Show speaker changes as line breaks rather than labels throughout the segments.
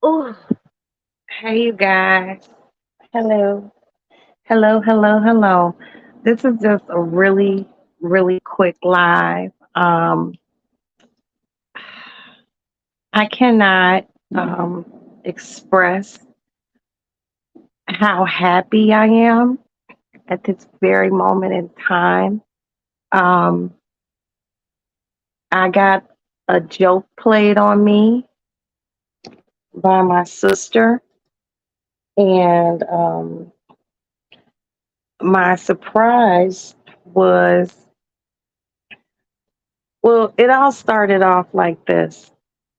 Oh, hey, you guys. Hello. Hello, hello, hello. This is just a really, really quick live. I cannot express how happy I am at this very moment in time. Um, I got a joke played on me by my sister, and my surprise was well, it all started off like this.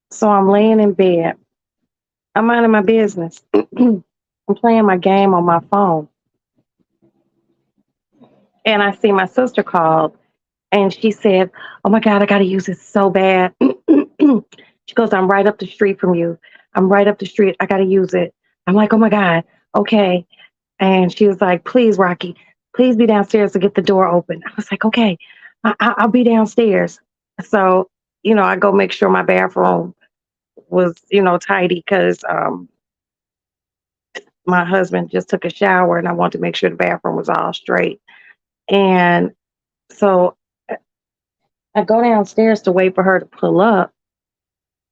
So I'm laying in bed. I'm minding my business. I'm playing my game on my phone. And I see my sister called and she said, "Oh my God, I got to use it so bad." She goes, "I'm right up the street from you. I'm right up the street. I got to use it." I'm like, "Oh my God, okay." And she was like, "Please, Rocky, please be downstairs to get the door open." I was like, "Okay, I'll be downstairs." So, I go make sure my bathroom was, tidy because my husband just took a shower and I wanted to make sure the bathroom was all straight. And so I go downstairs to wait for her to pull up,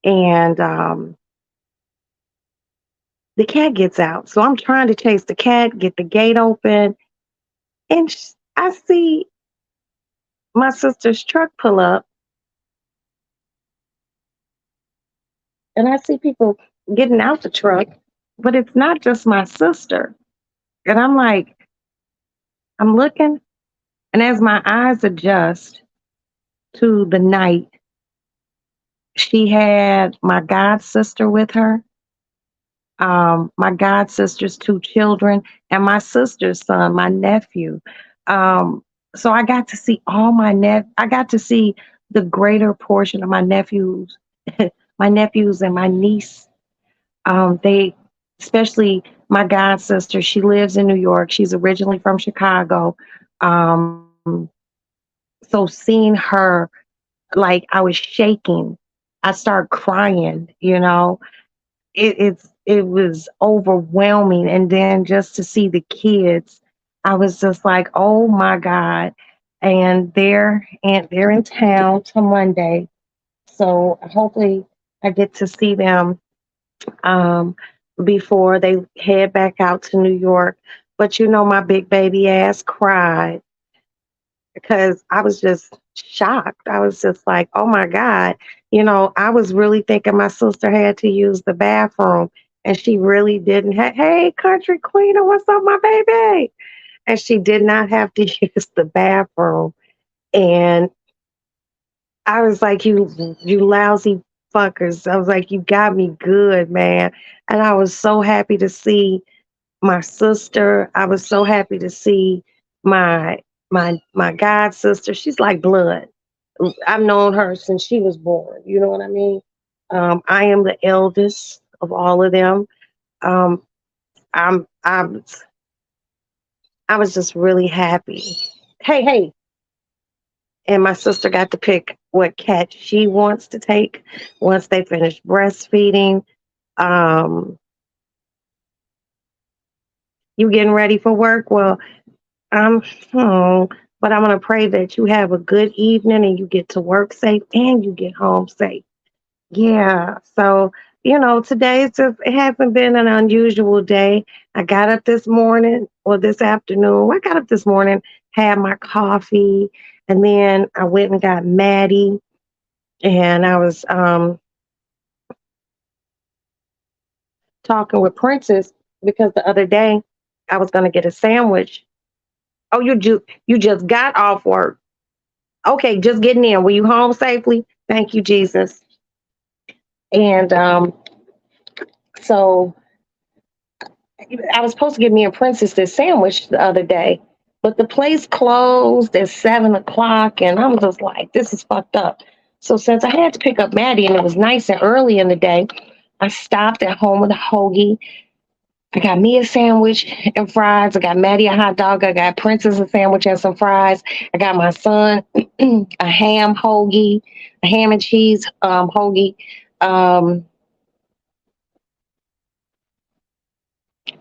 and the cat gets out. So I'm trying to chase the cat, get the gate open, and I see my sister's truck pull up, and I see people getting out the truck, but it's not just my sister. And I'm like, I'm looking, and as my eyes adjust to the night, she had my god sister with her, my god sister's two children, and my sister's son, my nephew. So I got to see I got to see the greater portion of my nephews, my nephews and my niece. They, especially my god sister, she lives in New York. She's originally from Chicago. Um, so seeing her, like, I was shaking. I started crying. It was overwhelming, and then just to see the kids, I was just like, oh my god. And they're in town till Monday, so hopefully I get to see them um before they head back out to New York. But my big baby ass cried because I was just shocked. I was just like, oh my God. I was really thinking my sister had to use the bathroom and she really didn't have, hey, country queen, what's up, my baby? And she did not have to use the bathroom. And I was like, you lousy fuckers. I was like, you got me good, man. And I was so happy to see my sister. I was so happy to see my my god sister. She's like blood. I've known her since she was born. You know what I mean? I am the eldest of all of them. Um, I'm I was just really happy. Hey, hey. And my sister got to pick what cat she wants to take once they finish breastfeeding. Um, you getting ready for work? Well, I'm home, but I'm gonna pray that you have a good evening and you get to work safe and you get home safe. Yeah. So, today it hasn't been an unusual day. I got up this morning or this afternoon. I got up this morning, had my coffee, and then I went and got Maddie, and I was talking with Princess because the other day I was gonna get a sandwich. Oh, you just got off work. Okay, just getting in. Were you home safely? Thank you, Jesus. And so I was supposed to get me and Princess this sandwich the other day, but the place closed at 7 o'clock, and I'm just like, this is fucked up. So since I had to pick up Maddie and it was nice and early in the day, I stopped at home with a hoagie. I got me a sandwich and fries. I got Maddie a hot dog. I got Princess a sandwich and some fries. I got my son a ham hoagie, a ham and cheese hoagie. Um,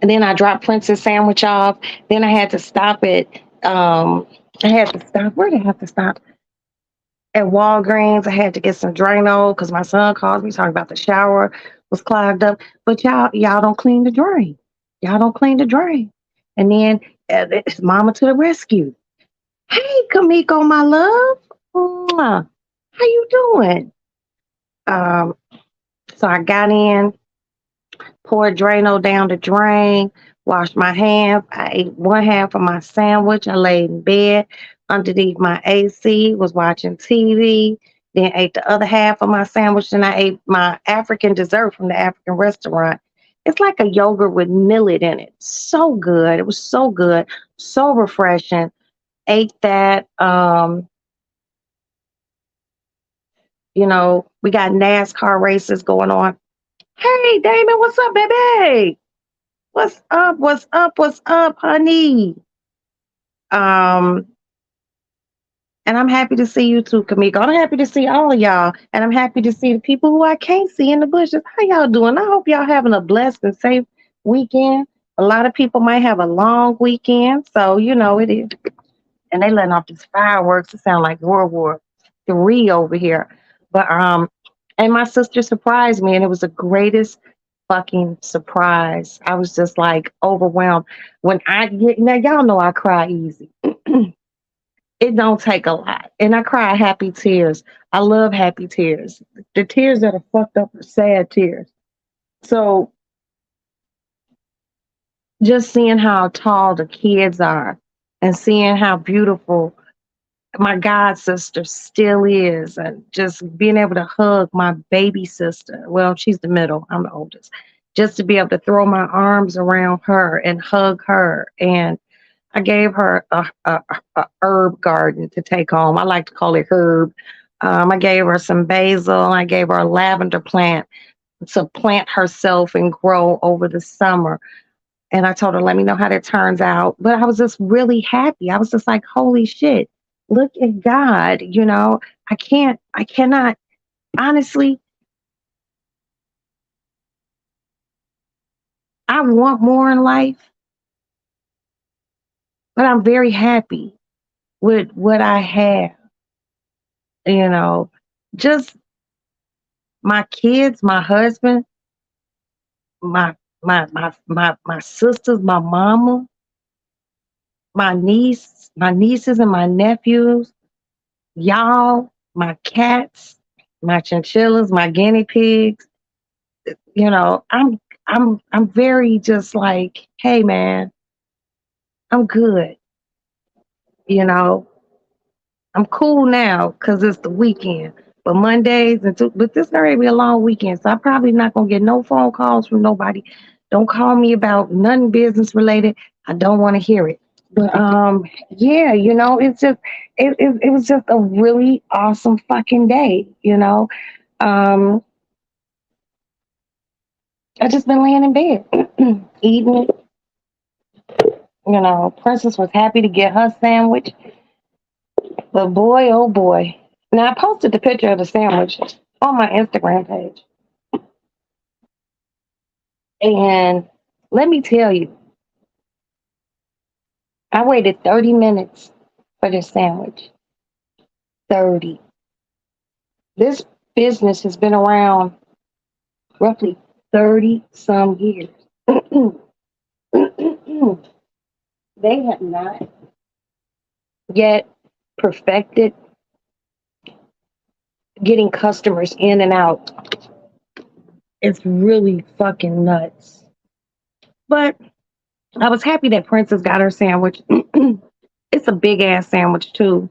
And then I dropped Prince's sandwich off. Then I had to stop at I had to stop. Where did I have to stop? At Walgreens. I had to get some Drano because my son called me talking about the shower was clogged up. But y'all don't clean the drain. Y'all don't clean the drain. And then it's mama to the rescue. Hey, Kamiko, my love. Mwah. How you doing? Um, so I got in, poured Drano down the drain, washed my hands. I ate one half of my sandwich. I laid in bed underneath my AC, was watching TV, then ate the other half of my sandwich. Then I ate my African dessert from the African restaurant. It's like a yogurt with millet in it. So good. It was so good, so refreshing. Ate that. We got NASCAR races going on. Hey, Damon, what's up, baby? What's up? What's up? What's up, honey? Um, and I'm happy to see you too, Kamiko. I'm happy to see all of y'all. And I'm happy to see the people who I can't see in the bushes. How y'all doing? I hope y'all having a blessed and safe weekend. A lot of people might have a long weekend, so it is. And they letting off these fireworks. It sounds like World War III over here. But and my sister surprised me, and it was the greatest fucking surprise. I was just like overwhelmed. When I get now, y'all know I cry easy. It don't take a lot. And I cry happy tears. I love happy tears. The tears that are fucked up are sad tears. So just seeing how tall the kids are and seeing how beautiful my god sister still is, and just being able to hug my baby sister. Well, she's the middle, I'm the oldest. Just to be able to throw my arms around her and hug her. And I gave her a herb garden to take home. I like to call it herb. I gave her some basil. I gave her a lavender plant to plant herself and grow over the summer. And I told her, let me know how that turns out. But I was just really happy. I was just like, holy shit, look at God. I cannot, honestly, I want more in life, but I'm very happy with what I have. You know, just my kids, my husband, my my sisters, my mama, my nieces and my nephews, y'all, my cats, my chinchillas, my guinea pigs. I'm very just like, hey man, I'm good. You know, I'm cool now because it's the weekend. But Mondays but this gonna be a long weekend, so I'm probably not gonna get no phone calls from nobody. Don't call me about nothing business related. I don't want to hear it. But yeah, it's just it was just a really awesome fucking day. Um, I just been laying in bed, eating. Princess was happy to get her sandwich. But boy, oh boy. Now, I posted the picture of the sandwich on my Instagram page. And let me tell you, I waited 30 minutes for this sandwich. 30. This business has been around roughly 30 some years. They have not yet perfected getting customers in and out. It's really fucking nuts. But I was happy that Princess got her sandwich. It's a big ass sandwich too,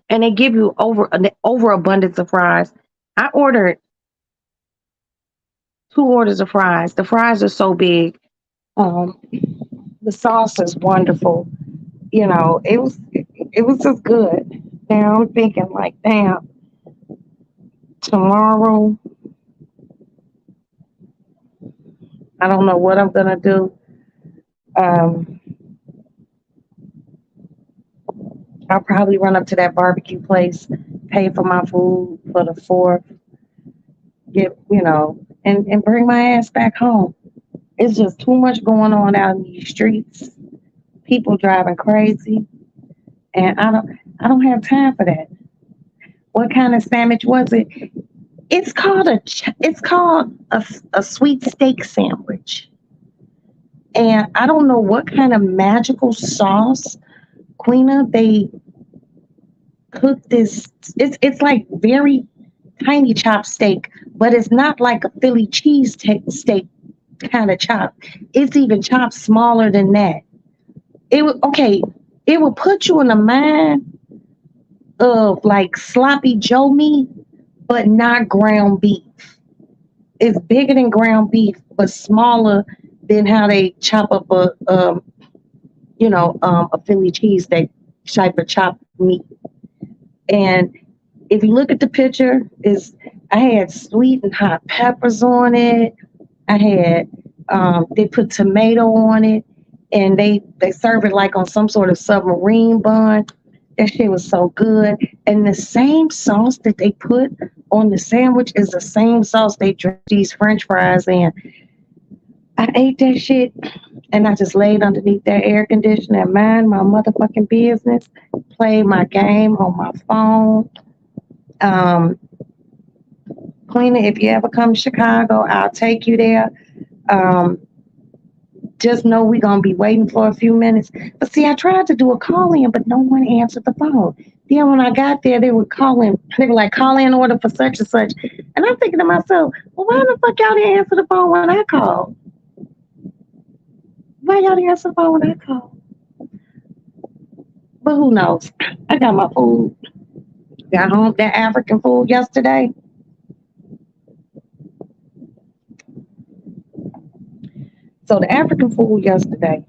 and they give you an overabundance of fries. I ordered 2 orders of fries. The fries are so big. Um, the sauce is wonderful. It was just good. Now I'm thinking like, damn, tomorrow I don't know what I'm gonna do. Um, I'll probably run up to that barbecue place, pay for my food for the 4th, and bring my ass back home. It's just too much going on out in these streets. People driving crazy, and I don't have time for that. What kind of sandwich was it? It's called a sweet steak sandwich, and I don't know what kind of magical sauce, Queena, they cook this. It's like very tiny chopped steak, but it's not like a Philly steak kind of chop. It's even chopped smaller than that. It would okay. It will put you in the mind of like sloppy Joe meat, but not ground beef. It's bigger than ground beef, but smaller than how they chop up a Philly cheesesteak type of chopped meat. And if you look at the picture, is I had sweet and hot peppers on it. I had they put tomato on it, and they serve it like on some sort of submarine bun. That shit was so good. And the same sauce that they put on the sandwich is the same sauce they dress these French fries in. I ate that shit, and I just laid underneath that air conditioner and mind my motherfucking business. Played my game on my phone. Um, Queena, if you ever come to Chicago, I'll take you there. Um, just know we're gonna be waiting for a few minutes. But see, I tried to do a call in, but no one answered the phone. Then when I got there, they were calling. They were like, "Call in order for such and such," and I'm thinking to myself, "Well, why the fuck y'all didn't answer the phone when I called? Why y'all didn't answer the phone when I called?" But who knows? I got my food. Got home that African food yesterday. So the African food yesterday,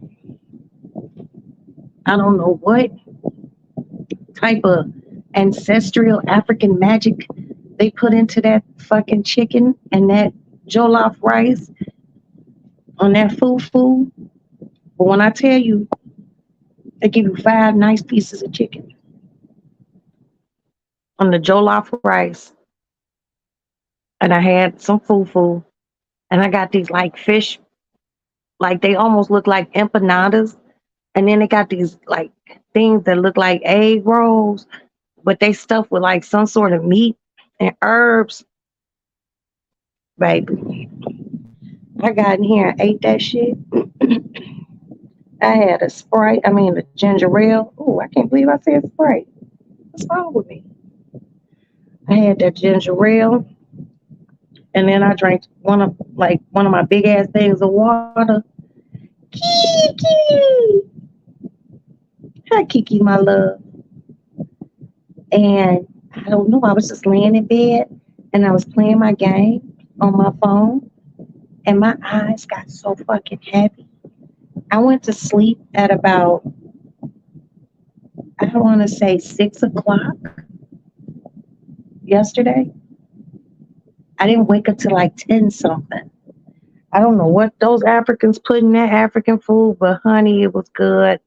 I don't know what type of ancestral African magic they put into that fucking chicken and that jollof rice on that fufu. But when I tell you, they give you five nice pieces of chicken on the jollof rice, and I had some fufu, and I got these like fish, like they almost look like empanadas, and then they got these like things that look like egg rolls, but they stuffed with like some sort of meat and herbs, baby. I got in here and ate that shit. I had a Sprite, I mean a ginger ale. Oh, I can't believe I said Sprite. What's wrong with me? I had that ginger ale, and then I drank one of my big ass things of water. Kiki, hi Kiki, my love. And I don't know, I was just laying in bed and I was playing my game on my phone, and my eyes got so fucking heavy. I went to sleep at about, I want to say 6 o'clock yesterday. I didn't wake up till like 10 something. I don't know what those Africans put in that African food, but honey, it was good.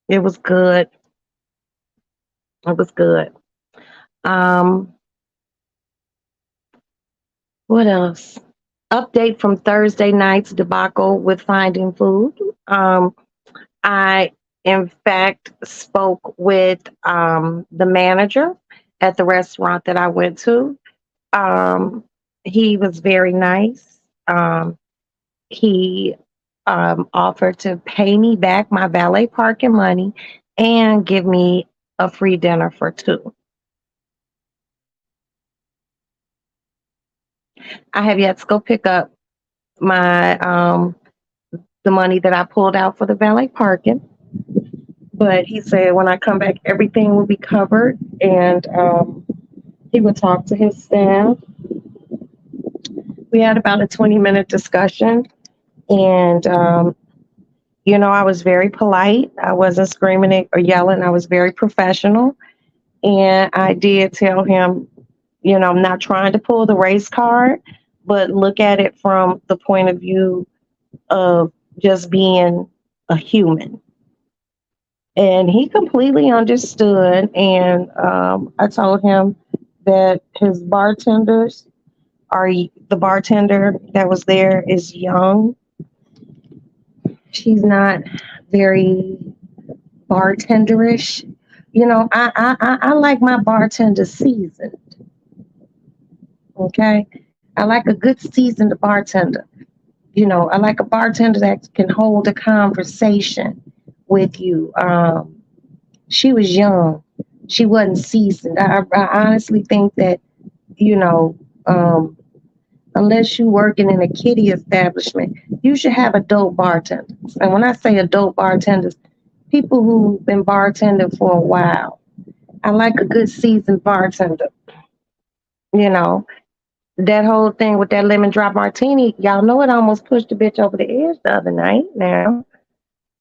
It was good. It was good. Um, what else? Update from Thursday night's debacle with finding food. Um, I, in fact, spoke with the manager at the restaurant that I went to. Um, he was very nice. He offered to pay me back my valet parking money and give me a free dinner for two. I have yet to go pick up my the money that I pulled out for the valet parking, but he said when I come back, everything will be covered, and he would talk to his staff. We had about a 20-minute discussion, and I was very polite. I wasn't screaming or yelling. I was very professional, and I did tell him, I'm not trying to pull the race card, but look at it from the point of view of just being a human. And he completely understood. And I told him that the bartender that was there is young. She's not very bartenderish. I like my bartender seasoned. Okay, I like a good seasoned bartender. I like a bartender that can hold a conversation with you. She was young. She wasn't seasoned. I honestly think that, you know, um, unless you're working in a kiddie establishment, you should have adult bartenders. And when I say adult bartenders, people who've been bartending for a while. I like a good seasoned bartender. You know, that whole thing with that lemon drop martini, y'all know it almost pushed the bitch over the edge the other night now.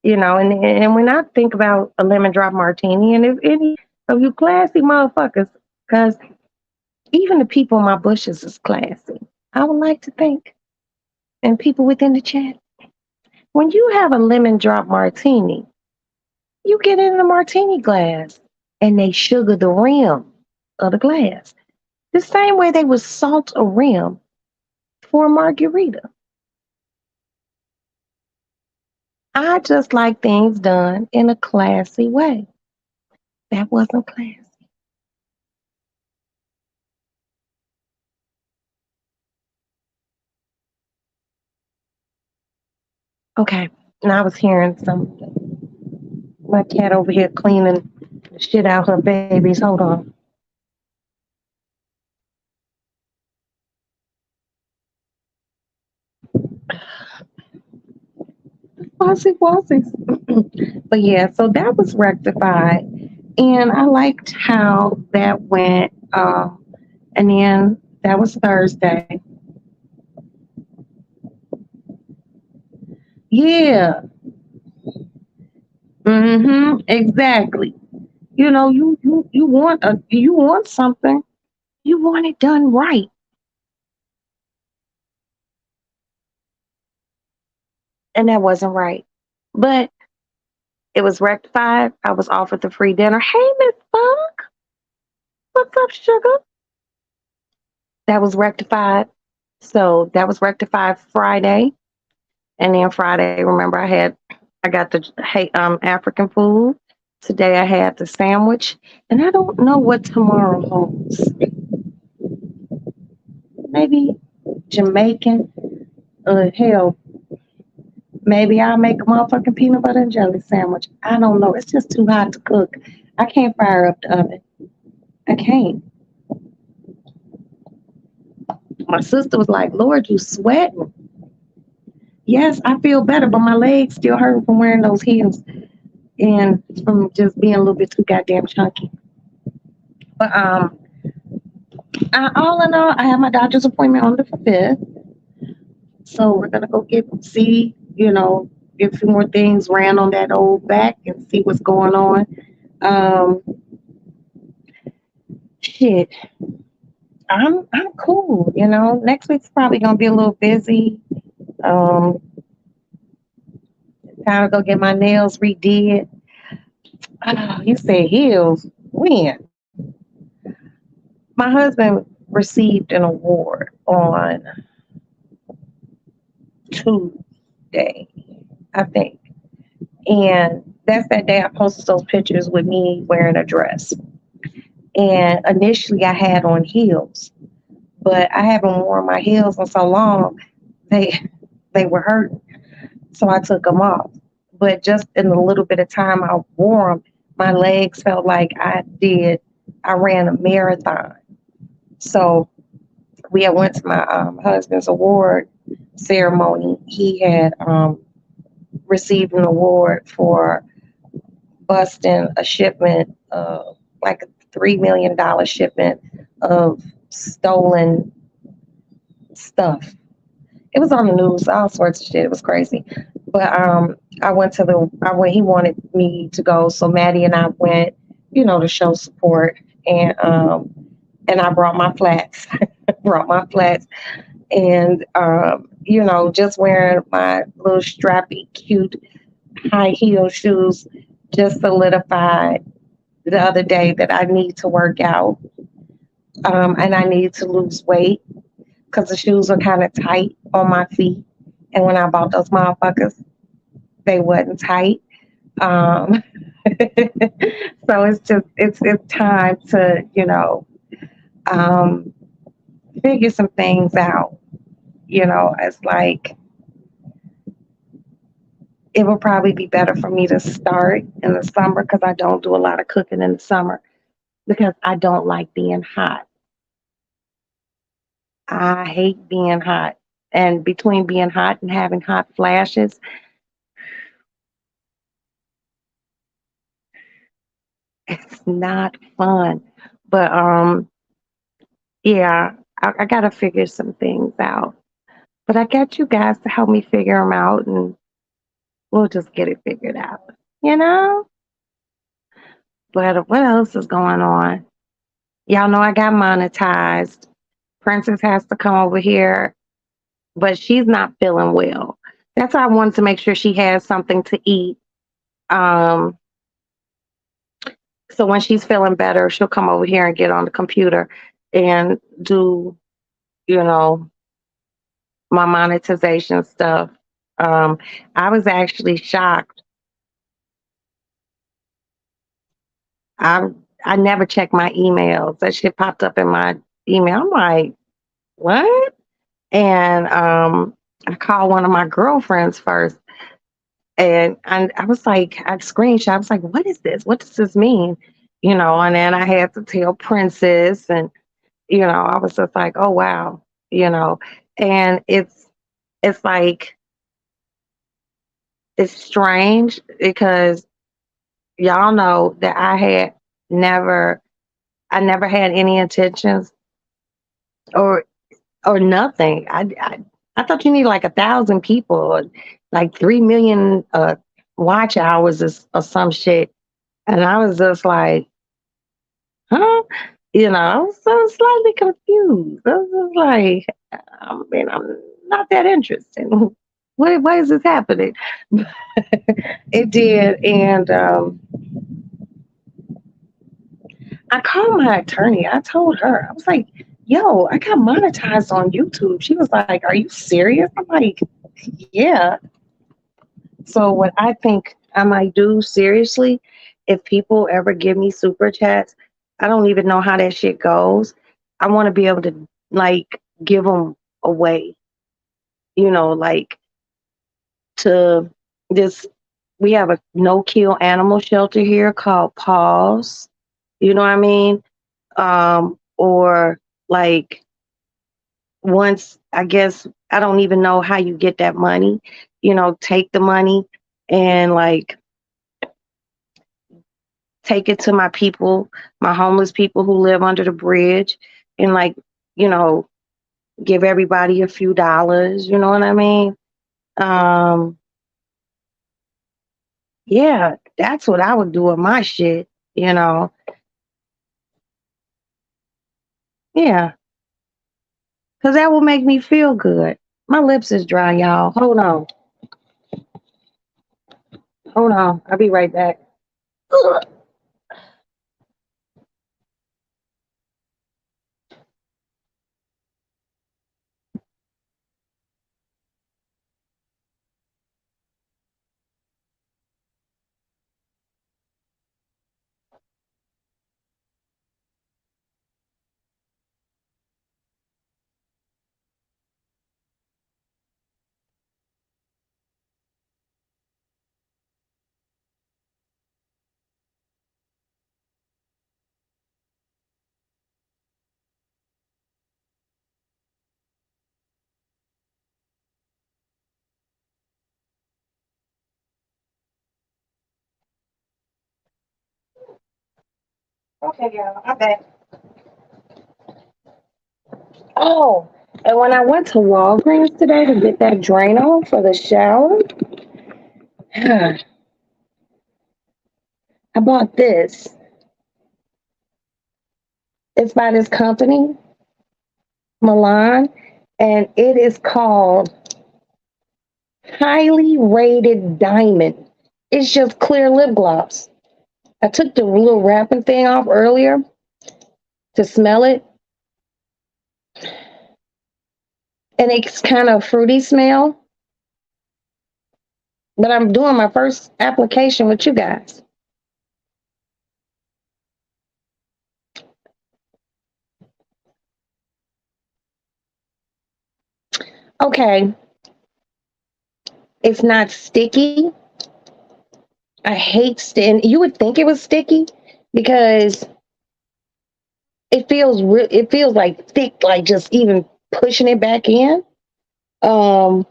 And when I think about a lemon drop martini, and if any of you classy motherfuckers, because even the people in my bushes is classy, I would like to think, and people within the chat, when you have a lemon drop martini, you get it in a martini glass and they sugar the rim of the glass. The same way they would salt a rim for a margarita. I just like things done in a classy way. That wasn't classy. Okay, now I was hearing my cat over here cleaning the shit out her babies. Hold on. Bossy Bossies. But yeah, so that was rectified. And I liked how that went. And then that was Thursday. Yeah. Exactly. You want something. You want it done right. And that wasn't right. But it was rectified. I was offered the free dinner. Hey, Miss Funk, what's up, sugar? That was rectified. So that was rectified Friday. And then Friday, remember, I got the African food. Today I had the sandwich, and I don't know what tomorrow holds. Maybe Jamaican. Hell, maybe I'll make a motherfucking peanut butter and jelly sandwich. I don't know. It's just too hot to cook. I can't fire up the oven. I can't. My sister was like, "Lord, you sweating?" Yes, I feel better, but my legs still hurt from wearing those heels and from just being a little bit too goddamn chunky. But all in all, I have my doctor's appointment on the 5th. So we're gonna go get a few more things ran on that old back and see what's going on. Um, shit, I'm cool. Next week's probably gonna be a little busy. Um, Time to go get my nails redid. Oh, you said heels. When? My husband received an award on Tuesday, I think. And that's that day I posted those pictures with me wearing a dress. And initially I had on heels, but I haven't worn my heels in so long, they they were hurting. So I took them off. But just in the little bit of time I wore them, my legs felt like I ran a marathon. So we had went to my husband's award ceremony. He had received an award for busting a shipment, like a $3 million shipment of stolen stuff. It was on the news, all sorts of shit. It was crazy. But he wanted me to go, so Maddie and I went, to show support, and I brought my flats, brought my flats, and just wearing my little strappy, cute high heel shoes just solidified the other day that I need to work out, and I need to lose weight because the shoes are kind of tight on my feet. And when I bought those motherfuckers, they wasn't tight. Um, so it's time to um, figure some things out. It's like it would probably be better for me to start in the summer because I don't do a lot of cooking in the summer because I don't like being hot. I hate being hot. And between being hot and having hot flashes, it's not fun. But yeah, I gotta figure some things out. But I got you guys to help me figure them out, and we'll just get it figured out. You know. But what else is going on? Y'all know I got monetized. Princess has to come over here, but she's not feeling well. That's why I wanted to make sure she has something to eat. Um, so when she's feeling better, she'll come over here and get on the computer and do, you know, my monetization stuff. Um, I was actually shocked. I I never checked my emails. That shit popped up in my email. I'm like, what? And I called one of my girlfriends first, and I was like, I screenshot. I was like, what is this? What does this mean? And then I had to tell Princess, and I was just like, oh wow, you know, and it's like it's strange because y'all know that never I never had any intentions or nothing. I thought you need like 1,000 people or like 3 million watch hours or some shit, and I was just like, huh? I was so slightly confused. I was just like, I mean, I'm not that interested. Why is this happening? It did, and I called my attorney. I told her, I was like, yo, I got monetized on YouTube. She was like, are you serious? I'm like, yeah. So what I think I might do seriously, if people ever give me super chats, I don't even know how that shit goes. I want to be able to like give them away, like to this. We have a no kill animal shelter here called Paws. You know what I mean? Or like once I guess I don't even know how you get that money. Take the money and like take it to my people, my homeless people who live under the bridge, and like, you know, give everybody a few dollars, you know what I mean? Um, yeah, that's what I would do with my shit, you know. Yeah, because that will make me feel good. My lips is dry, y'all. Hold on. Hold on. I'll be right back. Ugh. Okay, y'all. I'm back. Oh, and when I went to Walgreens today to get that Drano for the shower, I bought this. It's by this company, Milan, and it is called Highly Rated Diamond. It's just clear lip gloss. I took the little wrapping thing off earlier to smell it, and it's kind of fruity smell. but I'm doing my first application with you guys. Okay, it's not sticky. I hate and you would think it was sticky because it feels like thick, like just even pushing it back in. Um,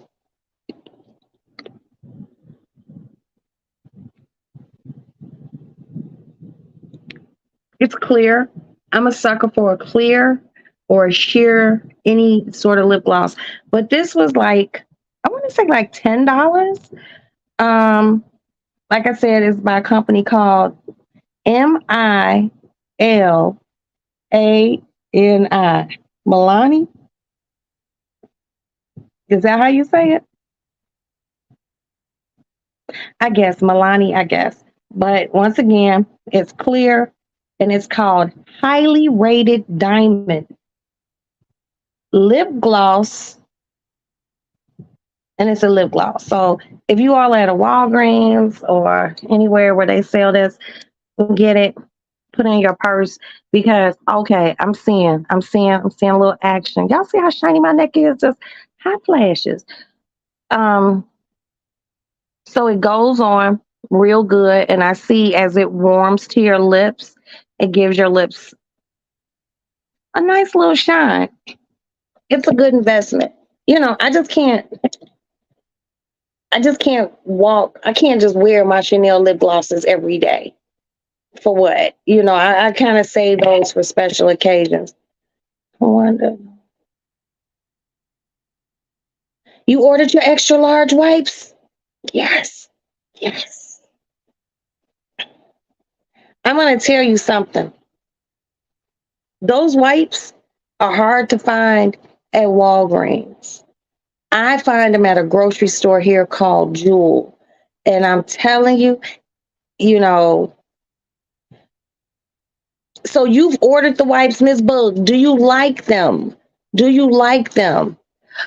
it's clear. I'm a sucker for a clear or a sheer any sort of lip gloss, but this was like I want to say like $10. Um, like I said, it's by a company called Milani. Milani, is that how you say it? I guess Milani, I guess. But once again, it's clear and it's called highly rated diamond lip gloss, and it's a lip gloss. So if you all at a Walgreens or anywhere where they sell this, get it, put it in your purse because okay, I'm seeing a little action. Y'all see how shiny my neck is? Just hot flashes. Um, so it goes on real good, and I see as it warms to your lips, it gives your lips a nice little shine. It's a good investment. You know, I just can't walk. I can't just wear my Chanel lip glosses every day. For what? You know, I kind of save those for special occasions. I wonder. You ordered your extra large wipes? Yes. Yes. I'm going to tell you something. Those wipes are hard to find at Walgreens. I find them at a grocery store here called Jewel. And I'm telling you, you know, so you've ordered the wipes, Miss Bug. Do you like them? Do you like them?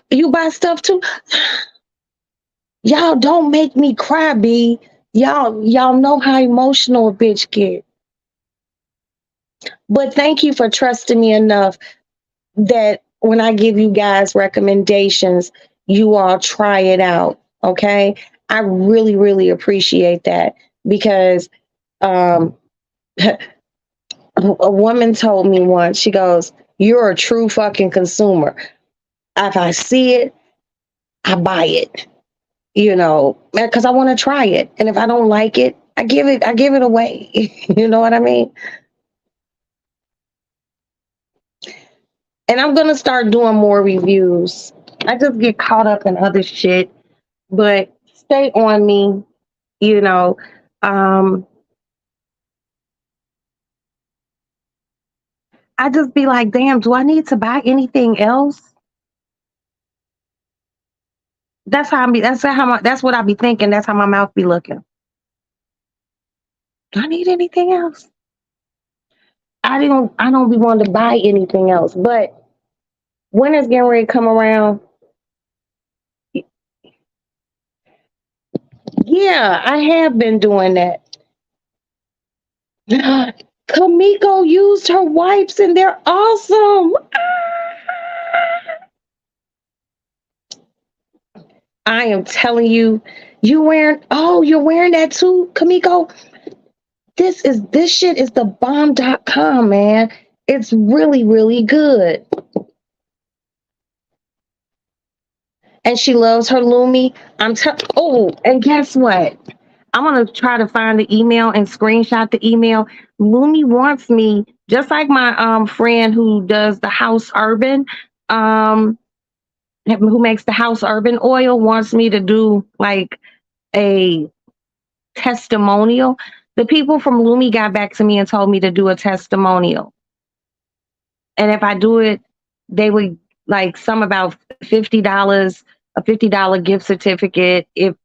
You buy stuff too? Y'all don't make me cry, B. Y'all know how emotional a bitch get. But thank you for trusting me enough that when I give you guys recommendations, you all try it out. Okay. I really, really appreciate that because um, a woman told me once, she goes, "You're a true fucking consumer. If I see it, I buy it, you know, because I want to try it. And if I don't like it, I give it away." You know what I mean? And I'm gonna start doing more reviews. I just get caught up in other shit, but stay on me, you know. Um, I just be like, damn, do I need to buy anything else? That's what I be thinking. That's how my mouth be looking. Do I need anything else? I don't be wanting to buy anything else. But when it's getting ready to come around, yeah, I have been doing that. Kamiko used her wipes and they're awesome. I am telling you, you're wearing that too, Kamiko. This shit is the bomb.com, man. It's really, really good. And she loves her Lumi. Oh, and guess what? I'm gonna try to find the email and screenshot the email. Lumi wants me, just like my friend who does the House Urban, um, who makes the House Urban oil, wants me to do like a testimonial. The people from Lumi got back to me and told me to do a testimonial. And if I do it, they would like some about $50, a $50 gift certificate if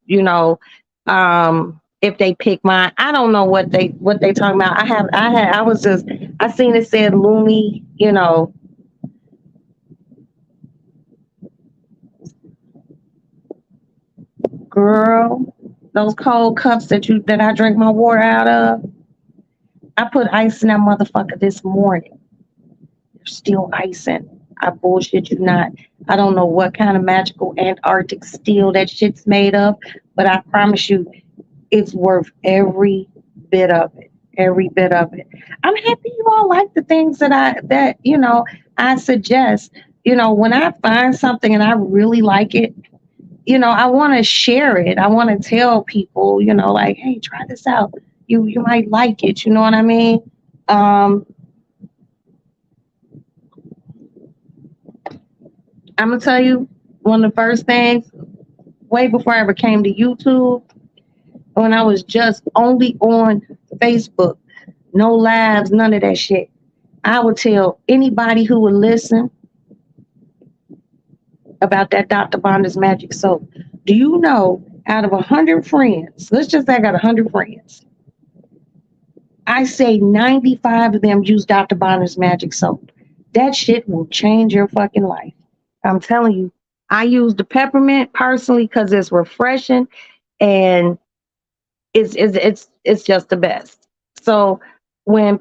if they pick mine. I don't know what they talking about. I seen it said Lumi, girl. those cold cups that I drink my water out of. I put ice in that motherfucker this morning. There's still ice in it. I bullshit you not. I don't know what kind of magical Antarctic steel that shit's made of, but I promise you, it's worth every bit of it. Every bit of it. I'm happy you all like the things I suggest. When I find something and I really like it, I want to share it. I want to tell people, like, hey, try this out. You might like it. You know what I mean? Um, I'm gonna tell you one of the first things way before I ever came to YouTube, when I was just only on Facebook, no lives, none of that shit. I would tell anybody who would listen about that Dr. Bonner's magic soap. Do you know, out of 100 friends, let's just say I got 100 friends, I say 95 of them use Dr. Bonner's magic soap. That shit will change your fucking life. I'm telling you. I use the peppermint personally because it's refreshing and it's just the best. So when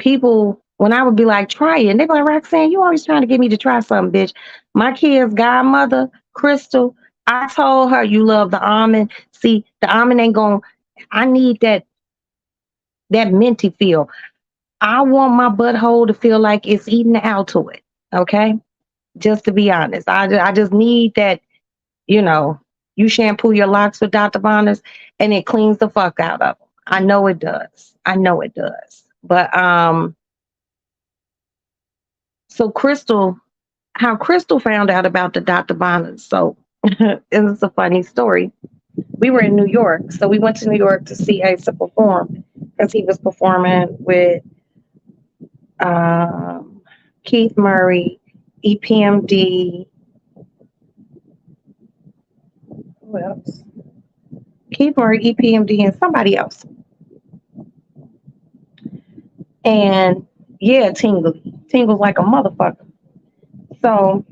I would be like, try it, and they'd be like, Roxanne, you always trying to get me to try something, bitch. My kid's godmother, Crystal, I told her you love the almond. See, the almond ain't going. I need that minty feel. I want my butthole to feel like it's eating out to it. Okay, just to be honest, I just need that. You know, you shampoo your locks with Dr. Bonner's, and it cleans the fuck out of them. I know it does. I know it does. But so how Crystal found out about the Dr. Bonner's. So it was a funny story. We were in New York, so we went to New York to see Ace perform because he was performing with um, Keith Murray, EPMD. Who else? Keith Murray, EPMD, and somebody else. And yeah, tingles like a motherfucker. So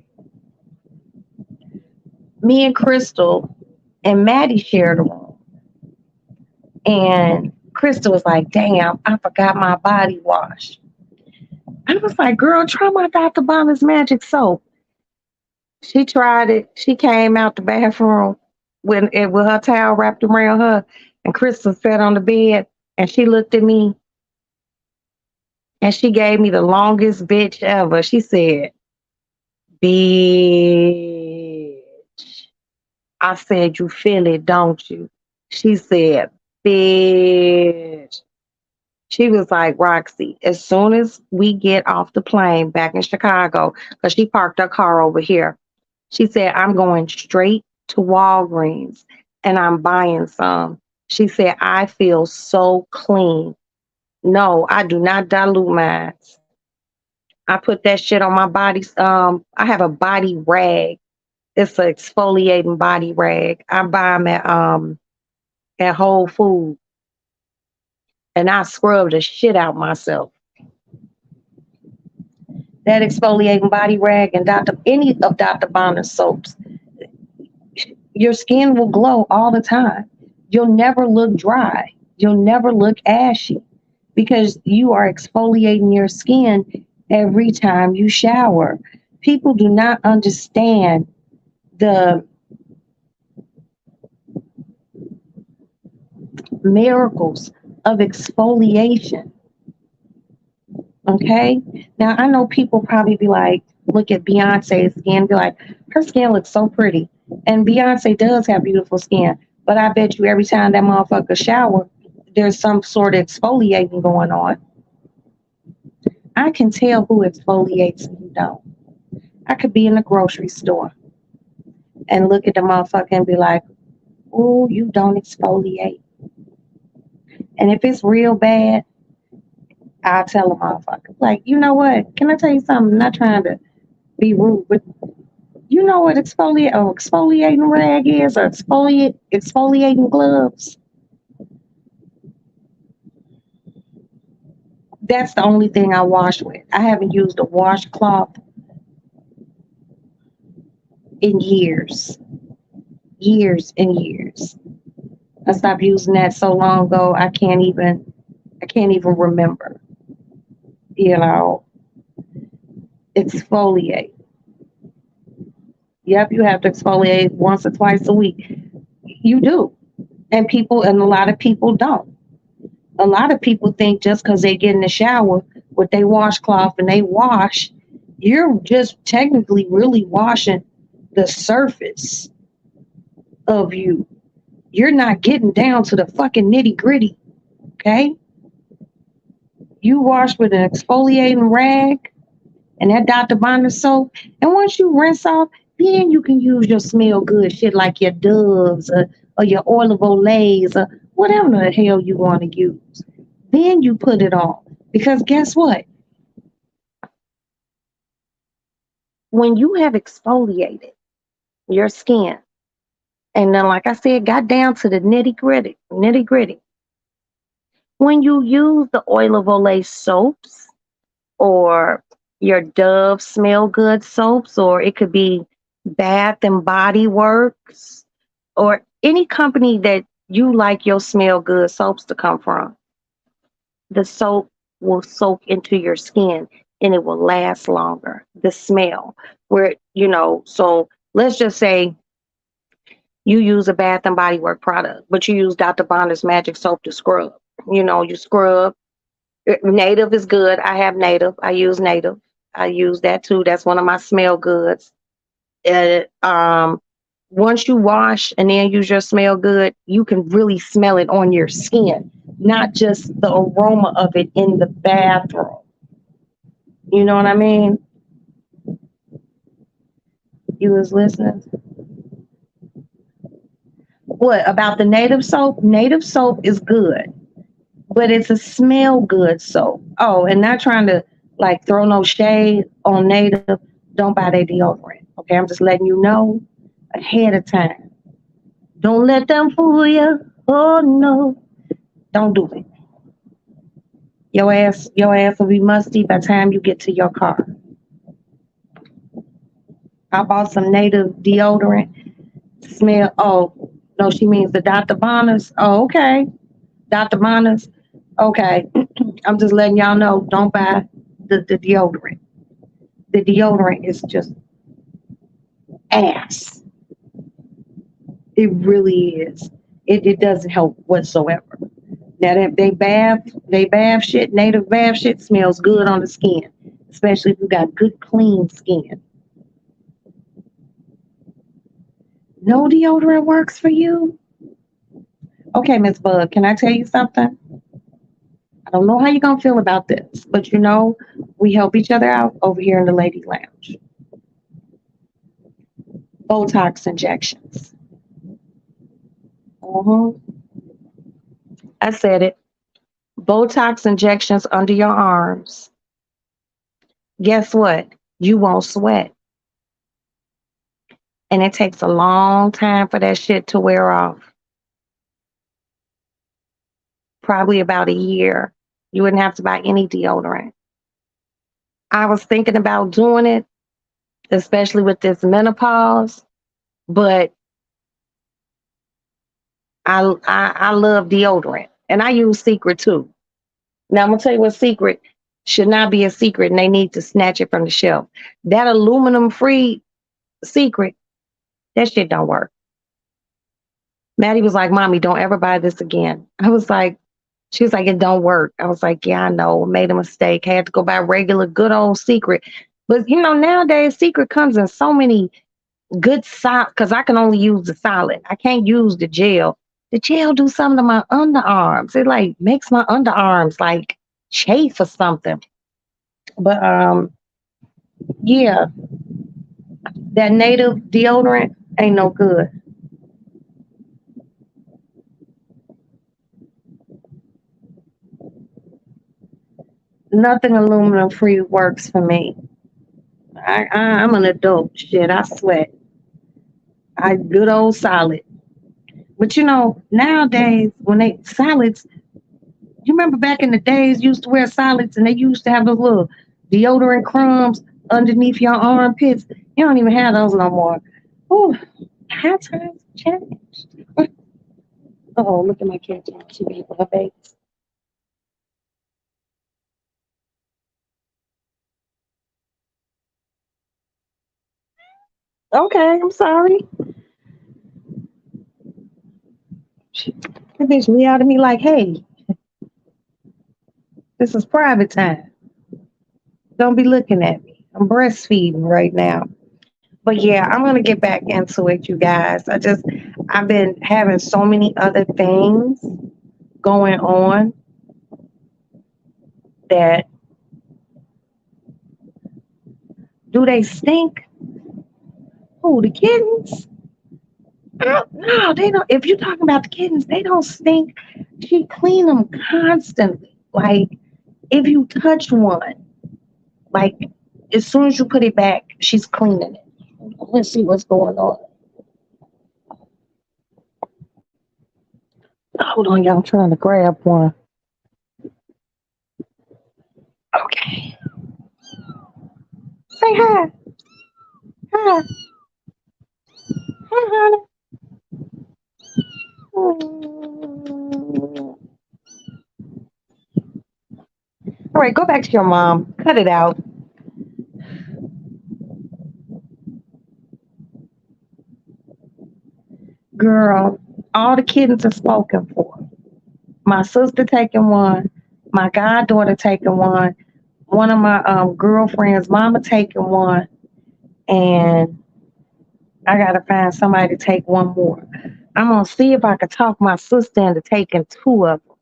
me and Crystal and Maddie shared a room. And Crystal was like, damn, I forgot my body wash. I was like, girl, try my Dr. Bonner's magic soap. She tried it. She came out the bathroom with her towel wrapped around her. And Crystal sat on the bed and she looked at me and she gave me the longest bitch ever. She said, bitch. I said, you feel it, don't you? She said, bitch. She was like, Roxy, as soon as we get off the plane back in Chicago, because she parked her car over here, she said, I'm going straight to Walgreens and I'm buying some. She said, I feel so clean. No, I do not dilute mine. I put that shit on my body. I have a body rag. It's an exfoliating body rag. I buy them at Whole Foods, and I scrub the shit out myself. That exfoliating body rag and any of Dr. Bonner's soaps, your skin will glow all the time. You'll never look dry. You'll never look ashy because you are exfoliating your skin every time you shower. People do not understand the miracles of exfoliation. Okay. Now I know people probably be like, look at Beyonce's skin, be like, her skin looks so pretty. And Beyonce does have beautiful skin. But I bet you every time that motherfucker shower, there's some sort of exfoliating going on. I can tell who exfoliates and who don't. I could be in the grocery store and look at the motherfucker and be like, oh, you don't exfoliate. And if it's real bad, I'll tell the motherfucker, like, you know what? Can I tell you something? I'm not trying to be rude, but you know what exfoliating rag is, or exfoliating gloves? That's the only thing I wash with. I haven't used a washcloth in years and years. I stopped using that so long ago. I can't even remember. You know, exfoliate. Yep, you have to exfoliate once or twice a week. You do, and a lot of people don't. A lot of people think just because they get in the shower with their washcloth and they wash, you're just technically really washing the surface of you. You're not getting down to the fucking nitty gritty. Okay, you wash with an exfoliating rag and that Dr. Bonner soap. And once you rinse off, then you can use your smell good shit like your Doves or your oil of Olays or whatever the hell you want to use. Then you put it on. Because guess what? When you have exfoliated your skin, and then, like I said, got down to the nitty gritty, when you use the oil of Olay soaps or your Dove smell good soaps, or it could be Bath and Body Works, or any company that you like your smell good soaps to come from, the soap will soak into your skin and it will last longer. The smell, so let's just say you use a Bath and Body Work product, but you use Dr. Bonner's Magic Soap to scrub. You scrub. Native is good. I have Native. I use Native. I use that too. That's one of my smell goods. Uh, um, Once you wash and then use your smell good, you can really smell it on your skin, not just the aroma of it in the bathroom. You know what I mean? You was listening. What about the native soap? Native soap is good, but it's a smell good soap. Oh, and not trying to like throw no shade on native. Don't buy their deodorant. Okay, I'm just letting you know ahead of time. Don't let them fool you. Oh no, don't do it. Your ass will be musty by the time you get to your car. I bought some native deodorant. Smell. Oh no, she means the Dr. Bonners. Oh, okay, Dr. Bonners. Okay, I'm just letting y'all know. Don't buy the deodorant. The deodorant is just ass. It really is. It doesn't help whatsoever. Now that they bath shit, native bath shit smells good on the skin, especially if you got good clean skin. No deodorant works for you? Okay, Miss Bug, can I tell you something? I don't know how you're gonna feel about this, but we help each other out over here in the Lady Lounge. Botox injections. Uh-huh. I said it. Botox injections under your arms. Guess what? You won't sweat. And it takes a long time for that shit to wear off. Probably about a year. You wouldn't have to buy any deodorant. I was thinking about doing it, especially with this menopause, but I love deodorant and I use Secret too. Now I'm gonna tell you what Secret should not be a secret, and they need to snatch it from the shelf. That aluminum free Secret, that shit don't work. Maddie was like, "Mommy, don't ever buy this again." She was like, "It don't work." I was like, "Yeah, I know. I made a mistake. I had to go buy regular, good old Secret." But nowadays Secret comes in so many good solid, because I can only use the solid. I can't use the gel. The gel do something to my underarms. It like makes my underarms like chafe or something. But yeah, that native deodorant ain't no good. Nothing aluminum free works for me. I'm an adult. Shit, I sweat. I good old solid. But nowadays when they solids, you remember back in the days, you used to wear solids and they used to have those little deodorant crumbs underneath your armpits. You don't even have those no more. Oh, how times changed. Oh, look at my cat down. She made her face. Okay, I'm sorry. That bitch meowed at me like, hey, this is private time. Don't be looking at me. I'm breastfeeding right now. But yeah, I'm gonna get back into it, you guys. I've been having so many other things going on that do they stink? Oh, the kittens? No, they don't. If you're talking about the kittens, they don't stink. She clean them constantly. Like if you touch one, like as soon as you put it back, she's cleaning it. Let's see what's going on. Hold on, y'all. I'm trying to grab one. Okay. Say hi. Hi. Hi, honey. All right, go back to your mom. Cut it out. Girl, all the kittens are spoken for. My sister taking one, my goddaughter taking one of my girlfriends' mama taking one, and I gotta find somebody to take one more. I'm gonna see if I can talk my sister into taking two of them.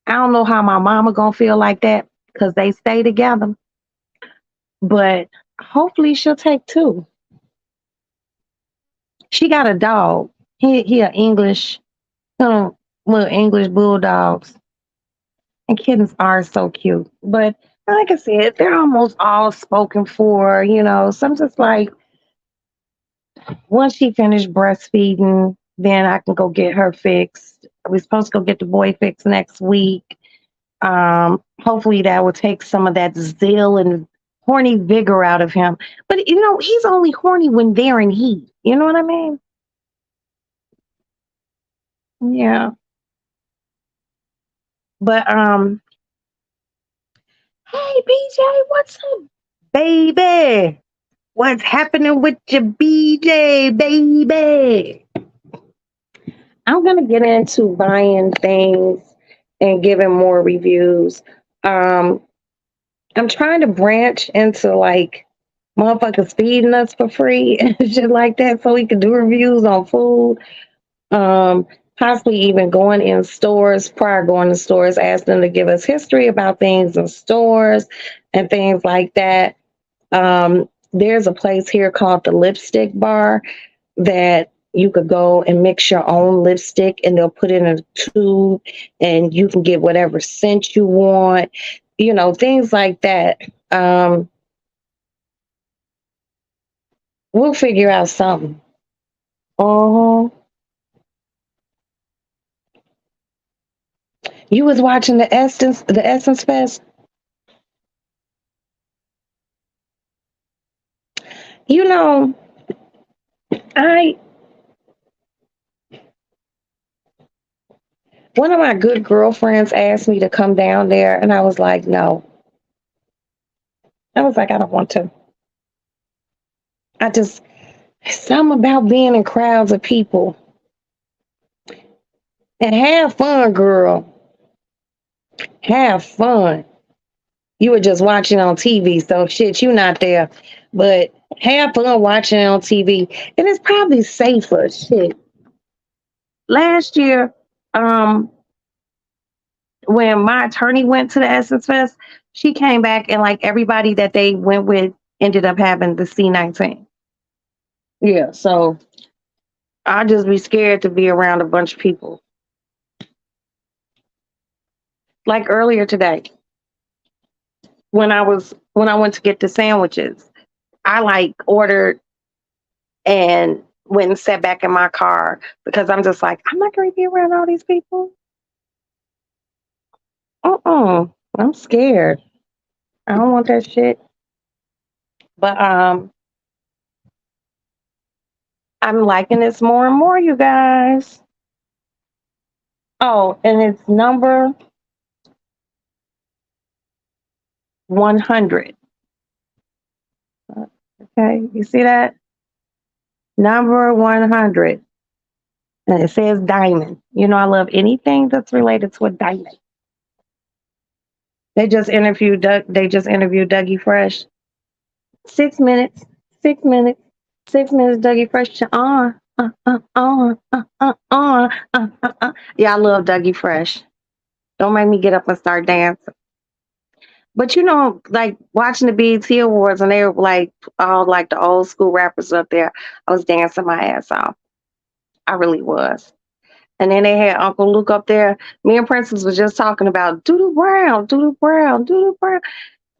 I don't know how my mama gonna feel like that because they stay together, but hopefully she'll take two. She got a dog. He a English, little English bulldogs, and kittens are so cute. But like I said, they're almost all spoken for. So I'm just like, once she finished breastfeeding, then I can go get her fixed. We're supposed to go get the boy fixed next week. Hopefully that will take some of that zeal and horny vigor out of him. But he's only horny when they're in heat. You know what I mean? Yeah. But hey BJ, what's up, baby? What's happening with your BJ, baby? I'm gonna get into buying things and giving more reviews. Um, I'm trying to branch into like motherfuckers feeding us for free and shit like that, so we can do reviews on food. Um, Possibly even going in stores, prior going to stores, ask them to give us history about things in stores and things like that. There's a place here called the Lipstick Bar that you could go and mix your own lipstick and they'll put it in a tube and you can get whatever scent you want, things like that. Um, we'll figure out something. Oh, you was watching the Essence Fest. You know, I one of my good girlfriends asked me to come down there, and I was like, no. I was like, I don't want to. I just something about being in crowds of people and have fun, girl. Have fun. You were just watching on TV, so shit, you not there. But have fun watching it on TV. And it's probably safer. Shit. Last year, um, when my attorney went to the Essence Fest, she came back and like everybody that they went with ended up having the C-19. Yeah, so I'll just be scared to be around a bunch of people. Like earlier today, when I went to get the sandwiches, I like ordered and went and sat back in my car because I'm just like, I'm not going to be around all these people. I'm scared. I don't want that shit. But I'm liking this more and more, you guys. Oh, and it's number 100. Okay, you see that? Number 100. And it says diamond. You know, I love anything that's related to a diamond. They just interviewed Dougie Fresh. 6 minutes, 6 minutes, 6 minutes, Dougie Fresh. Yeah, I love Dougie Fresh. Don't make me get up and start dancing. But you know, like watching the BET Awards and they were like all like the old school rappers up there, I was dancing my ass off. I really was. And then they had Uncle Luke up there. Me and Princess was just talking about Doodle Brown, Doodle Brown, Doodle Brown.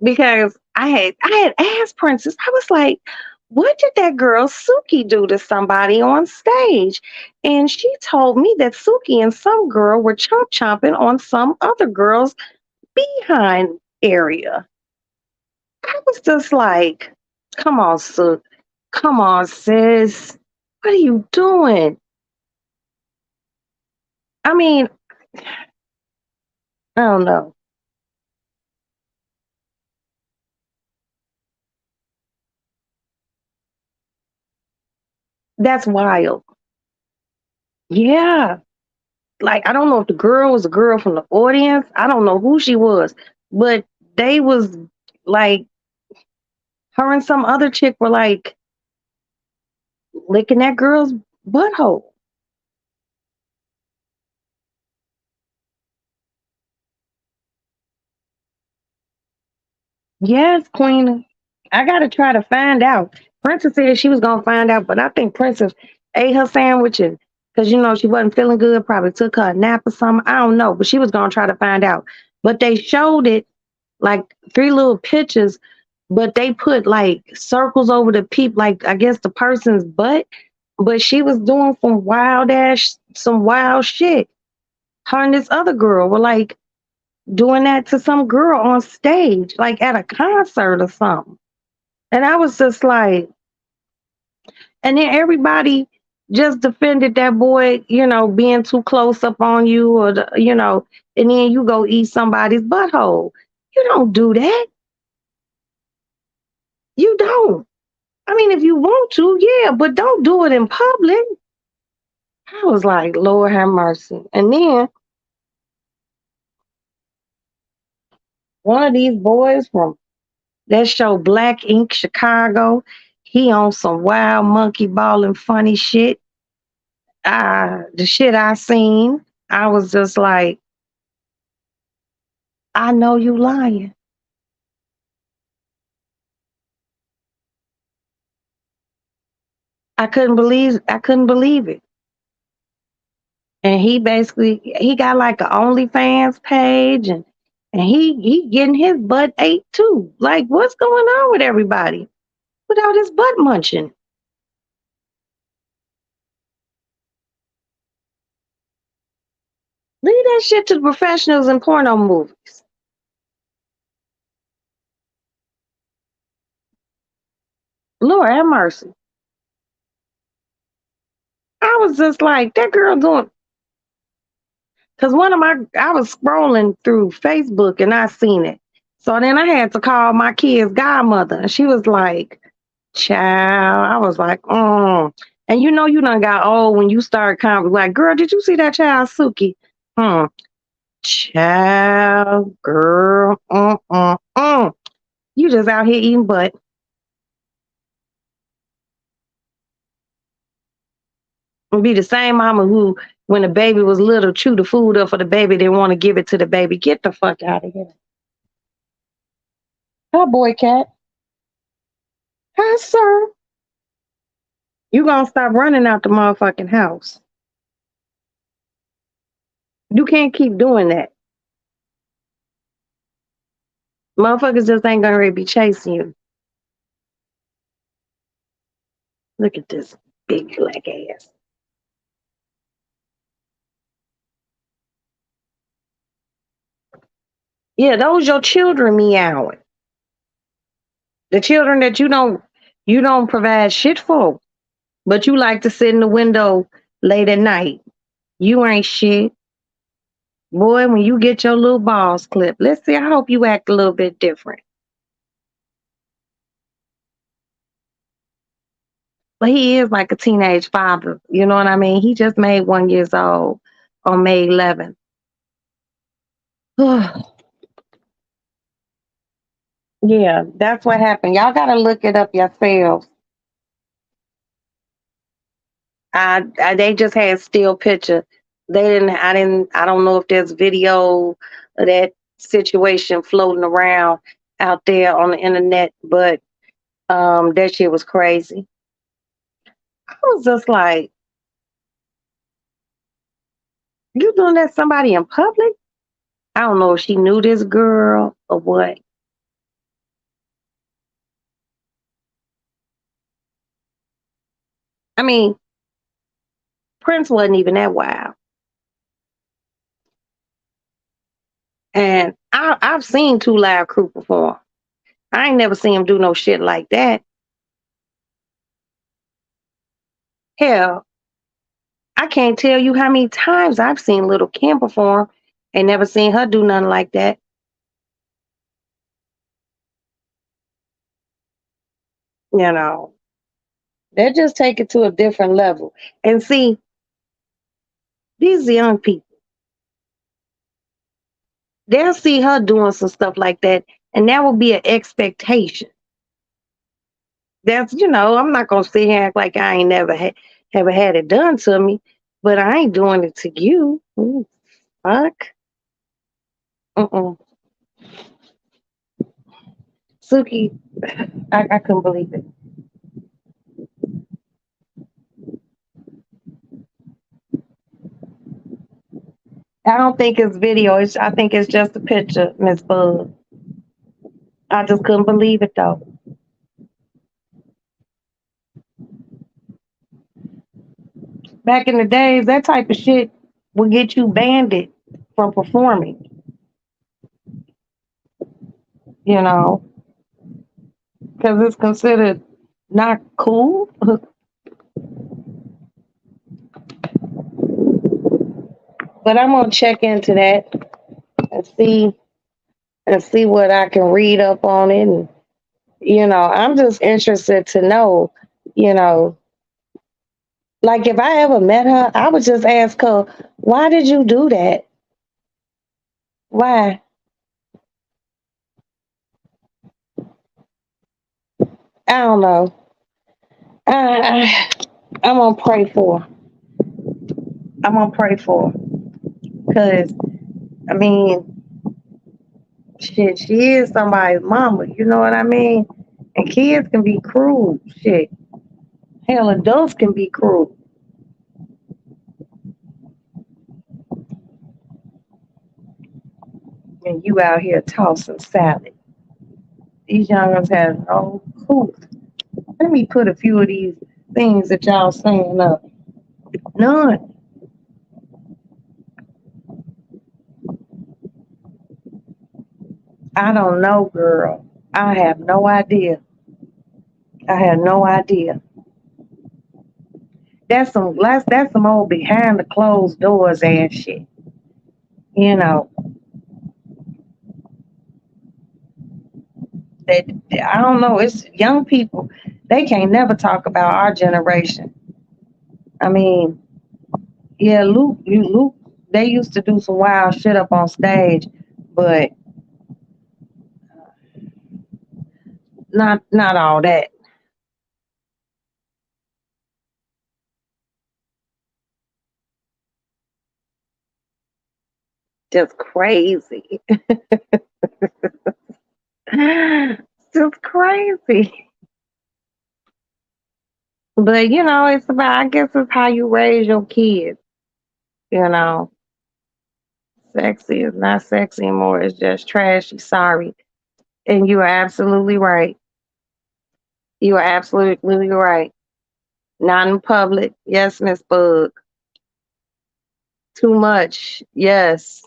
Because I had asked Princess, I was like, what did that girl Suki do to somebody on stage? And she told me that Suki and some girl were chomping on some other girl's behind area. I was just like, come on, Sook. Come on, sis. What are you doing? I mean, I don't know. That's wild. Yeah. Like I don't know if the girl was a girl from the audience. I don't know who she was, but they was like her and some other chick were like licking that girl's butthole. Yes, Queen. I gotta try to find out. Princess said she was gonna find out, but I think Princess ate her sandwich and because you know she wasn't feeling good, probably took her a nap or something. I don't know, but she was gonna try to find out. But they showed it like three little pictures, but they put like circles over the peep, like I guess the person's butt. But she was doing some wild shit. Her and this other girl were like doing that to some girl on stage, like at a concert or something. And I was just like, and then everybody just defended that boy, you know, being too close up on you or, and then you go eat somebody's butthole. You don't do that. You don't. I mean, if you want to, yeah, but don't do it in public. I was like, Lord have mercy. And then one of these boys from that show Black Ink Chicago, he on some wild monkey balling funny shit. The shit I seen, I was just like, I know you lying. I couldn't believe it. And he got like an OnlyFans page and he getting his butt ate too. Like what's going on with everybody? Without his butt munching. Leave that shit to the professionals in porno movies. Lord have mercy. I was just like, that girl doing because I was scrolling through Facebook and I seen it. So then I had to call my kid's godmother and she was like, child, I was like, oh. And you know you done got old when you start like, girl, did you see that child Suki? Hmm. Child, girl, you just out here eating butt. And be the same mama who, when the baby was little, chew the food up for the baby, didn't want to give it to the baby. Get the fuck out of here. Hi, boy cat. Hi, sir. You gonna stop running out the motherfucking house. You can't keep doing that. Motherfuckers just ain't gonna really be chasing you. Look at this big black ass. Yeah, those your children meowing. The children that you don't provide shit for. But you like to sit in the window late at night. You ain't shit. Boy, when you get your little balls clipped, let's see, I hope you act a little bit different. But he is like a teenage father. You know what I mean? He just made 1 years old on May 11th. Yeah, that's what happened. Y'all gotta look it up yourselves. They just had still picture. They didn't. I didn't. I don't know if there's video of that situation floating around out there on the internet, but that shit was crazy. I was just like, you doing that to somebody in public? I don't know if she knew this girl or what. I mean, Prince wasn't even that wild, and I've seen Two Live Crew perform. I ain't never seen him do no shit like that. Hell, I can't tell you how many times I've seen Little Kim perform and never seen her do nothing like that. You know, they just take it to a different level. And see, these young people, they'll see her doing some stuff like that, and that will be an expectation. That's, I'm not gonna sit here and act like I ain't ever had it done to me, but I ain't doing it to you. Ooh, fuck. Mm-mm. Suki, I couldn't believe it. I don't think it's video. I think it's just a picture, Miss Bug. I just couldn't believe it though. Back in the days, that type of shit would get you banned from performing, you know, because it's considered not cool. But I'm gonna check into that and see what I can read up on it. And I'm just interested to know, you know, like if I ever met her, I would just ask her, why did you do that? Why? I don't know. I, I'm gonna pray for her. I'm gonna pray for her. Cause I mean, shit, she is somebody's mama. You know what I mean? And kids can be cruel. Shit, hell, adults can be cruel. And you out here tossing salad. These youngers have no clue. Let me put a few of these things that y'all saying up. None. I don't know, girl. I have no idea. I have no idea. That's some old behind the closed doors ass shit. You know, that I don't know. It's young people. They can't never talk about our generation. I mean, yeah, Luke. They used to do some wild shit up on stage, but not all that. Just crazy. Just crazy. But it's about. I guess it's how you raise your kids. You know, sexy is not sexy anymore. It's just trashy. Sorry, and you are absolutely right. You are absolutely right. Not in public. Yes, Miss Bug. Too much. Yes.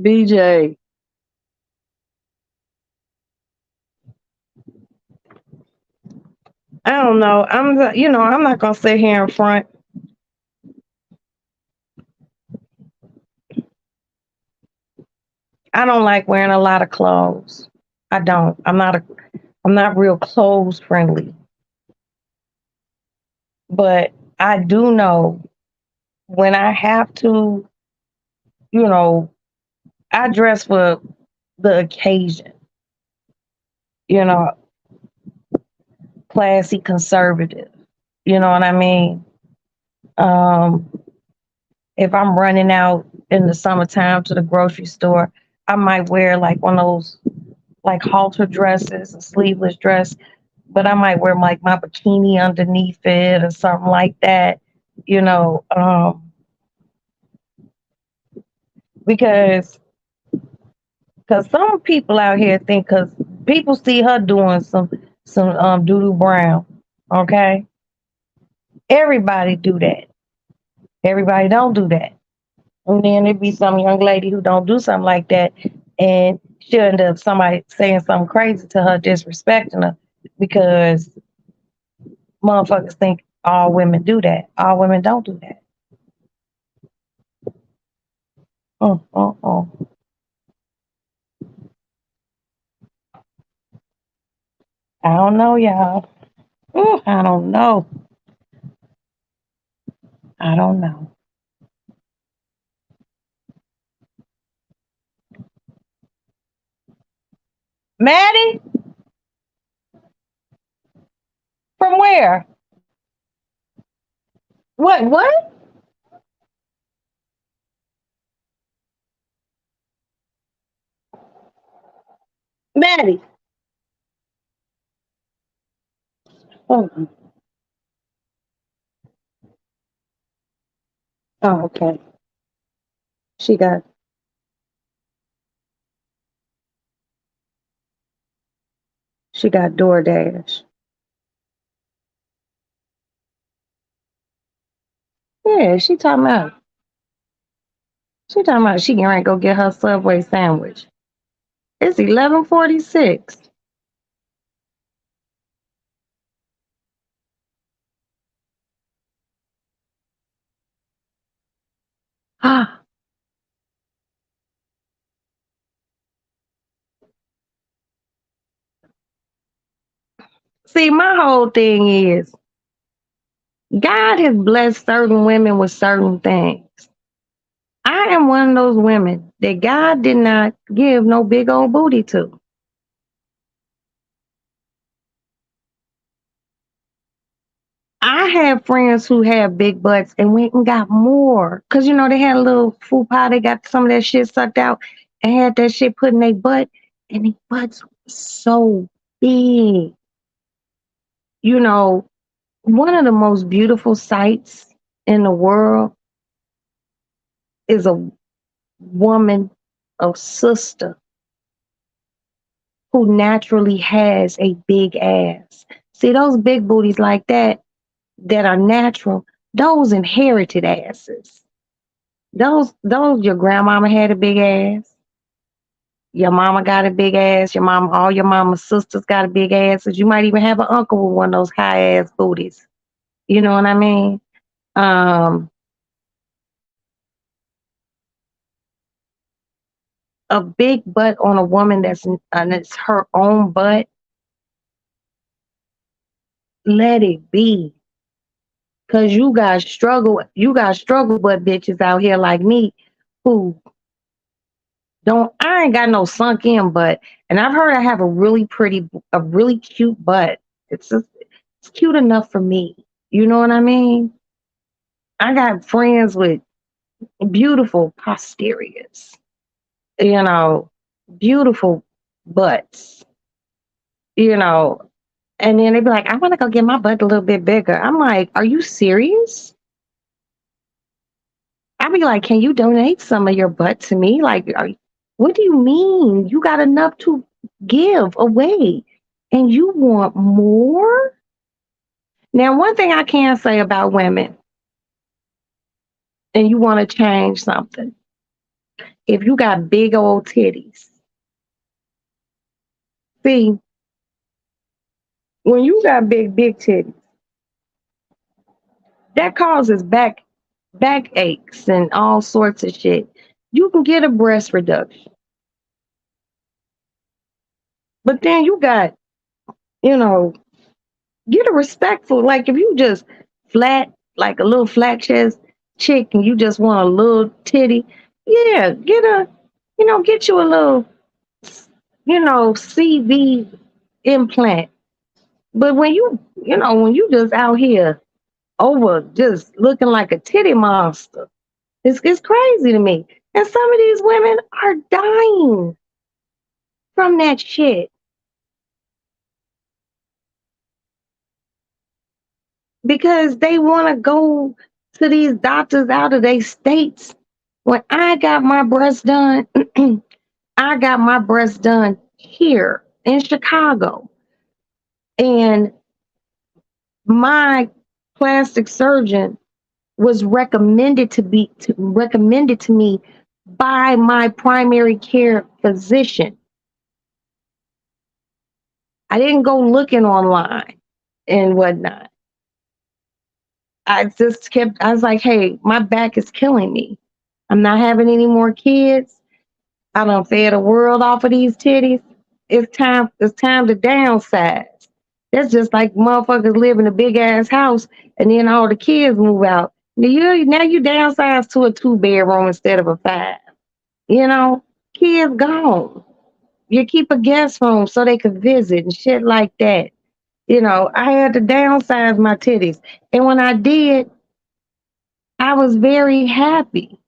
BJ. I don't know. I'm not gonna sit here in front. I don't like wearing a lot of clothes. I don't. I'm not real clothes friendly. But I do know when I have to, you know, I dress for the occasion, you know, classy conservative. You know what I mean? Um, if I'm running out in the summertime to the grocery store, I might wear like one of those like halter dresses, a sleeveless dress, but I might wear like my bikini underneath it or something like that, you know, because some people out here think because people see her doing some doo doo brown, okay? Everybody do that. Everybody don't do that. And then there be some young lady who don't do something like that, and she'll end up somebody saying something crazy to her, disrespecting her, because motherfuckers think all women do that. All women don't do that. Mm, mm, mm. I don't know, y'all. Ooh, I don't know. I don't know. Maddie, from where? What? What? Maddie. Oh, oh, okay. She got she got DoorDash. Yeah, she talking about she can right go get her Subway sandwich. It's 11:46. Ah, see, my whole thing is God has blessed certain women with certain things. I am one of those women that God did not give no big old booty to. I have friends who have big butts and went and got more. Cause they had a little foo pie, they got some of that shit sucked out and had that shit put in their butt, and their butts were so big. You know, one of the most beautiful sights in the world is a woman, a sister who naturally has a big ass. See, those big booties like that are natural, those inherited asses. Those your grandmama had a big ass. Your mama got a big ass. Your mom, all your mama's sisters got a big ass. You might even have an uncle with one of those high ass booties. You know what I mean? Um, a big butt on a woman that's her own butt. Let it be, cause you got struggle butt bitches out here like me who don't. I ain't got no sunk in butt, and I've heard I have a really cute butt. It's cute enough for me. You know what I mean? I got friends with beautiful posteriors, you know, beautiful butts, you know, and then they be like, I want to go get my butt a little bit bigger. I'm like, are you serious? I be like, can you donate some of your butt to me? Like, what do you mean? You got enough to give away and you want more? Now, one thing I can say about women, and you want to change something, if you got big old titties, see, When you got big titties, that causes back aches and all sorts of shit. You can get a breast reduction, but then you got, you know, get a respectful. Like if you just flat, like a little flat chest chick, and you just want a little titty, yeah, get you a little, CV implant. But when you just out here over just looking like a titty monster, it's crazy to me. And some of these women are dying from that shit because they want to go to these doctors out of their states. When I got my breast done, I got my breast done here in Chicago. And my plastic surgeon was recommended to me by my primary care physician. I didn't go looking online and whatnot. I was like, hey, my back is killing me. I'm not having any more kids. I done fed the world off of these titties. It's time to downsize. That's just like motherfuckers live in a big ass house and then all the kids move out. Now you downsize to a 2 bedroom instead of a 5. You know, kids gone. You keep a guest room so they could visit and shit like that. I had to downsize my titties. And when I did, I was very happy.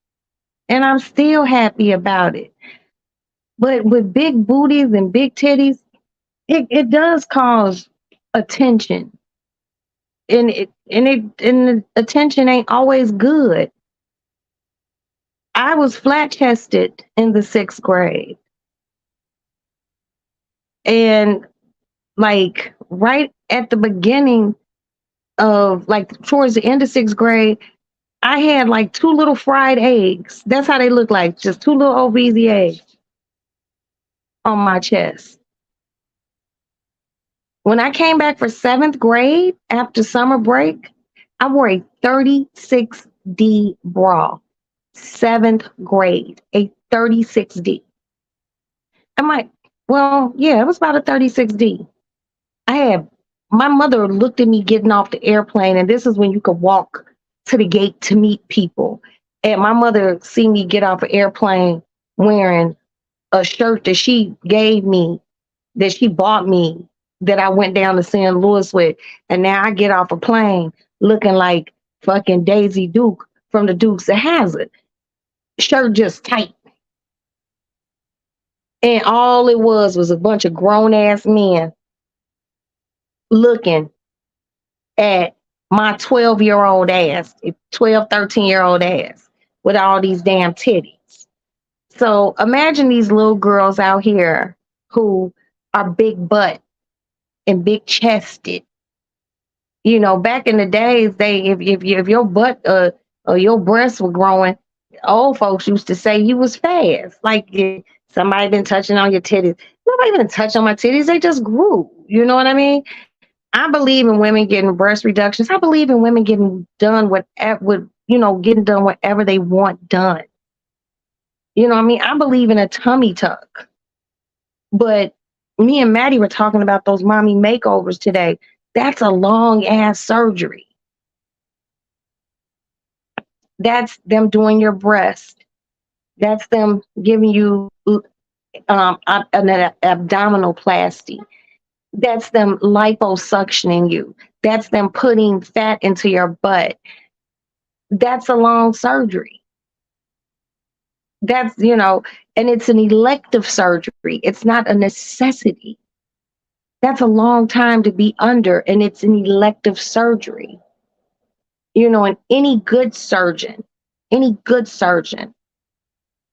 And I'm still happy about it. But with big booties and big titties, it does cause attention. And the attention ain't always good. I was flat chested in the 6th grade. And like right at the beginning of like towards the end of 6th grade, I had like 2 little fried eggs. That's how they look like, just 2 little OVZ eggs on my chest. When I came back for 7th grade after summer break, I wore a 36D bra. 7th grade, a 36D. I'm like, well, yeah, it was about a 36D. I had My mother looked at me getting off the airplane, and this is when you could walk to the gate to meet people. And my mother see me get off an airplane wearing a shirt that she gave me, that she bought me, that I went down to St. Louis with. And now I get off a plane looking like fucking Daisy Duke from the Dukes of Hazzard. Shirt just tight. And all it was a bunch of grown ass men looking at my 12-year-old ass, 12, 13-year-old ass with all these damn titties. So imagine these little girls out here who are big butt and big chested. Back in the days, if your butt or your breasts were growing, old folks used to say you was fast. Like if somebody been touching on your titties. Nobody been touching on my titties. They just grew. You know what I mean? I believe in women getting breast reductions. I believe in women getting done getting done whatever they want done. You know what I mean? I believe in a tummy tuck. But me and Maddie were talking about those mommy makeovers today. That's a long ass surgery. That's them doing your breast. That's them giving you an abdominoplasty. That's them liposuctioning you. That's them putting fat into your butt. That's a long surgery. And it's an elective surgery. It's not a necessity. That's a long time to be under, and it's an elective surgery. And any good surgeon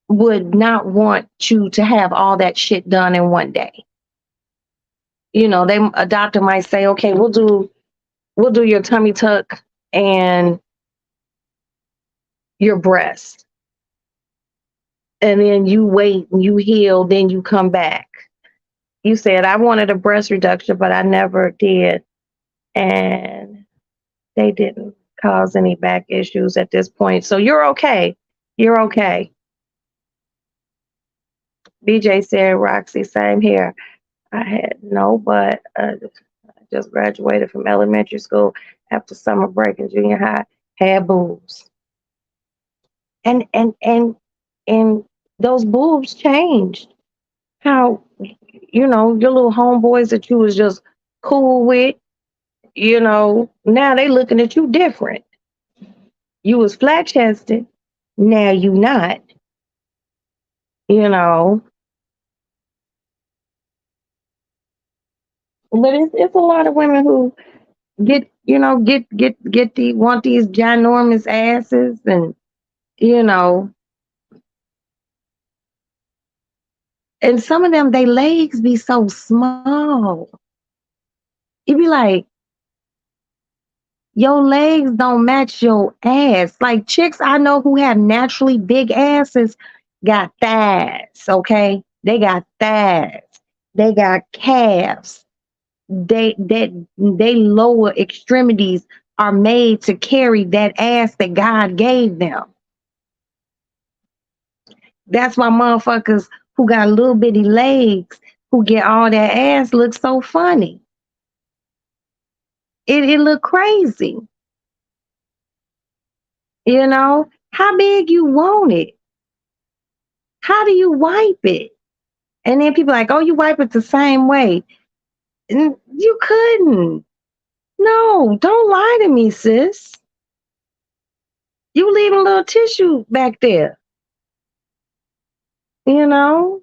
would not want you to have all that shit done in one day. A doctor might say, okay, we'll do your tummy tuck and your breast. And then you wait and you heal, then you come back. You said I wanted a breast reduction, but I never did. And they didn't cause any back issues at this point. So you're okay. You're okay. BJ said, Roxy, same here. I had no, but I just graduated from elementary school after summer break in junior high. Had boobs, and those boobs changed. How your little homeboys that you was just cool with, now they looking at you different. You was flat chested, now you not. You know, but it's a lot of women who get the want these ginormous asses, you know and some of them they legs be so small. You be like, your legs don't match your ass. Like chicks I know who have naturally big asses got thighs, okay? They got thighs. They got calves. They lower extremities are made to carry that ass that God gave them. That's why motherfuckers who got little bitty legs who get all that ass look so funny. It look crazy. How big you want it? How do you wipe it? And then people like, oh, you wipe it the same way. You couldn't. No, don't lie to me, sis. You leaving a little tissue back there. You know?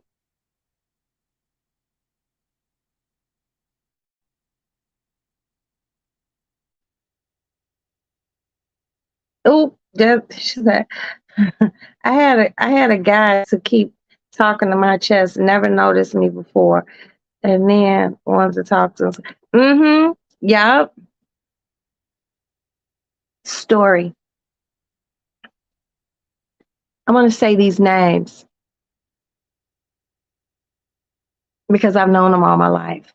Oh, that I had a guy to keep talking to my chest, never noticed me before, and then wanted to talk to him. Mm-hmm. Yup. Story. I'm gonna say these names because I've known them all my life.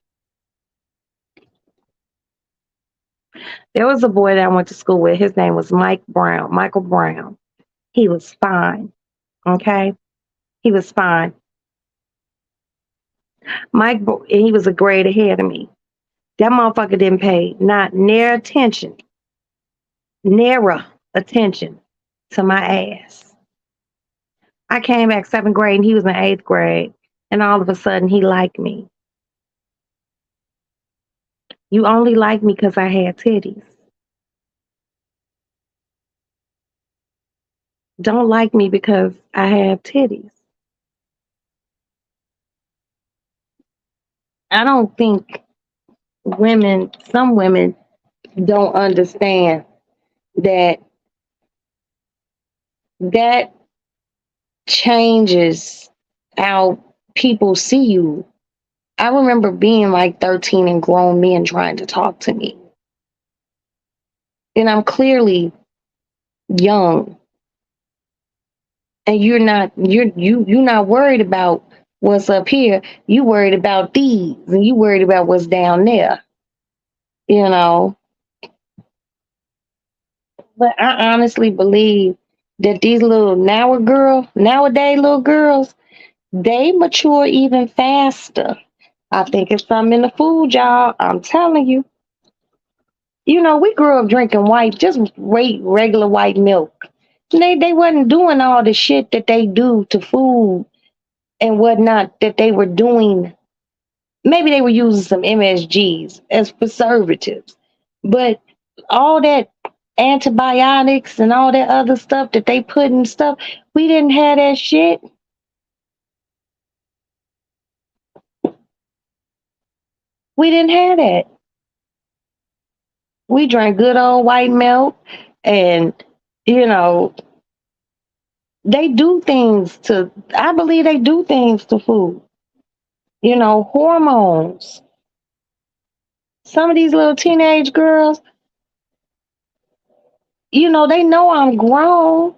There was a boy that I went to school with. His name was Michael Brown. He was fine. Okay? He was fine. He was a grade ahead of me. That motherfucker didn't pay not nearer attention to my ass. I came back seventh grade and he was in eighth grade, and all of a sudden he liked me. You only like me because I had titties. Don't like me because I have titties. I don't think some women don't understand that that changes how people see you. I remember being like 13 and grown men trying to talk to me. And I'm clearly young. And you're not worried about what's up here. You worried about these and you worried about what's down there. You know. But I honestly believe that these nowadays little girls, they mature even faster. I think it's something in the food, y'all. I'm telling you. We grew up drinking just regular white milk. They wasn't doing all the shit that they do to food and whatnot that they were doing. Maybe they were using some MSGs as preservatives, but all that antibiotics and all that other stuff that they put in stuff, we didn't have that shit. We didn't have that. We drank good old white milk, and you know they do things to. I believe they do things to food. Hormones. Some of these little teenage girls, they know I'm grown,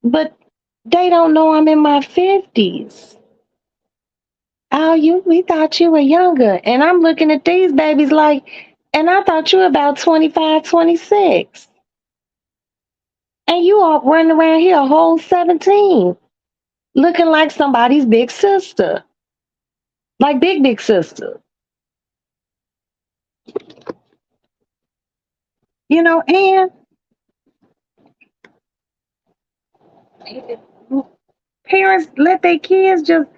but they don't know I'm in my 50s. Oh, we thought you were younger. And I'm looking at these babies like, and I thought you were about 25, 26. And you all running around here a whole 17, looking like somebody's big sister, like big sister, and parents let their kids just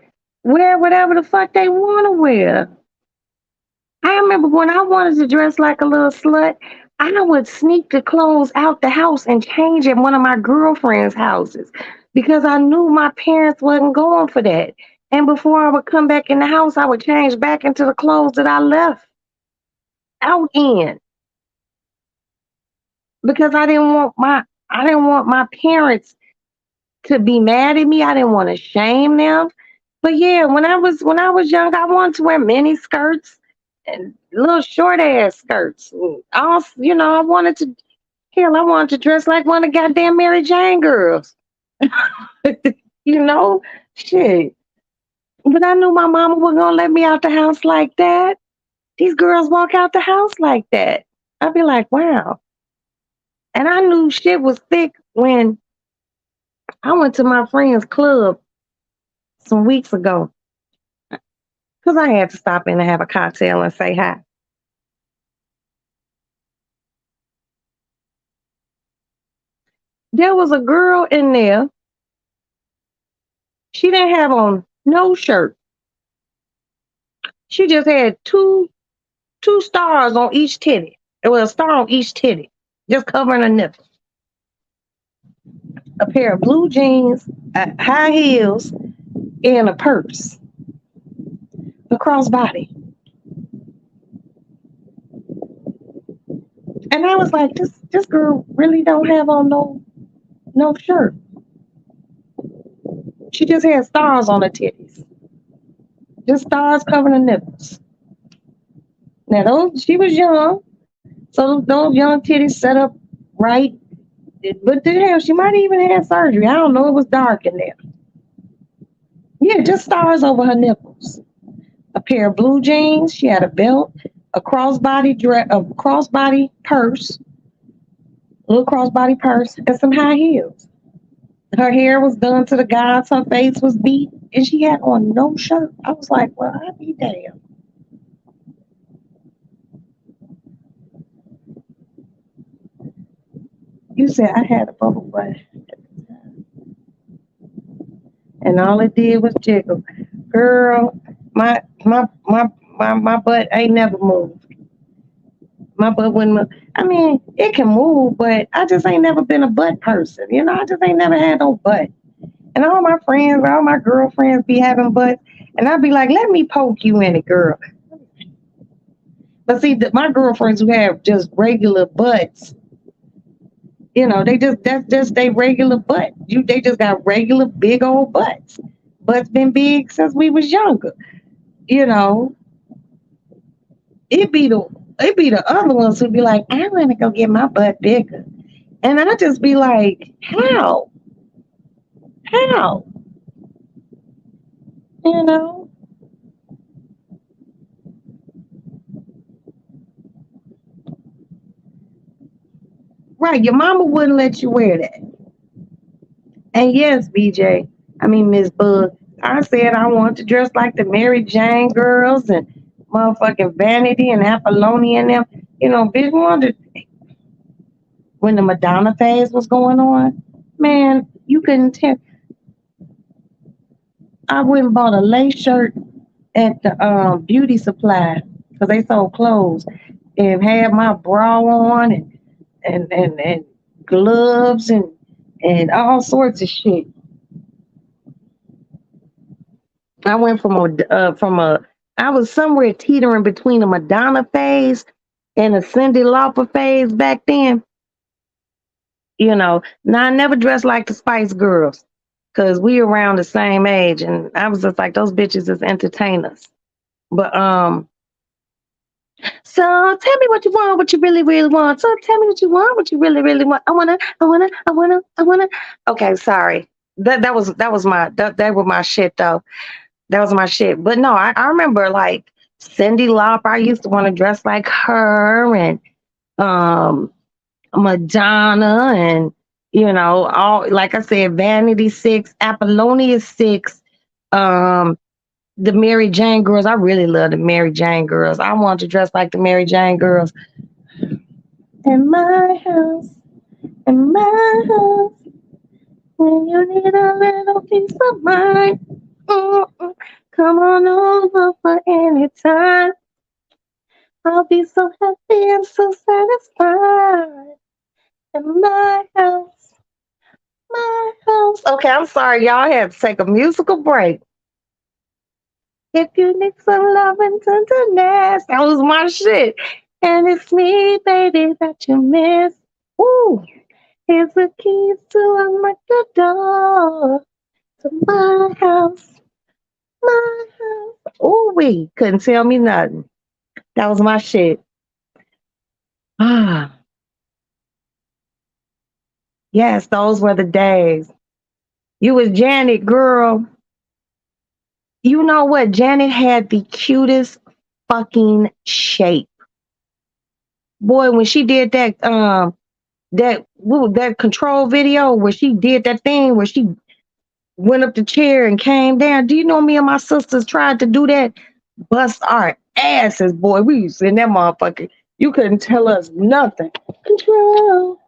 wear whatever the fuck they want to wear. I remember when I wanted to dress like a little slut, I would sneak the clothes out the house and change at one of my girlfriend's houses because I knew my parents wasn't going for that. And before I would come back in the house, I would change back into the clothes that I left out in because I didn't want my parents to be mad at me. I didn't want to shame them. But yeah, when I was young, I wanted to wear mini skirts and little short ass skirts. And I wanted to hell, I wanted to dress like one of the goddamn Mary Jane girls. you know, shit. But I knew my mama wasn't gonna let me out the house like that. These girls walk out the house like that. I'd be like, wow. And I knew shit was thick when I went to my friend's club some weeks ago because I had to stop in and have a cocktail and say hi. There was a girl in there. She didn't have on no shirt. She just had two stars on each titty. It was a star on each titty, just covering her nipple. A pair of blue jeans, high heels, and a purse, a crossbody. And I was like, this girl really don't have on no shirt. She just had stars on her titties, just stars covering her nipples. Now those she was young, so those young titties set up right. But the hell, she might even have surgery. I don't know. It was dark in there. Yeah, just stars over her nipples. A pair of blue jeans. She had a belt, a crossbody purse, a little crossbody purse, and some high heels. Her hair was done to the gods. Her face was beat, and she had on no shirt. I was like, well, I'd be damned. You said I had a bubble butt, and all it did was jiggle. Girl, my butt ain't never moved. My butt wouldn't move. I mean, it can move, but I just ain't never been a butt person. I just ain't never had no butt. And all my girlfriends be having butts, and I'd be like, let me poke you in it, girl. But see, my girlfriends who have just regular butts, that's just they regular butt. They just got regular big old butts. Butts been big since we was younger. You know, it be the it be the other ones who be like, I want to go get my butt bigger, and I just be like, how, you know, right? Your mama wouldn't let you wear that. And yes, BJ, I mean Miss Bug, I said I wanted to dress like the Mary Jane girls and motherfucking Vanity and Apollonia and them. Bitch wanted when the Madonna phase was going on. Man, you couldn't tell. I went and bought a lace shirt at the beauty supply because they sold clothes and had my bra on and gloves and all sorts of shit. I went from a I was somewhere teetering between a Madonna phase and a Cyndi Lauper phase back then. Now I never dressed like the Spice Girls because we around the same age, and I was just like those bitches is entertainers. But so tell me what you want, what you really really want. So tell me what you want, what you really really want. I wanna. Okay, sorry. That was my that was my shit though. That was my shit. But no, I remember like Cyndi Lauper. I used to want to dress like her, and um Madonna, and all, like I said, Vanity Six, Apollonia Six, um, the Mary Jane girls. I really love the Mary Jane girls. I want to dress like the Mary Jane girls. In my house, in my house, when you need a little peace of mind, mm-mm, come on over for any time. I'll be so happy and so satisfied in my house. My house. Okay, I'm sorry, y'all. I had to take a musical break. If you need some love and tenderness, that was my shit. And it's me, baby, that you miss. Ooh, here's the keys to unlock the door to my house. My house. Ooh, we couldn't tell me nothing. That was my shit. Ah, yes, those were the days. You was Janet, girl. You know what? Janet had the cutest fucking shape. Boy, when she did that control video where she did that thing where she went up the chair and came down. Do you know me and my sisters tried to do that? Bust our asses, boy. We used to in that motherfucker. You couldn't tell us nothing. Control.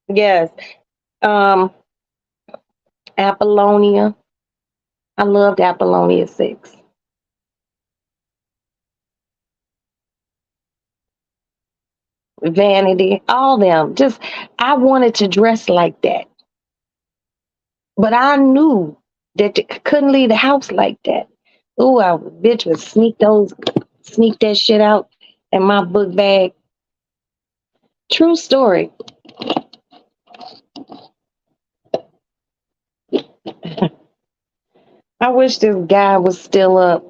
Yes. Um, Apollonia. I loved Apollonia 6. Vanity, all them. Just I wanted to dress like that. But I knew that you couldn't leave the house like that. Ooh, I bitch would sneak that shit out in my book bag. True story. I wish this guy was still up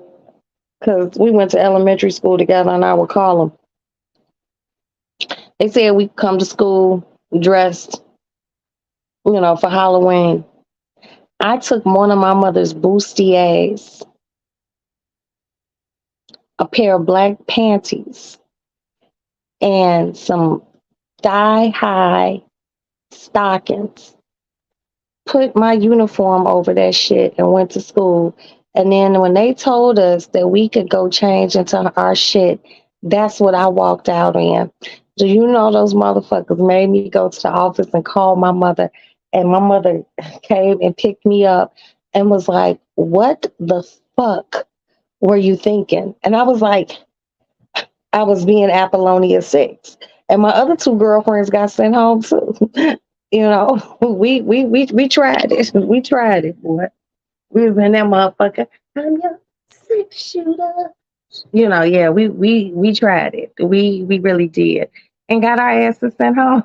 because we went to elementary school together, and I would call him. They said we come to school dressed, for Halloween. I took one of my mother's bustiers, a pair of black panties, and some thigh high stockings, put my uniform over that shit and went to school. And then when they told us that we could go change into our shit, that's what I walked out in. Do you know those motherfuckers made me go to the office and call my mother? And my mother came and picked me up and was like, "What the fuck were you thinking?" And I was like, I was being Apollonia 6. And my other two girlfriends got sent home too. We tried it. We tried it, boy. We was in that motherfucker. I'm your 6 shooter. Yeah, we tried it. We really did. And got our asses sent home.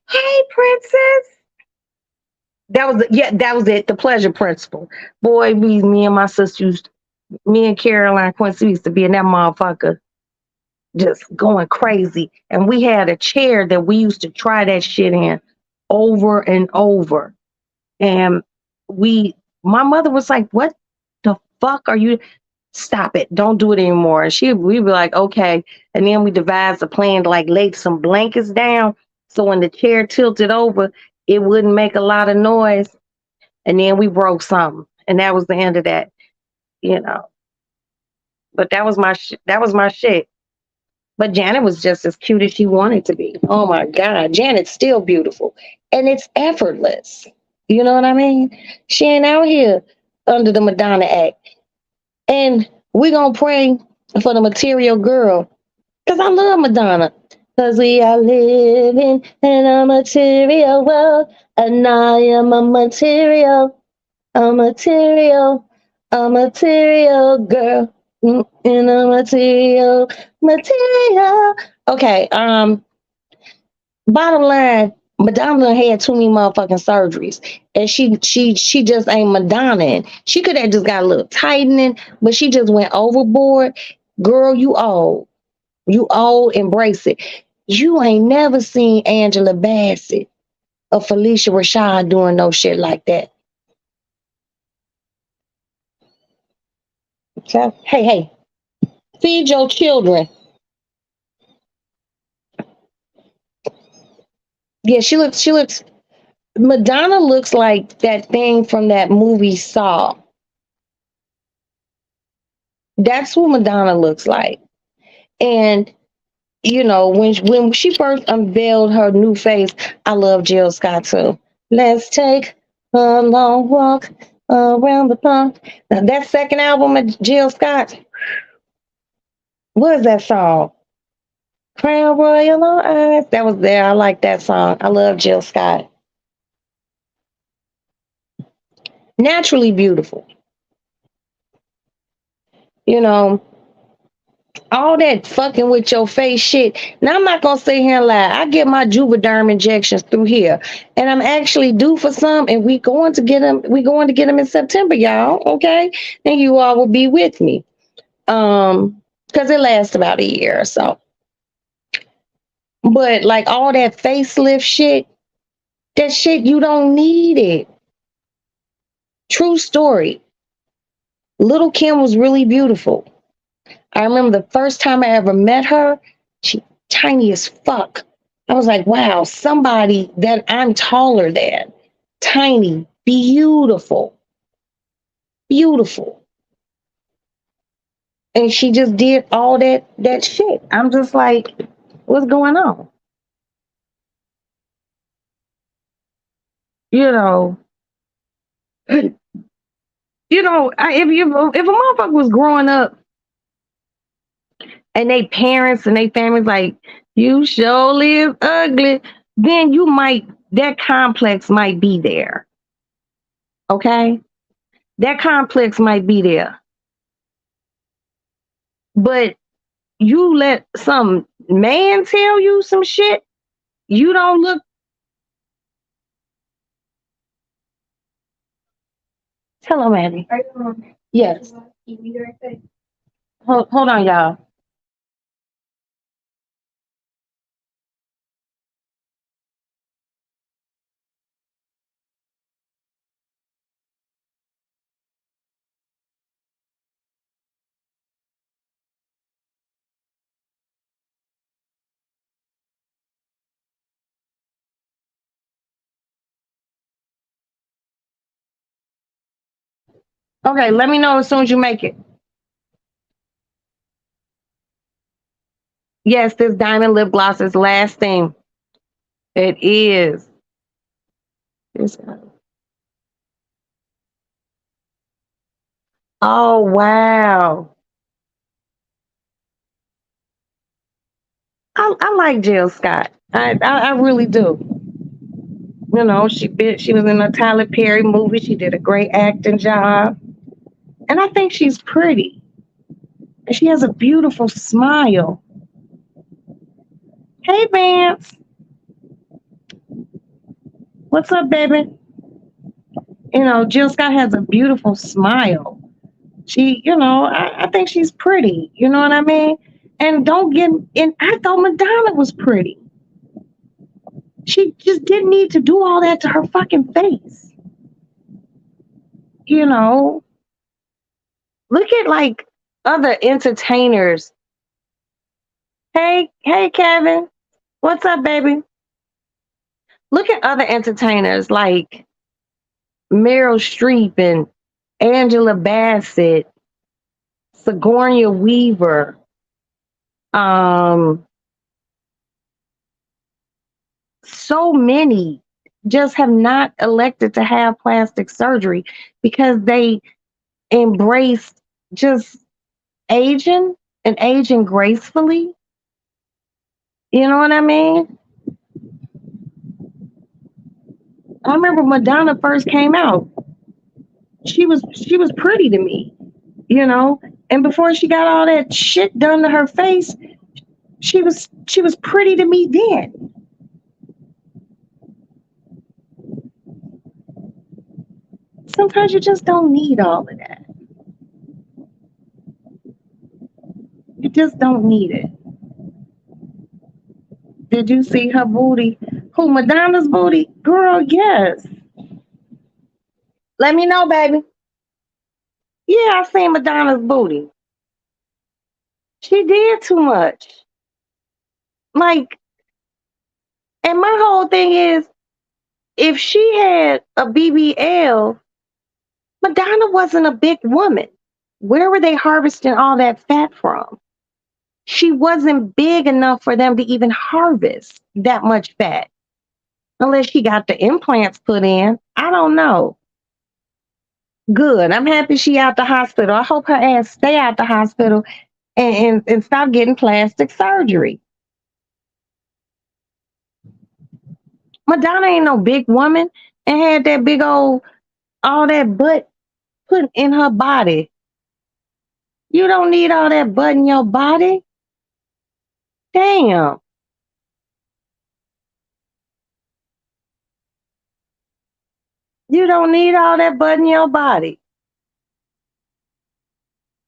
Hey, princess. That was it. The pleasure principle. Boy, me and my sisters, me and Caroline Quincy used to be in that motherfucker just going crazy. And we had a chair that we used to try that shit in over and over. And my mother was like, "What the fuck are you? Stop it. Don't do it anymore." And we were like, "Okay." And then we devised a plan to like lay some blankets down. So when the chair tilted over, it wouldn't make a lot of noise. And then we broke something. And that was the end of that, you know. But that was my shit. But Janet was just as cute as she wanted to be. Oh my God. Janet's still beautiful. And it's effortless. You know what I mean? She ain't out here under the Madonna Act. And we're going to pray for the material girl. Because I love Madonna. Because we are living in a material world. And I am a material, a material girl. In a material. Okay, bottom line, Madonna had too many motherfucking surgeries, and she just ain't Madonna. She could have just got a little tightening, but she just went overboard. Girl, you old, embrace it. You ain't never seen Angela Bassett or Felicia Rashad doing no shit like that. Hey, hey, feed your children. Yeah, she looks Madonna looks like that thing from that movie Saw. That's what Madonna looks like. And when she first unveiled her new face, I love Jill Scott too. Let's take a long walk around the park. Now that second album of Jill Scott, what is that song? Crown Royal on Ice. That was there. I like that song. I love Jill Scott. Naturally beautiful. You know, all that fucking with your face shit. Now I'm not gonna sit here and lie. I get my Juvederm injections through here, and I'm actually due for some. And we going to get them. We going to get them in September, y'all. Okay, and you all will be with me. Because it lasts about a year or so. But like all that facelift shit, that shit you don't need it. True story. Little Kim was really beautiful. I remember the first time I ever met her, she tiny as fuck. I was like, wow, somebody that I'm taller than. Tiny, beautiful, beautiful. And she just did all that shit. I'm just like, what's going on? You know, if a motherfucker was growing up and they parents and they families like, you sure live ugly, then that complex might be there. Okay? That complex might be there. But you let some man tell you some shit, you don't look. Tell him, Andy. Yes. Hold on, y'all. Okay, let me know as soon as you make it. Yes, this diamond lip gloss is lasting. It is. Oh wow. I like Jill Scott. I really do. She was in a Tyler Perry movie. She did a great acting job. And I think she's pretty. And she has a beautiful smile. Hey Vance. What's up, baby? Jill Scott has a beautiful smile. I think she's pretty. You know what I mean? And don't get and I thought Madonna was pretty. She just didn't need to do all that to her fucking face. You know, look at like other entertainers. Hey, Kevin. What's up, baby? Look at other entertainers like Meryl Streep and Angela Bassett, Sigourney Weaver, um, so many just have not elected to have plastic surgery because they embraced just aging and aging gracefully. You know what I mean? I remember Madonna first came out. She was pretty to me, and before she got all that shit done to her face, she was pretty to me then. Sometimes you just don't need all of that. You just don't need it. Did you see her booty? Who, Madonna's booty? Girl, yes. Let me know, baby. Yeah, I seen Madonna's booty. She did too much. Like, and my whole thing is, if she had a BBL, Madonna wasn't a big woman. Where were they harvesting all that fat from? She wasn't big enough for them to even harvest that much fat, unless she got the implants put in. I don't know. Good. I'm happy she out the hospital. I hope her ass stay out the hospital and stop getting plastic surgery. Madonna ain't no big woman and had that big old all that butt put in her body. You don't need all that butt in your body. Damn. You don't need all that butt in your body.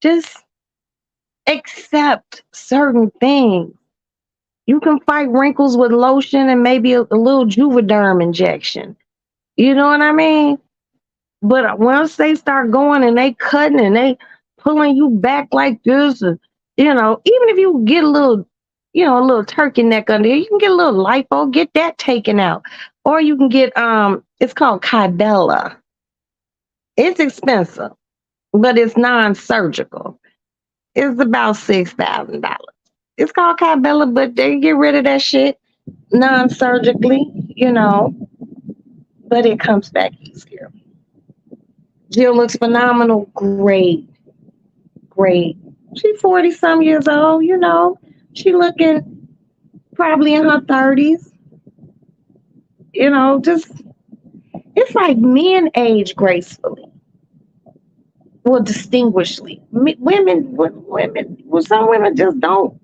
Just accept certain things. You can fight wrinkles with lotion and maybe a little Juvederm injection. You know what I mean? But once they start going and they cutting and they pulling you back like this, and, even if you get a little, a little turkey neck under here, you can get a little lipo, get that taken out. Or you can get it's called Kybella. It's expensive, but it's non-surgical. It's about $6,000. It's called Kybella, but they get rid of that shit non-surgically, but it comes back easier. Jill looks phenomenal. Great, great. She's 40 some years old, She looking probably in her 30s, just it's like men age gracefully. Well, distinguishedly. Well, some women just don't.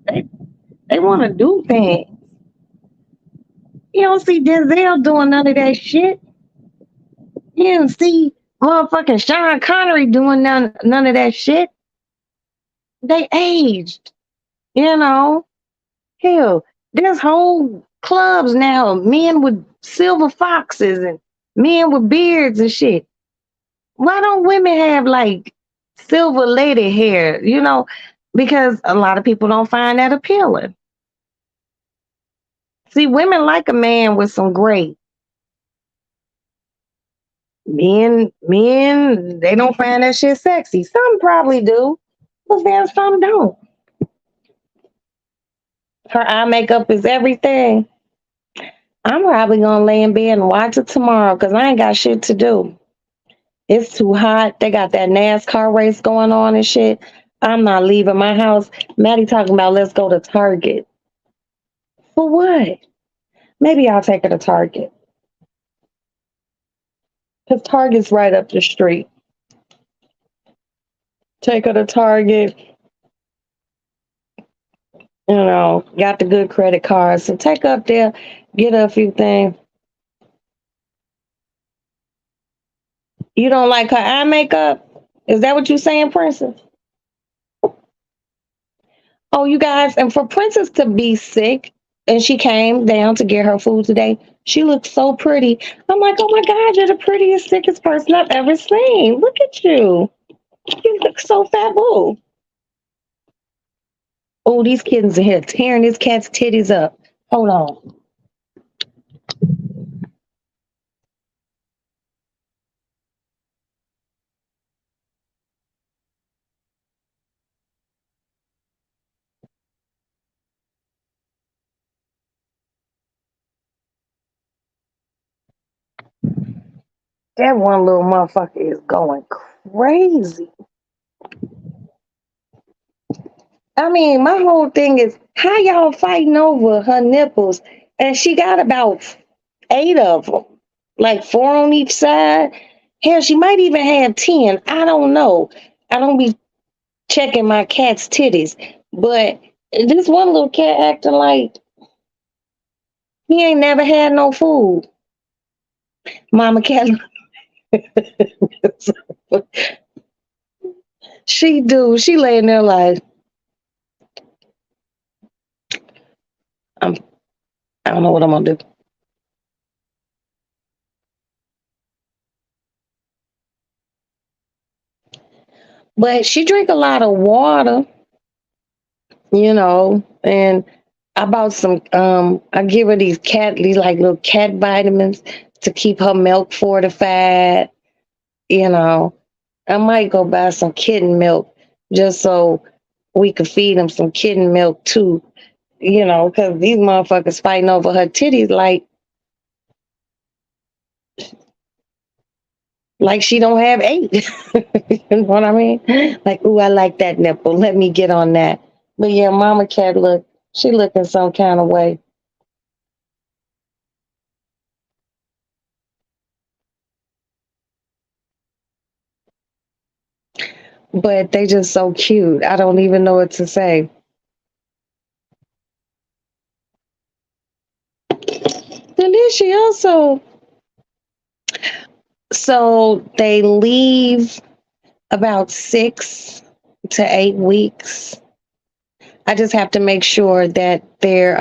They want to do things. You don't see Denzel doing none of that shit. You don't see motherfucking Sean Connery doing none of that shit. They aged, you know. Hell, there's whole clubs now, men with silver foxes and men with beards and shit. Why don't women have like silver lady hair? Because a lot of people don't find that appealing. See, women like a man with some gray. Men, they don't find that shit sexy. Some probably do, but then some don't. Her eye makeup is everything. I'm probably gonna lay in bed and watch it tomorrow because I ain't got shit to do. It's too hot. They got that NASCAR race going on and shit. I'm not leaving my house. Maddie talking about let's go to Target. For what? Maybe I'll take her to Target. Because Target's right up the street. Take her to Target. Got the good credit card. So take her up there, get her a few things. You don't like her eye makeup? Is that what you saying, Princess? Oh, you guys, and for Princess to be sick and she came down to get her food today, she looked so pretty. I'm like, oh my God, you're the prettiest, sickest person I've ever seen. Look at you. You look so fabulous. Oh, these kittens are here tearing this cat's titties up. Hold on. That one little motherfucker is going crazy. I mean, my whole thing is how y'all fighting over her nipples, and she got about 8 of them, like 4 on each side. Hell, she might even have 10. I don't know. I don't be checking my cat's titties, but this one little cat acting like he ain't never had no food. Mama cat, she do. She laying there like I'm. I don't know what I'm gonna do. But she drink a lot of water, and I bought some I give her these like little cat vitamins to keep her milk fortified, you know. I might go buy some kitten milk just so we could feed them some kitten milk too, because these motherfuckers fighting over her titties like she don't have eight. You know what I mean? Like, ooh, I like that nipple. Let me get on that. But yeah, mama cat she looking some kind of way. But they just so cute. I don't even know what to say. Then she also, so they leave about 6 to 8 weeks. I just have to make sure that they're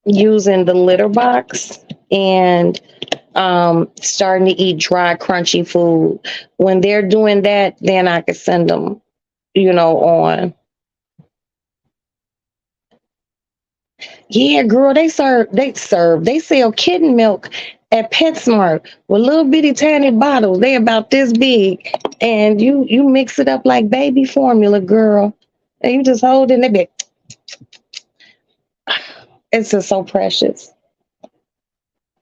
using the litter box and starting to eat dry, crunchy food. When they're doing that, then I can send them, on. Yeah, girl, they sell kitten milk at PetSmart with little bitty tiny bottles. They about this big, and you mix it up like baby formula, girl, and you just hold it. And they be, it's just so precious.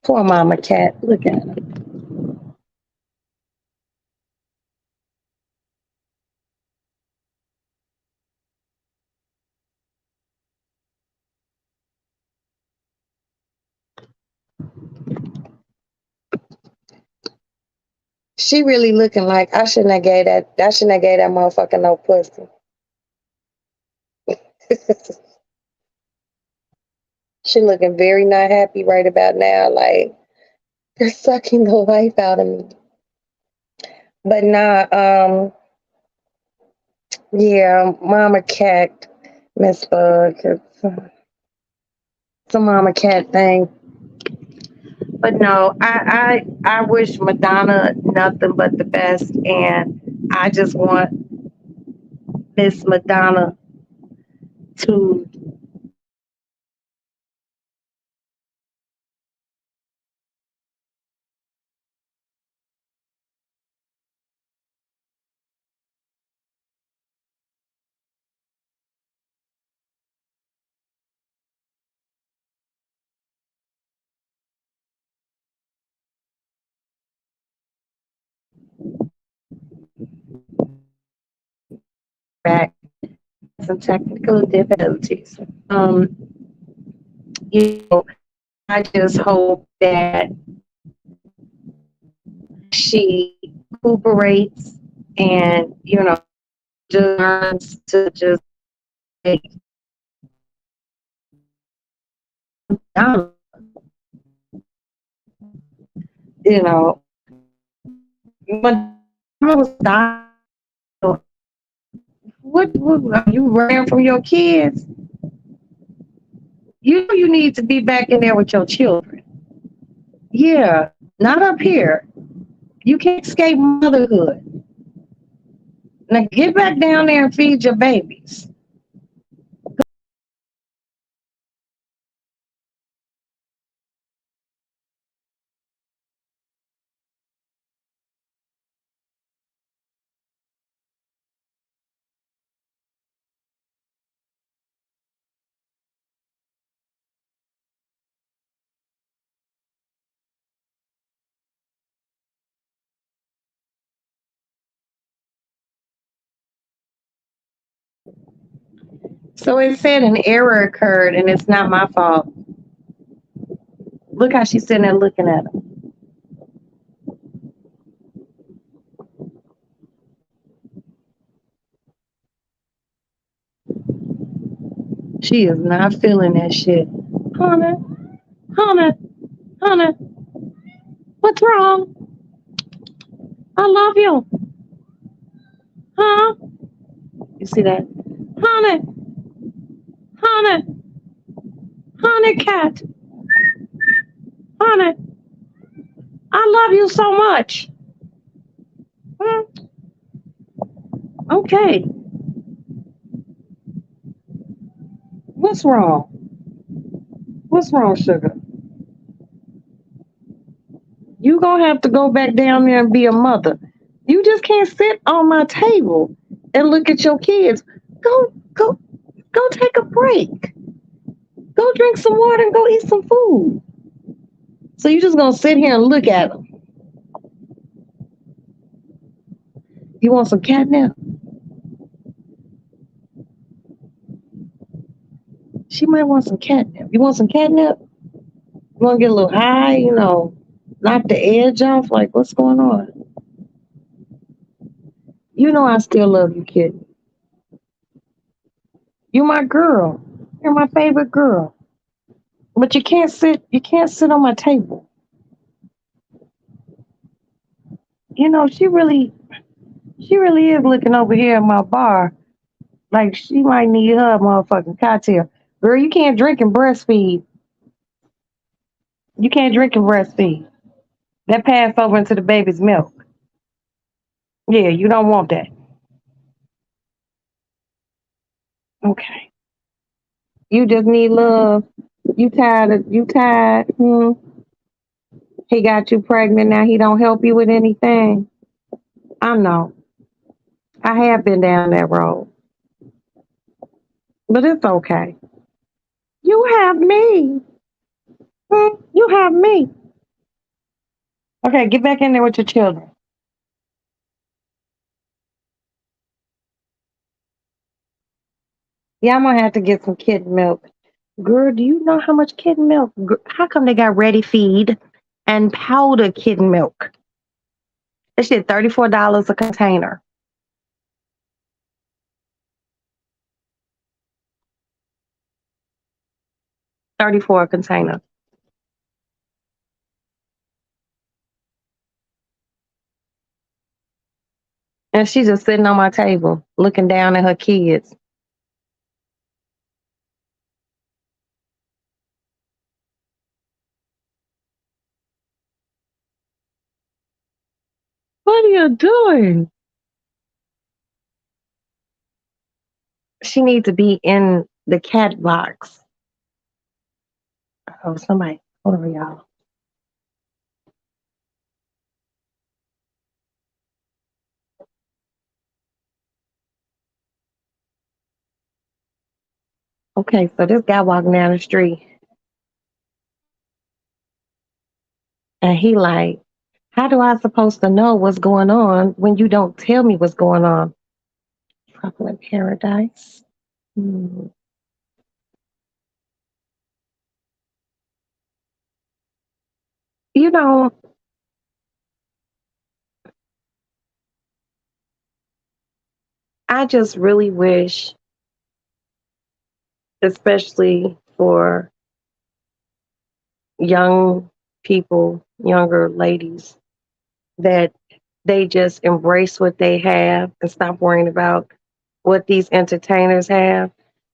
Poor mama cat. Look at her. She really looking like I shouldn't have gave that. I shouldn't have gave that motherfucker no pussy. She looking very not happy right about now. Like they're sucking the life out of me. But nah, yeah, Mama Cat, Miss Bug, it's a Mama Cat thing. But no, I wish Madonna nothing but the best, and I just want Miss Madonna to back some technical difficulties. You know, I just hope that she recuperates and just learns to just take down. You know, when I was dying, what you ran from your kids? You need to be back in there with your children. Yeah, not up here. You can't escape motherhood. Now get back down there and feed your babies. So it said an error occurred and it's not my fault. Look how she's sitting there looking at him. She is not feeling that shit. Honey, honey, honey, what's wrong? I love you. Huh? You see that? Honey, honey, honey cat, honey, I love you so much. Hmm? Okay, what's wrong? What's wrong, sugar? You gonna have to go back down there and be a mother. You just can't sit on my table and look at your kids. Go, take a break. Go drink some water and go eat some food. So you just gonna sit here and look at them. You want some catnip? She might want some catnip. You want some catnip? You want to get a little high? Knock the edge off. Like, what's going on? You know I still love you, kid. You my girl. You're my favorite girl. But you can't sit. You can't sit on my table. She really is looking over here at my bar like she might need her motherfucking cocktail. Girl, you can't drink and breastfeed. You can't drink and breastfeed. That passed over into the baby's milk. Yeah, you don't want that. Okay. You just need love. You tired. He got you pregnant now. He don't help you with anything. I know. I have been down that road. But it's okay. You have me. You have me. Okay, get back in there with your children. Yeah, I'm gonna have to get some kitten milk. Girl, do you know how much kitten milk? How come they got ready feed and powder kitten milk? That shit $34 a container. 34 a container. And she's just sitting on my table, looking down at her kids. What are you doing? She needs to be in the cat box. Oh, somebody, hold on, y'all. Okay, so this guy walking down the street, and he like, how do I supposed to know what's going on when you don't tell me what's going on? Trouble in paradise. Hmm. You know, I just really wish, especially for young people, younger ladies, that they just embrace what they have and stop worrying about what these entertainers have.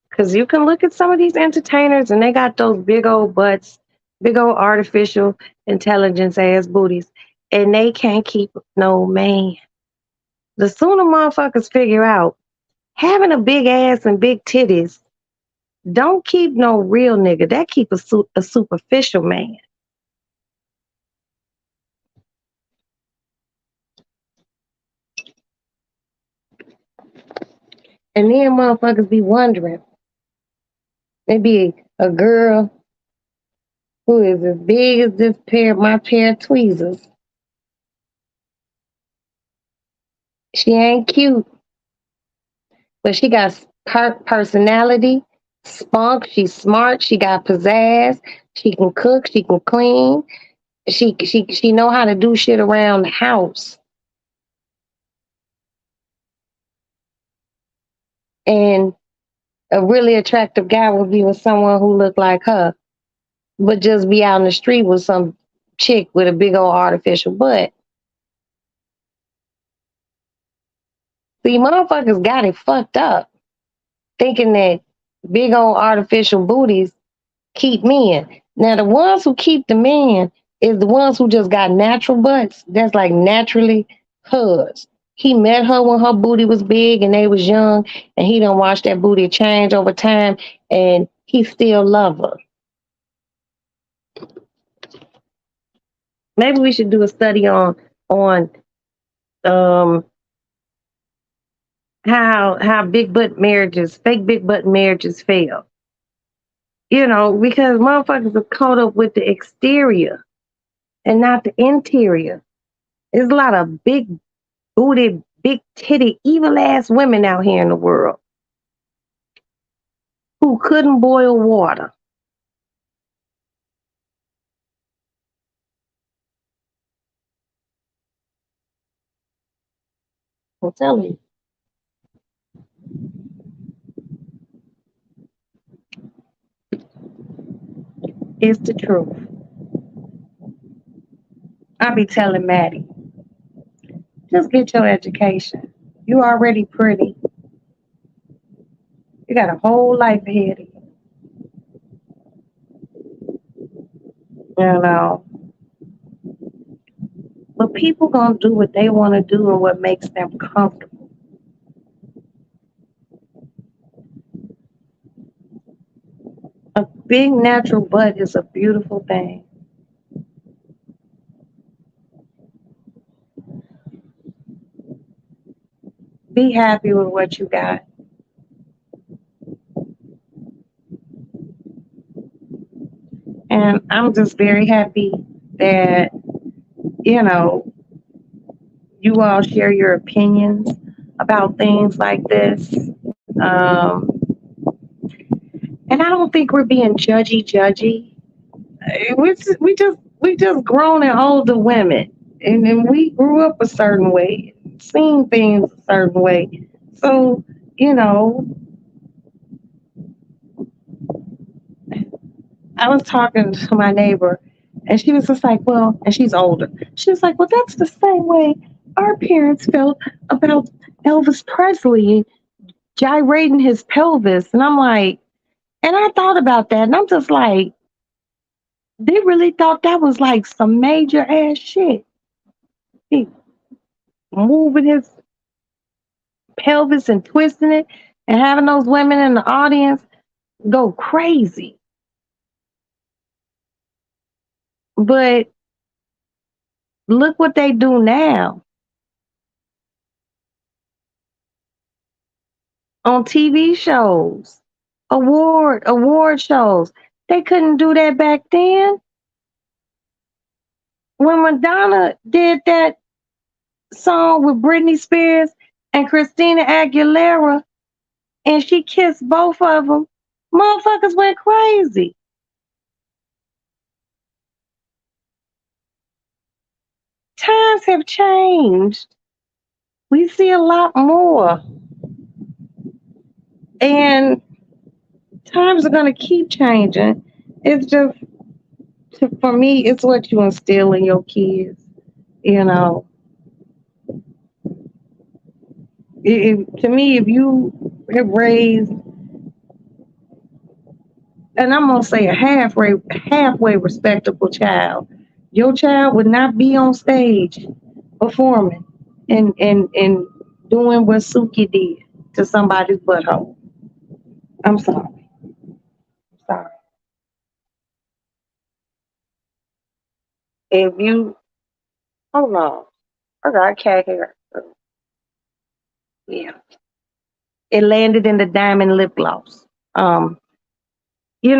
Because you can look at some of these entertainers and they got those big old butts, big old artificial intelligence ass booties, and they can't keep no man. The sooner motherfuckers figure out having a big ass and big titties don't keep no real nigga. That keep a superficial man. And then motherfuckers be wondering. They be a girl who is as big as my pair of tweezers. She ain't cute, but she got personality, spunk. She's smart. She got pizzazz. She can cook. She can clean. She know how to do shit around the house. And a really attractive guy would be with someone who looked like her, but just be out in the street with some chick with a big old artificial butt. See, motherfuckers got it fucked up, thinking that big old artificial booties keep men. Now, the ones who keep the men is the ones who just got natural butts. That's like naturally hers. He met her when her booty was big and they was young, and he done watched that booty change over time, and he still love her. Maybe we should do a study on um how big butt marriages, fake big butt marriages fail. Because motherfuckers are caught up with the exterior and not the interior. There's a lot of big booty, big titty, evil ass women out here in the world who couldn't boil water. I'm telling you, it's the truth. I be telling Maddie, just get your education. You already pretty. You got a whole life ahead of you. You know, but people gonna do what they want to do and what makes them comfortable. A big natural butt is a beautiful thing. Be happy with what you got. And I'm just very happy that, you know, you all share your opinions about things like this. Um, and I don't think we're being judgy. We just grown and older women, and we grew up a certain way, seen things a certain way. So you know, I was talking to my neighbor, and she was just like, "Well," and she's older. She was like, "Well, that's the same way our parents felt about Elvis Presley gyrating his pelvis," and I'm like, and I thought about that, and I'm just like, they really thought that was like some major ass shit. He moving his pelvis and twisting it and having those women in the audience go crazy. But look what they do now on TV shows, award shows. They couldn't do that back then. When Madonna did that song with Britney Spears and Christina Aguilera, and she kissed both of them, motherfuckers went crazy. Times have changed. We see a lot more. And times are going to keep changing. It's just, for me, it's what you instill in your kids. You know, to me, if you have raised, and I'm gonna say a halfway respectable child, your child would not be on stage performing and doing what Suki did to somebody's butthole. I'm sorry. I'm sorry. If you hold on, I got a cat here. Yeah, it landed in the diamond lip gloss. Um, you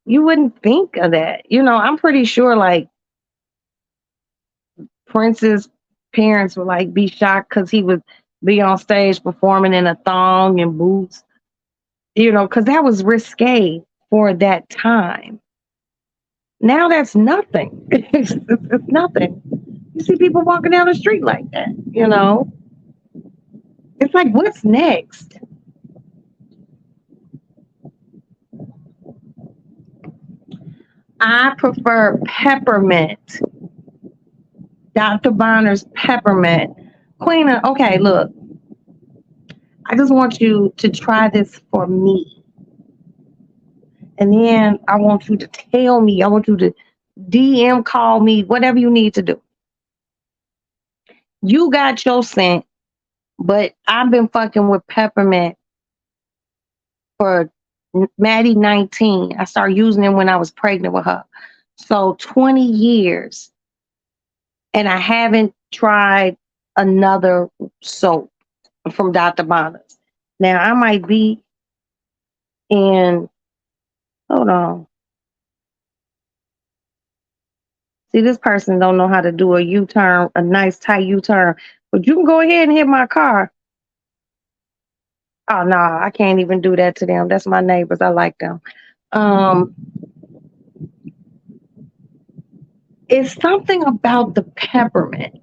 wouldn't think of that. I'm pretty sure like Prince's parents would like be shocked because he would be on stage performing in a thong and boots. Because that was risque for that time. Now that's nothing. It's nothing. You see people walking down the street like that. It's like, what's next? I prefer peppermint. Dr. Bonner's peppermint. Queen, okay, look, I just want you to try this for me. And then I want you to tell me, I want you to DM, call me, whatever you need to do. You got your scent. But I've been fucking with peppermint for Maddie 19. I started using it when I was pregnant with her. So 20 years. And I haven't tried another soap from Dr. Bonner's. Now I might be in, hold on. See, this person don't know how to do a U-turn, a nice tight U-turn. But you can go ahead and hit my car. Oh no, I can't even do that to them. That's my neighbors. I like them. Um, it's something about the peppermint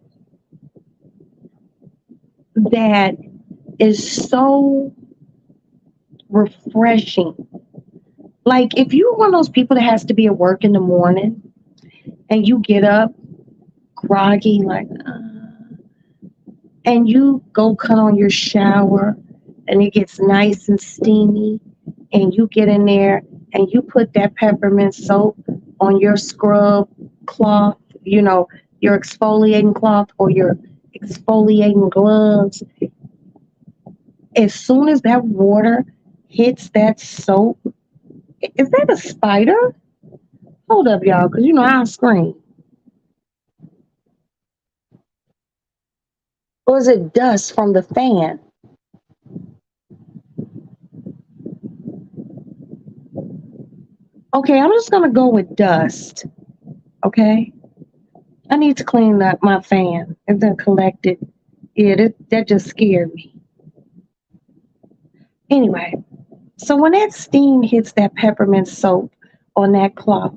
that is so refreshing. Like if you're one of those people that has to be at work in the morning and you get up groggy, like, and you go cut on your shower and it gets nice and steamy, and you get in there and you put that peppermint soap on your scrub cloth, your exfoliating cloth or your exfoliating gloves. As soon as that water hits that soap, is that a spider? Hold up, y'all, because I'll scream. Or is it dust from the fan? Okay, I'm just gonna go with dust. Okay, I need to clean up my fan and then collect it. Yeah, that just scared me. Anyway, so when that steam hits that peppermint soap on that cloth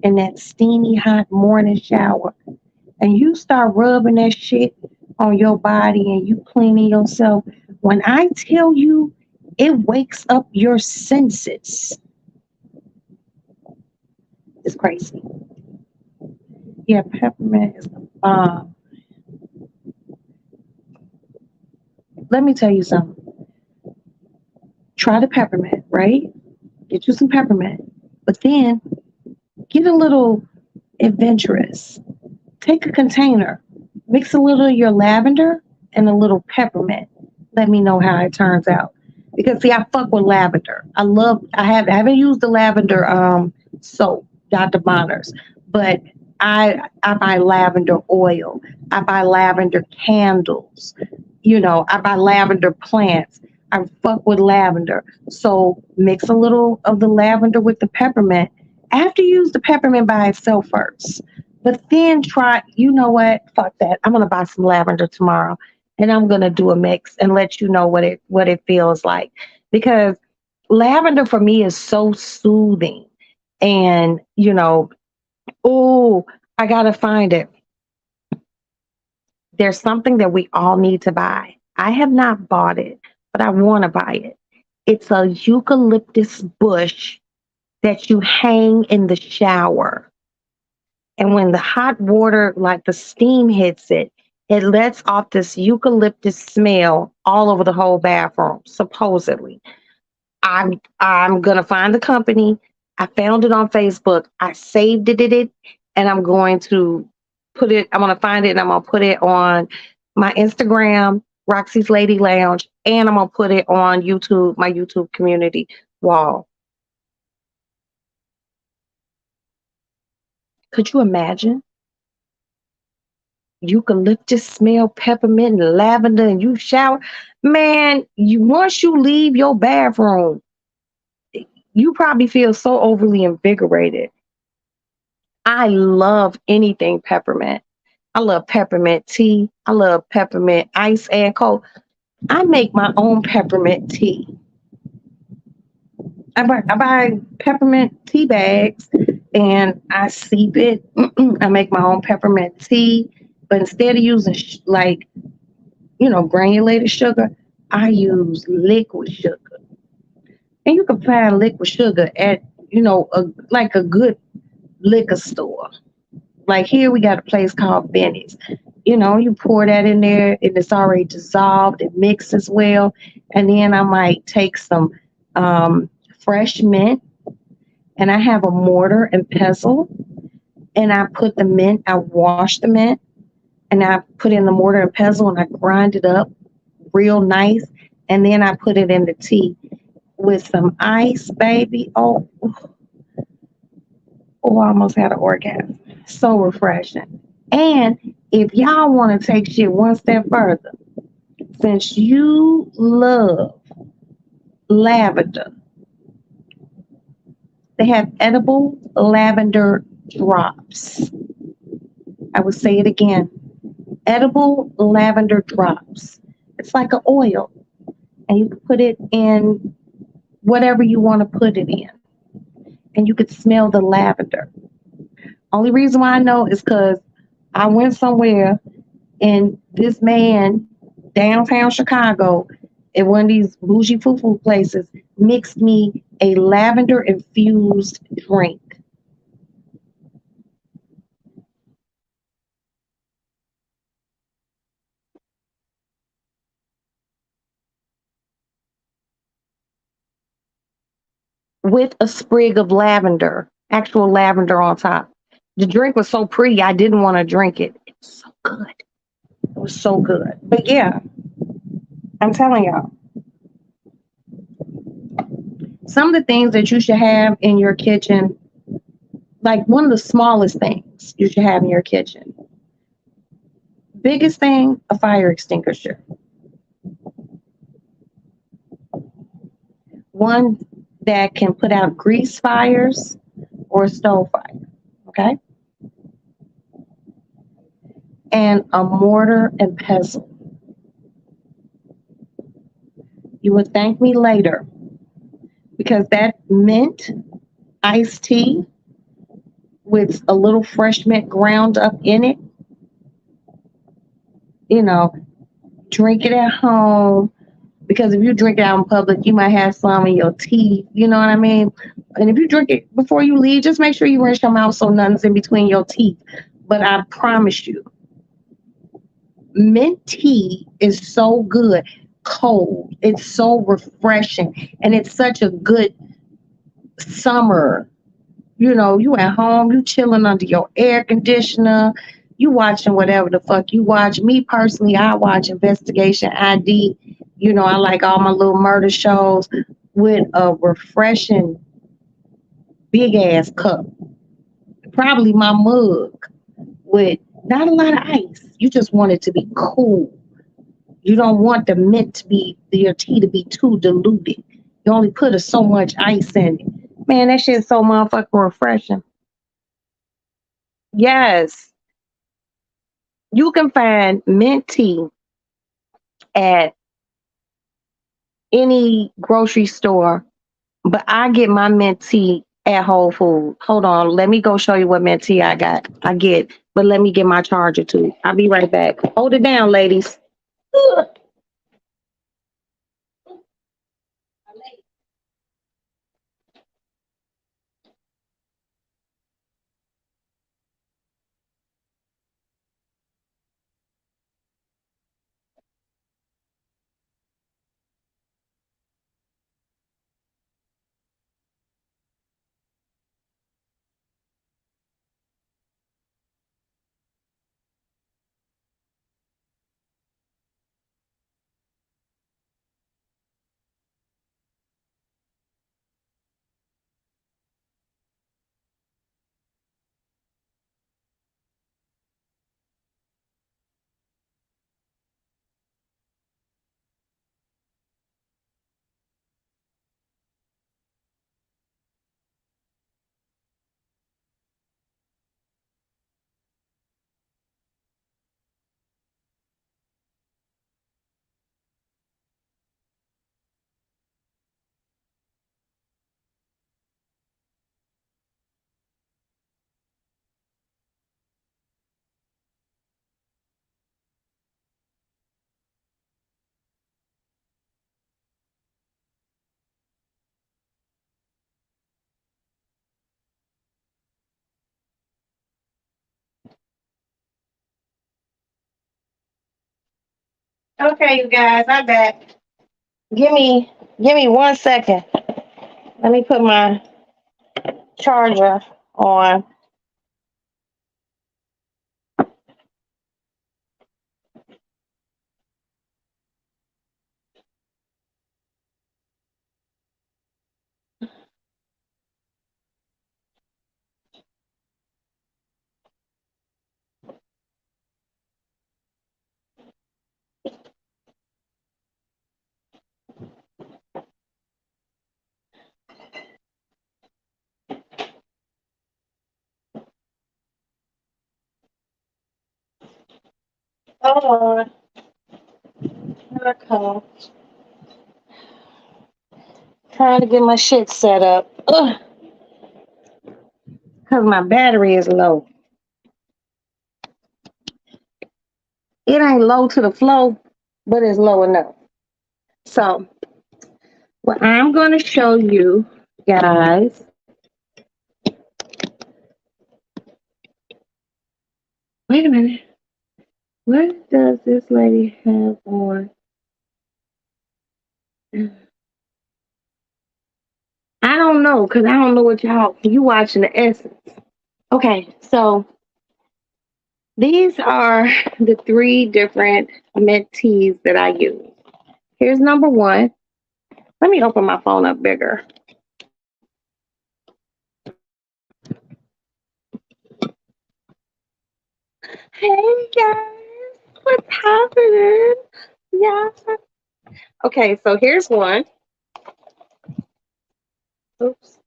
in that steamy hot morning shower, and you start rubbing that shit on your body and you cleaning yourself, when I tell you it wakes up your senses, it's crazy. Yeah, peppermint is the bomb. Let me tell you something. Try the peppermint, right? Get you some peppermint, but then get a little adventurous. Take a container, mix a little of your lavender and a little peppermint. Let me know how it turns out. Because see, I fuck with lavender. I haven't used the lavender soap, Dr. Bonner's, but I buy lavender oil. I buy lavender candles. I buy lavender plants. I fuck with lavender. So mix a little of the lavender with the peppermint. After you use the peppermint by itself first. But then try, you know what? Fuck that. I'm gonna buy some lavender tomorrow and I'm gonna do a mix and let you know what it feels like. Because lavender for me is so soothing. And oh, I gotta find it. There's something that we all need to buy. I have not bought it, but I want to buy it. It's a eucalyptus bush that you hang in the shower. And when the hot water, like the steam hits it, it lets off this eucalyptus smell all over the whole bathroom, supposedly. I'm gonna find the company. I found it on Facebook. I saved it, and I'm going to put it. I'm gonna find it, and I'm gonna put it on my Instagram, Roxy's Lady Lounge, and I'm gonna put it on YouTube, my YouTube community wall. Could you imagine? Eucalyptus smell, peppermint, and lavender, and you shower. Man, once you leave your bathroom, you probably feel so overly invigorated. I love anything peppermint. I love peppermint tea. I love peppermint ice and cold. I make my own peppermint tea. I buy peppermint tea bags and I steep it. I make my own peppermint tea, but instead of using granulated sugar, I use liquid sugar. And you can find liquid sugar at like a good liquor store. Like here we got a place called Benny's. You pour that in there and it's already dissolved. It mixes well. And then I might take some fresh mint and I have a mortar and pestle and I put the mint, I wash the mint and I put in the mortar and pestle and I grind it up real nice. And then I put it in the tea with some ice, baby. Oh, I almost had an orgasm. So refreshing. And if y'all want to take shit one step further, since you love lavender, they have edible lavender drops. I will say it again, edible lavender drops. It's like an oil, and you can put it in whatever you want to put it in, and you could smell the lavender. Only reason why I know is because I went somewhere and this man downtown Chicago at one of these bougie foo places mixed me a lavender infused drink with a sprig of lavender, actual lavender on top. The drink was so pretty, I didn't want to drink it. It's so good. It was so good. But yeah, I'm telling y'all, some of the things that you should have in your kitchen, like one of the smallest things you should have in your kitchen. Biggest thing, a fire extinguisher. One that can put out grease fires or a stove fire. Okay. And a mortar and pestle. You will thank me later because that mint iced tea with a little fresh mint ground up in it, you know, drink it at home. Because if you drink it out in public, you might have some in your teeth. You know what I mean? And if you drink it before you leave, just make sure you rinse your mouth so nothing's in between your teeth. But I promise you, mint tea is so good cold. It's so refreshing. And it's such a good summer. You know, you at home, you chilling under your air conditioner, you watching whatever the fuck you watch. Me personally, I watch Investigation ID. You know, I like all my little murder shows with a refreshing big ass cup. Probably my mug with not a lot of ice. You just want it to be cool. You don't want the mint to be your tea to be too diluted. You only put so much ice in it. Man, that shit's so motherfucking refreshing. Yes, you can find mint tea at any grocery store, but I get my mint tea at Whole Foods. Hold on, let me go show you what mint tea I got. I get, but let me get my charger too. I'll be right back. Hold it down, ladies. Okay, you guys, I'm back. Give me 1 second. Let me put my charger on. Hold on. Here I come. Trying to get my shit set up. Ugh, because my battery is low. It ain't low to the flow, but it's low enough. So, what I'm going to show you guys. Wait a minute. What does this lady have on? I don't know, because I don't know what you watching the Essence. Okay, so these are the three different mint teas that I use. Here's number one. Let me open my phone up bigger. Hey guys, what's happening? Yeah. Okay, so here's one. Oops.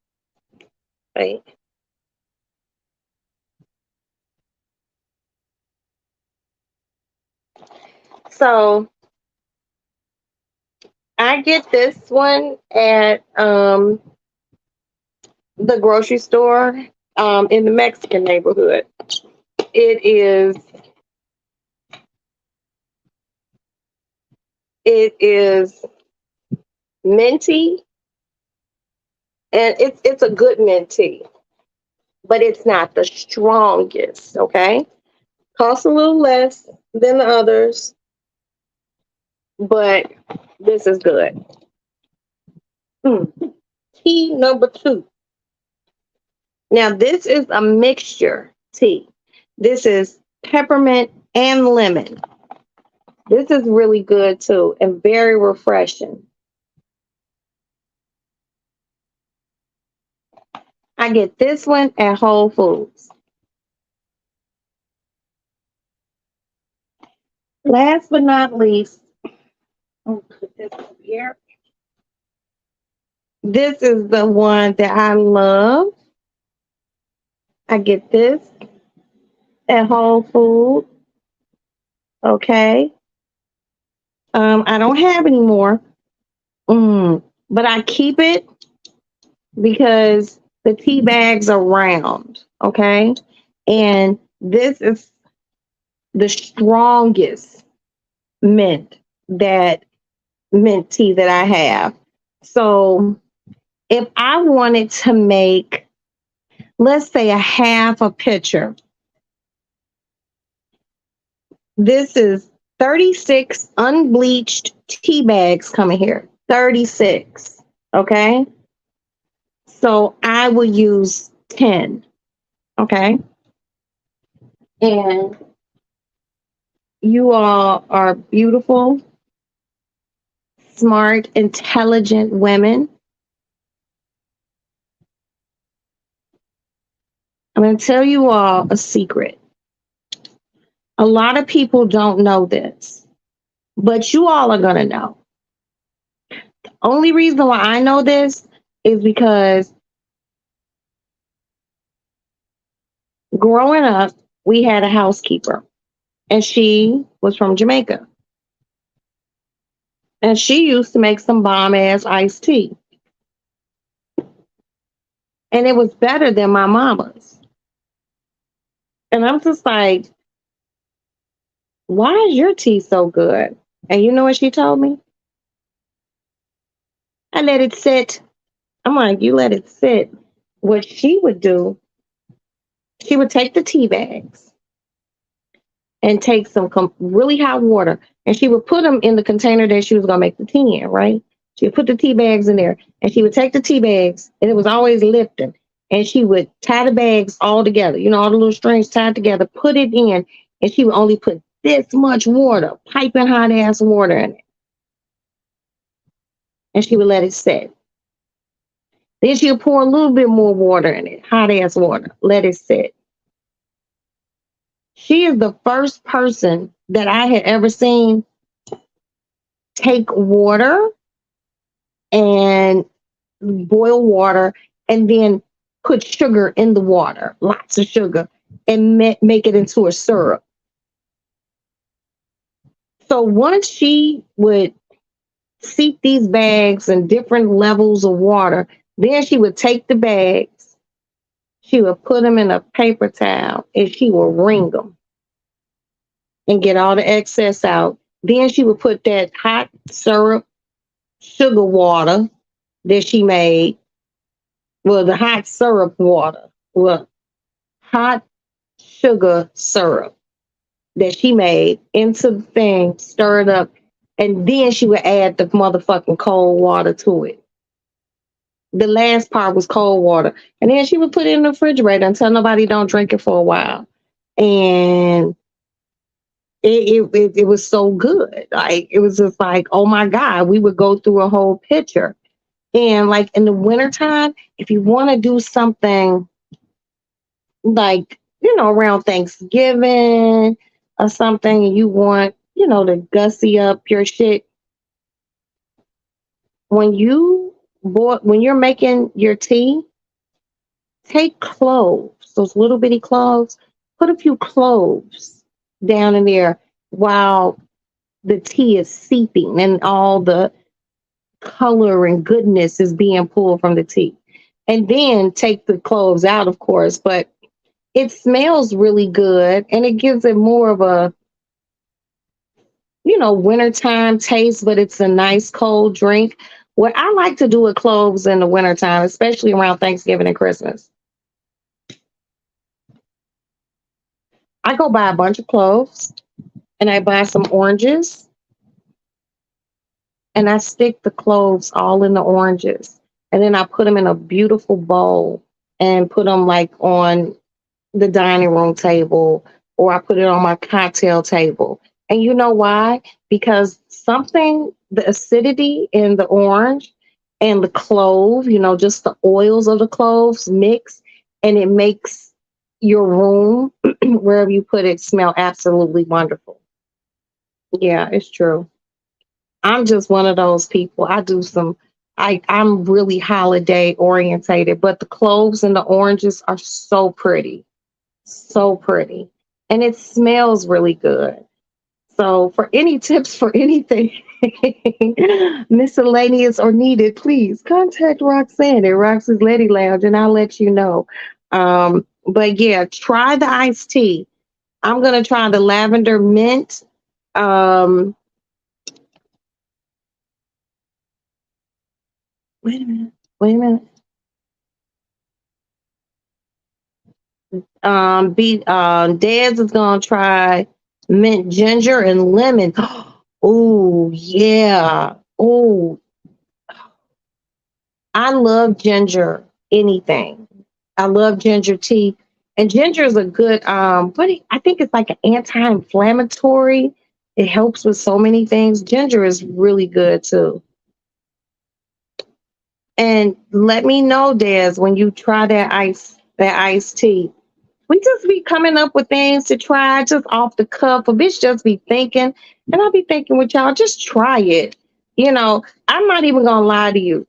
Wait. So I get this one at the grocery store in the Mexican neighborhood. It is minty, and it's a good mint tea, but it's not the strongest. Okay, costs a little less than the others, but this is good. Tea number two. Now this is a mixture tea. This is peppermint and lemon. This is really good too and very refreshing. I get this one at Whole Foods. Last but not least, I'll put this up here. This is the one that I love. I get this at Whole Foods. Okay. I don't have any more. But I keep it because the tea bags are round. Okay. And this is the strongest mint tea that I have. So if I wanted to make, let's say, a half a pitcher, this is 36 unbleached tea bags coming here. 36. Okay. So I will use 10. Okay. And you all are beautiful, smart, intelligent women. I'm going to tell you all a secret. A lot of people don't know this, but you all are going to know. The only reason why I know this is because growing up, we had a housekeeper, and she was from Jamaica. And she used to make some bomb ass iced tea. And it was better than my mama's. And I'm just like, why is your tea so good? And you know what she told me? I let it sit. I'm like, you let it sit. What she would do, she would take the tea bags and take some really hot water, and she would put them in the container that she was going to make the tea in, right? She would put the tea bags in there, and she would take the tea bags, and it was always Lipton, and she would tie the bags all together, all the little strings tied together, put it in, and she would only put this much water, piping hot ass water in it. And she would let it sit. Then she would pour a little bit more water in it, hot ass water, let it sit. She is the first person that I had ever seen take water and boil water and then put sugar in the water, lots of sugar, and make it into a syrup. So once she would seep these bags in different levels of water, then she would take the bags, she would put them in a paper towel, and she would wring them and get all the excess out. Then she would put that hot syrup, sugar water that she made, well, the hot syrup water, well, hot sugar syrup that she made into the thing, stir it up, and then she would add the motherfucking cold water to it. The last part was cold water, and then she would put it in the refrigerator until nobody don't drink it for a while. And it was so good. Like it was just like, oh my God, we would go through a whole pitcher. And like in the wintertime, if you want to do something like, around Thanksgiving or something, and you want, to gussy up your shit, when you're making your tea, take cloves, those little bitty cloves, put a few cloves down in there while the tea is seeping and all the color and goodness is being pulled from the tea. And then take the cloves out, of course, but it smells really good and it gives it more of a, wintertime taste, but it's a nice cold drink. What I like to do with cloves in the wintertime, especially around Thanksgiving and Christmas, I go buy a bunch of cloves and I buy some oranges and I stick the cloves all in the oranges. And then I put them in a beautiful bowl and put them like on the dining room table, or I put it on my cocktail table. And you know why? Because the acidity in the orange and the clove, just the oils of the cloves mix, and it makes your room, wherever you put it, smell absolutely wonderful. Yeah, it's true. I'm just one of those people. I'm really holiday orientated, but the cloves and the oranges are so pretty. So pretty. And it smells really good. So for any tips for anything miscellaneous or needed, please contact Roxanne at Roxy's Lady Lounge and I'll let you know. But yeah, try the iced tea. I'm gonna try the lavender mint. Um, wait a minute. Wait a minute. Dad's is gonna try mint ginger and lemon. Oh yeah. Oh, I love ginger anything. I love ginger tea. And ginger is a good I think it's like an anti-inflammatory. It helps with so many things. Ginger is really good too. And let me know, Des, when you try that iced tea. We just be coming up with things to try just off the cuff. A bitch just be thinking, and I'll be thinking with y'all, just try it. I'm not even gonna lie to you.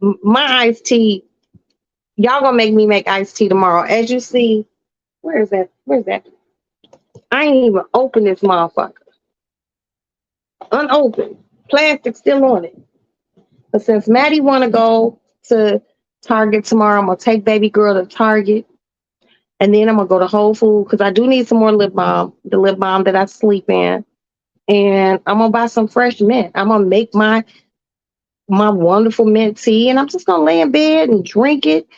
My iced tea, y'all gonna make me make iced tea tomorrow. As you see, where is that? Where's that? I ain't even open this motherfucker. Unopened. Plastic still on it. But since Maddie wanna go to Target tomorrow, I'm gonna take baby girl to Target. And then I'm gonna go to Whole Foods because I do need some more lip balm, the lip balm that I sleep in. And I'm gonna buy some fresh mint. I'm gonna make my wonderful mint tea, and I'm just gonna lay in bed and drink it.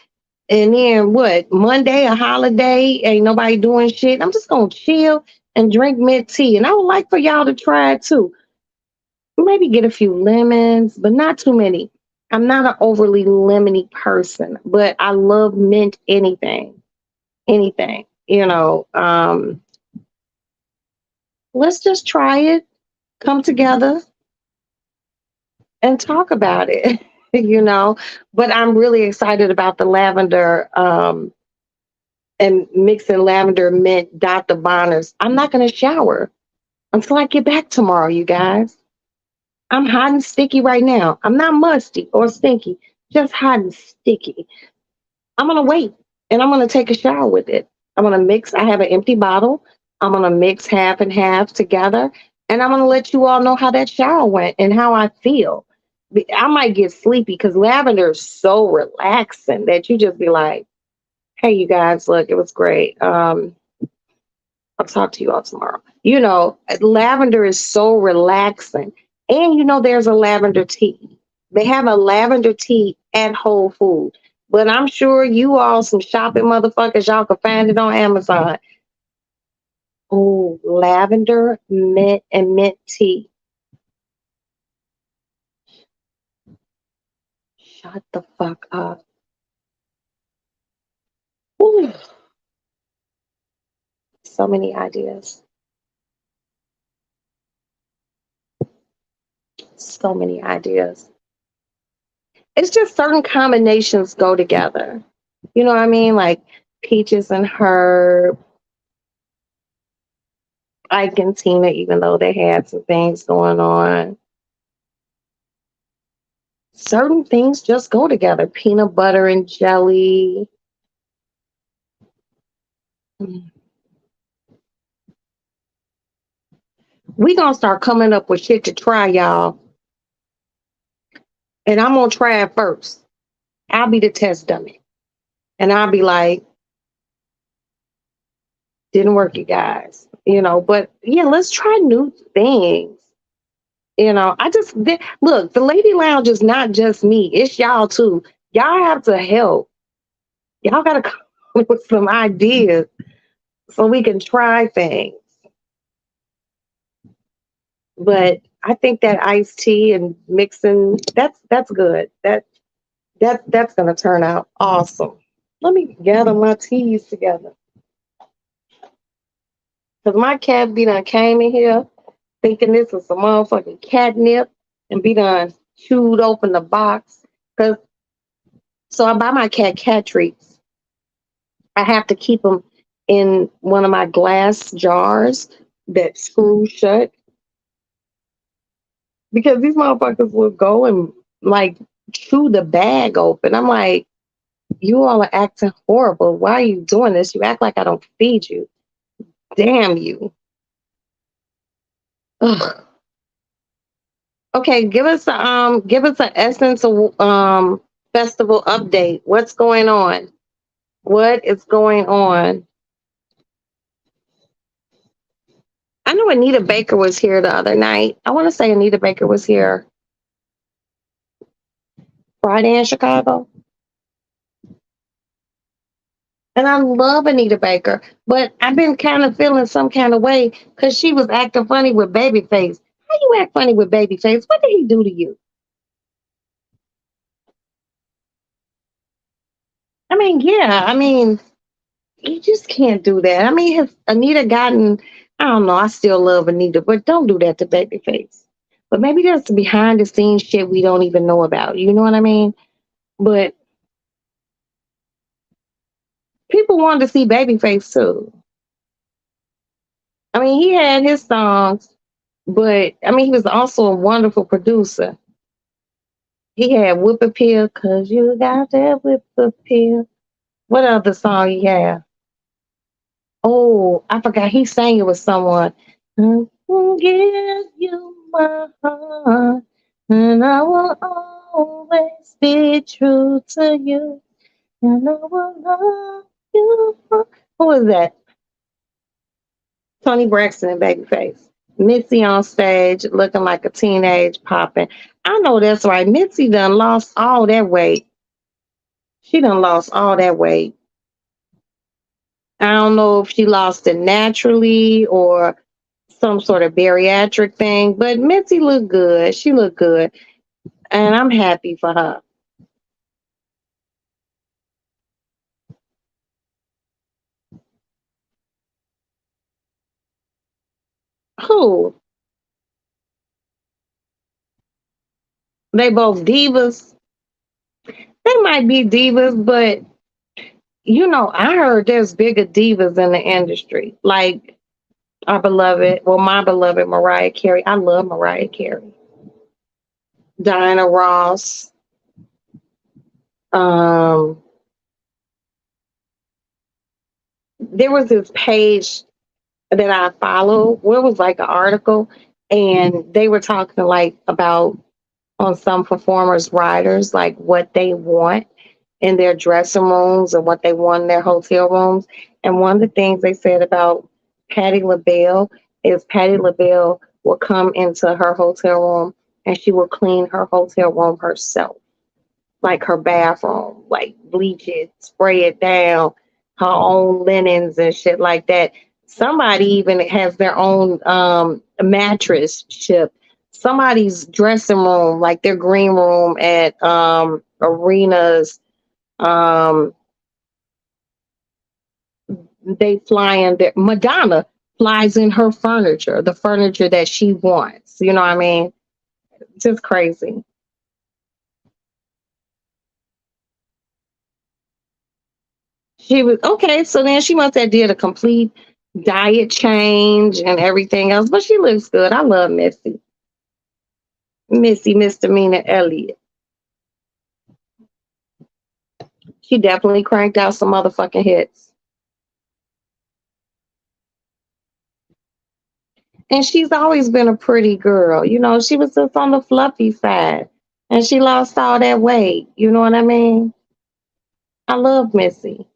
And then what? Monday, a holiday, ain't nobody doing shit. I'm just gonna chill and drink mint tea. And I would like for y'all to try it too. Maybe get a few lemons, but not too many. I'm not an overly lemony person, but I love mint anything. Anything. Let's just try it, come together and talk about it, you know. But I'm really excited about the lavender and mixing lavender mint Dr. Bonners. I'm not going to shower until I get back tomorrow, you guys. I'm hot and sticky right now. I'm not musty or stinky, just hot and sticky. I'm going to wait and I'm going to take a shower with it. I'm going to mix. I have an empty bottle. I'm going to mix half and half together And I'm gonna let you all know how that shower went and how I feel. I might get sleepy because lavender is so relaxing that you just be like, "Hey, you guys, look, it was great. I'll talk to you all tomorrow." Lavender is so relaxing, and there's a lavender tea. They have a lavender tea at Whole Foods, but I'm sure you all some shopping motherfuckers, y'all can find it on Amazon. Oh, lavender mint and mint tea. Shut the fuck up. Ooh, so many ideas. So many ideas. It's just certain combinations go together. You know what I mean? Like peaches and herb, Ike and Tina, even though they had some things going on. Certain things just go together. Peanut butter and jelly. We gonna start coming up with shit to try, y'all. And I'm gonna try it first. I'll be the test dummy. And I'll be like, didn't work, you guys. But yeah, let's try new things. Look, the Lady Lounge is not just me, it's y'all too. Y'all have to help. Y'all gotta come up with some ideas so we can try things. But I think that iced tea and mixing, that's good. That's gonna turn out awesome. Let me gather my teas together. Cause my cat be done came in here thinking this is some motherfucking catnip and be done chewed open the box. Cause so I buy my cat treats. I have to keep them in one of my glass jars that screw shut because these motherfuckers will go and like chew the bag open. I'm like, you all are acting horrible. Why are you doing this? You act like I don't feed you. Damn you. Ugh. Okay, give us an Essence festival update. What's going on? What is going on? I know Anita Baker was here the other night. I want to say Anita Baker was here Friday in Chicago. And I love Anita Baker, but I've been kind of feeling some kind of way because she was acting funny with Babyface. How you act funny with Babyface? What did he do to you? I mean, yeah, you just can't do that. I mean, has Anita gotten, I don't know, I still love Anita, but don't do that to Babyface. But maybe there's some behind the scenes shit we don't even know about. You know what I mean? But people wanted to see Babyface too. I mean, he had his songs, but I mean, he was also a wonderful producer. He had Whip Appeal, cause you got that whip appeal. What other song he had? Oh, I forgot. He sang it with someone. I will give you my heart, and I will always be true to you, and I will love you. Who was that? Tony Braxton and Babyface. Mitzi on stage looking like a teenage popping. I know that's right. Mitzi done lost all that weight. She done lost all that weight. I don't know if she lost it naturally or some sort of bariatric thing, but Mitzi looked good. She looked good. And I'm happy for her. Who? They both divas. They might be divas, but I heard there's bigger divas in the industry. Like my beloved Mariah Carey. I love Mariah Carey. Diana Ross. Um, there was this page that I follow where it was like an article, and they were talking like about on some performers' riders, like what they want in their dressing rooms and what they want in their hotel rooms. And one of the things they said about Patti LaBelle is Patti LaBelle will come into her hotel room and she will clean her hotel room herself, like her bathroom, like bleach it, spray it down, her own linens and shit like that. Somebody even has their own mattress ship. Somebody's dressing room, like their green room at arenas, um, they fly in there. Madonna flies in her furniture, the furniture that she wants. You know what I mean? Just crazy. She was okay, so then she must have did a complete diet change and everything else, but she looks good. I love Missy. Missy Misdemeanor Elliott. She definitely cranked out some motherfucking hits. And she's always been a pretty girl. You know, she was just on the fluffy side. And she lost all that weight. You know what I mean? I love Missy.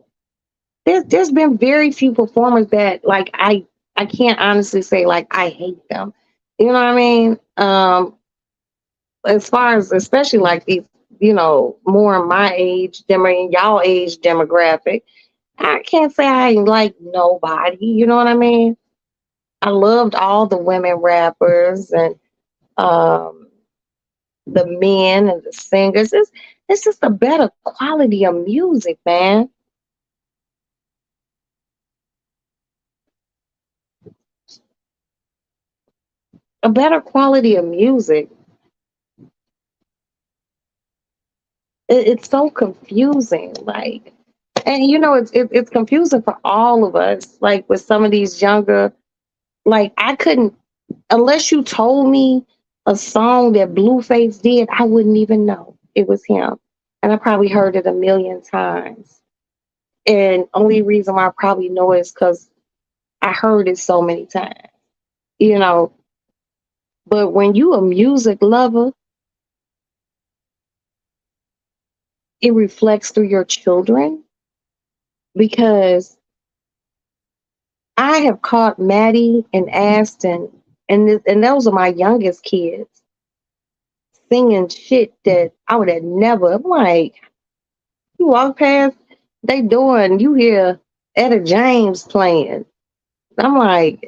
There's been very few performers that like I can't honestly say like I hate them. You know what I mean? As far as especially like these, you know, more in my age, y'all age demographic, I can't say I ain't like nobody. You know what I mean? I loved all the women rappers and um, the men and the singers. It's just a better quality of music, man. A better quality of music. It's so confusing, like, and you know, it's confusing for all of us. Like with some of these younger, like I couldn't unless you told me a song that Blueface did, I wouldn't even know it was him. And I probably heard it a million times. And only reason why I probably know it is because I heard it so many times, you know. But when you a music lover, it reflects through your children because I have caught Maddie and Aston, and those are my youngest kids, singing shit that I would have never. I'm like, you walk past, they doing, you hear Etta James playing. I'm like,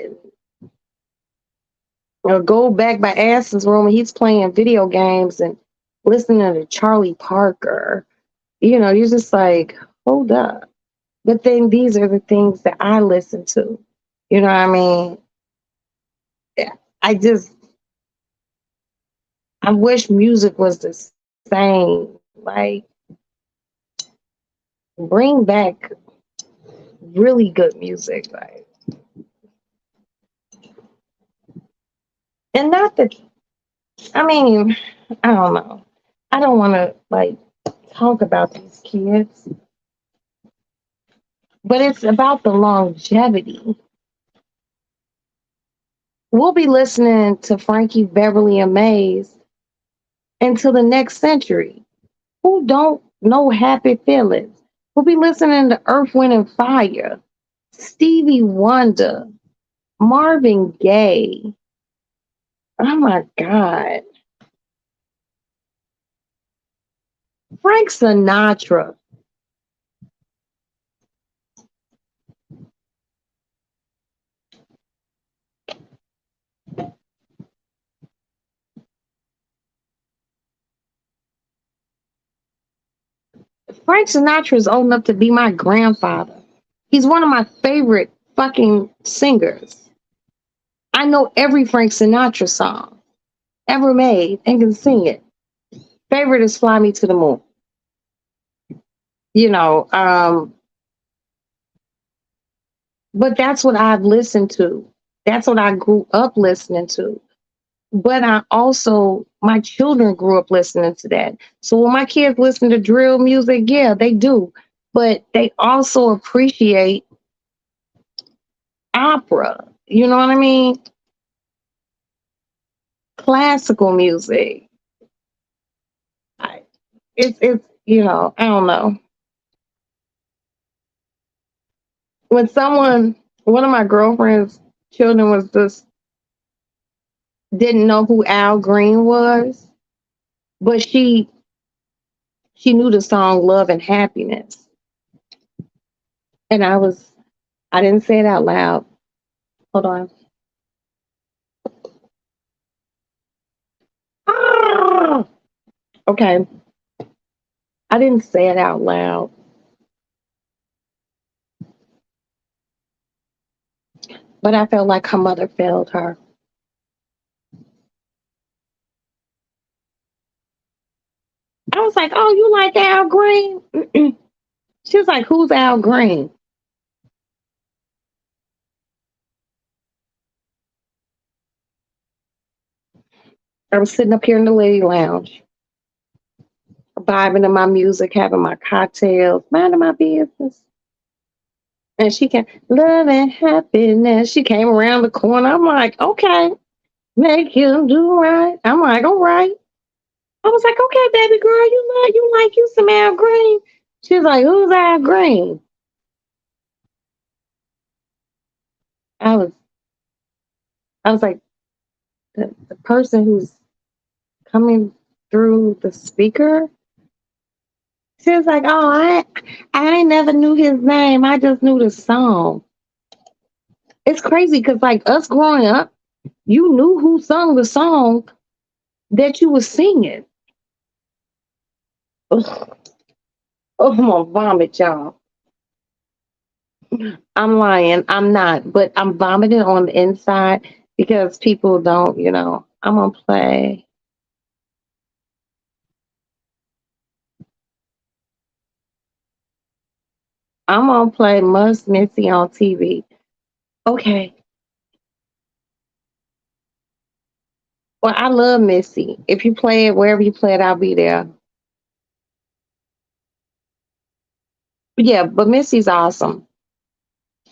or go back by Aston's room and he's playing video games and listening to Charlie Parker. You know, you're just like, hold up. But then these are the things that I listen to. You know what I mean? Yeah, I just, I wish music was the same. Like, bring back really good music. Like, and not that, I mean, I don't know. I don't want to like talk about these kids, but it's about the longevity. We'll be listening to Frankie Beverly and Mays until the next century. Who don't know Happy Feelings? We'll be listening to Earth, Wind, and Fire, Stevie Wonder, Marvin Gaye. Oh my God. Frank Sinatra. Frank Sinatra is old enough to be my grandfather. He's one of my favorite fucking singers. I know every Frank Sinatra song ever made and can sing it. Favorite is Fly Me to the Moon. You know, but that's what I've listened to. That's what I grew up listening to. But I also, my children grew up listening to that. So when my kids listen to drill music, yeah, they do. But they also appreciate opera. You know what I mean? classical music. I, it's I don't know. When one of my girlfriend's children was just didn't know who Al Green was, but she knew the song Love and Happiness. And I didn't say it out loud. Hold on. Ah! Okay. I didn't say it out loud, but I felt like her mother failed her. I was like, "Oh, you like Al Green?" Mm-mm. She was like, "Who's Al Green?" I was sitting up here in the lady lounge, vibing to my music, having my cocktails, minding my business. And she came, love and happiness. She came around the corner. I'm like, okay, make him do right. I'm like, all right. I was like, okay, baby girl, you like you some Al Green. She's like, who's Al Green? I was I was like, the person who's coming through the speaker. She was like, oh, I never knew his name. I just knew the song. It's crazy because like us growing up, you knew who sung the song that you was singing. Ugh. Oh, I'm gonna vomit, y'all. I'm lying. I'm not, but I'm vomiting on the inside because people don't, I'm gonna play. I'm gonna play Must Missy on TV. Okay. Well, I love Missy. If you play it wherever you play it, I'll be there. Yeah, but Missy's awesome.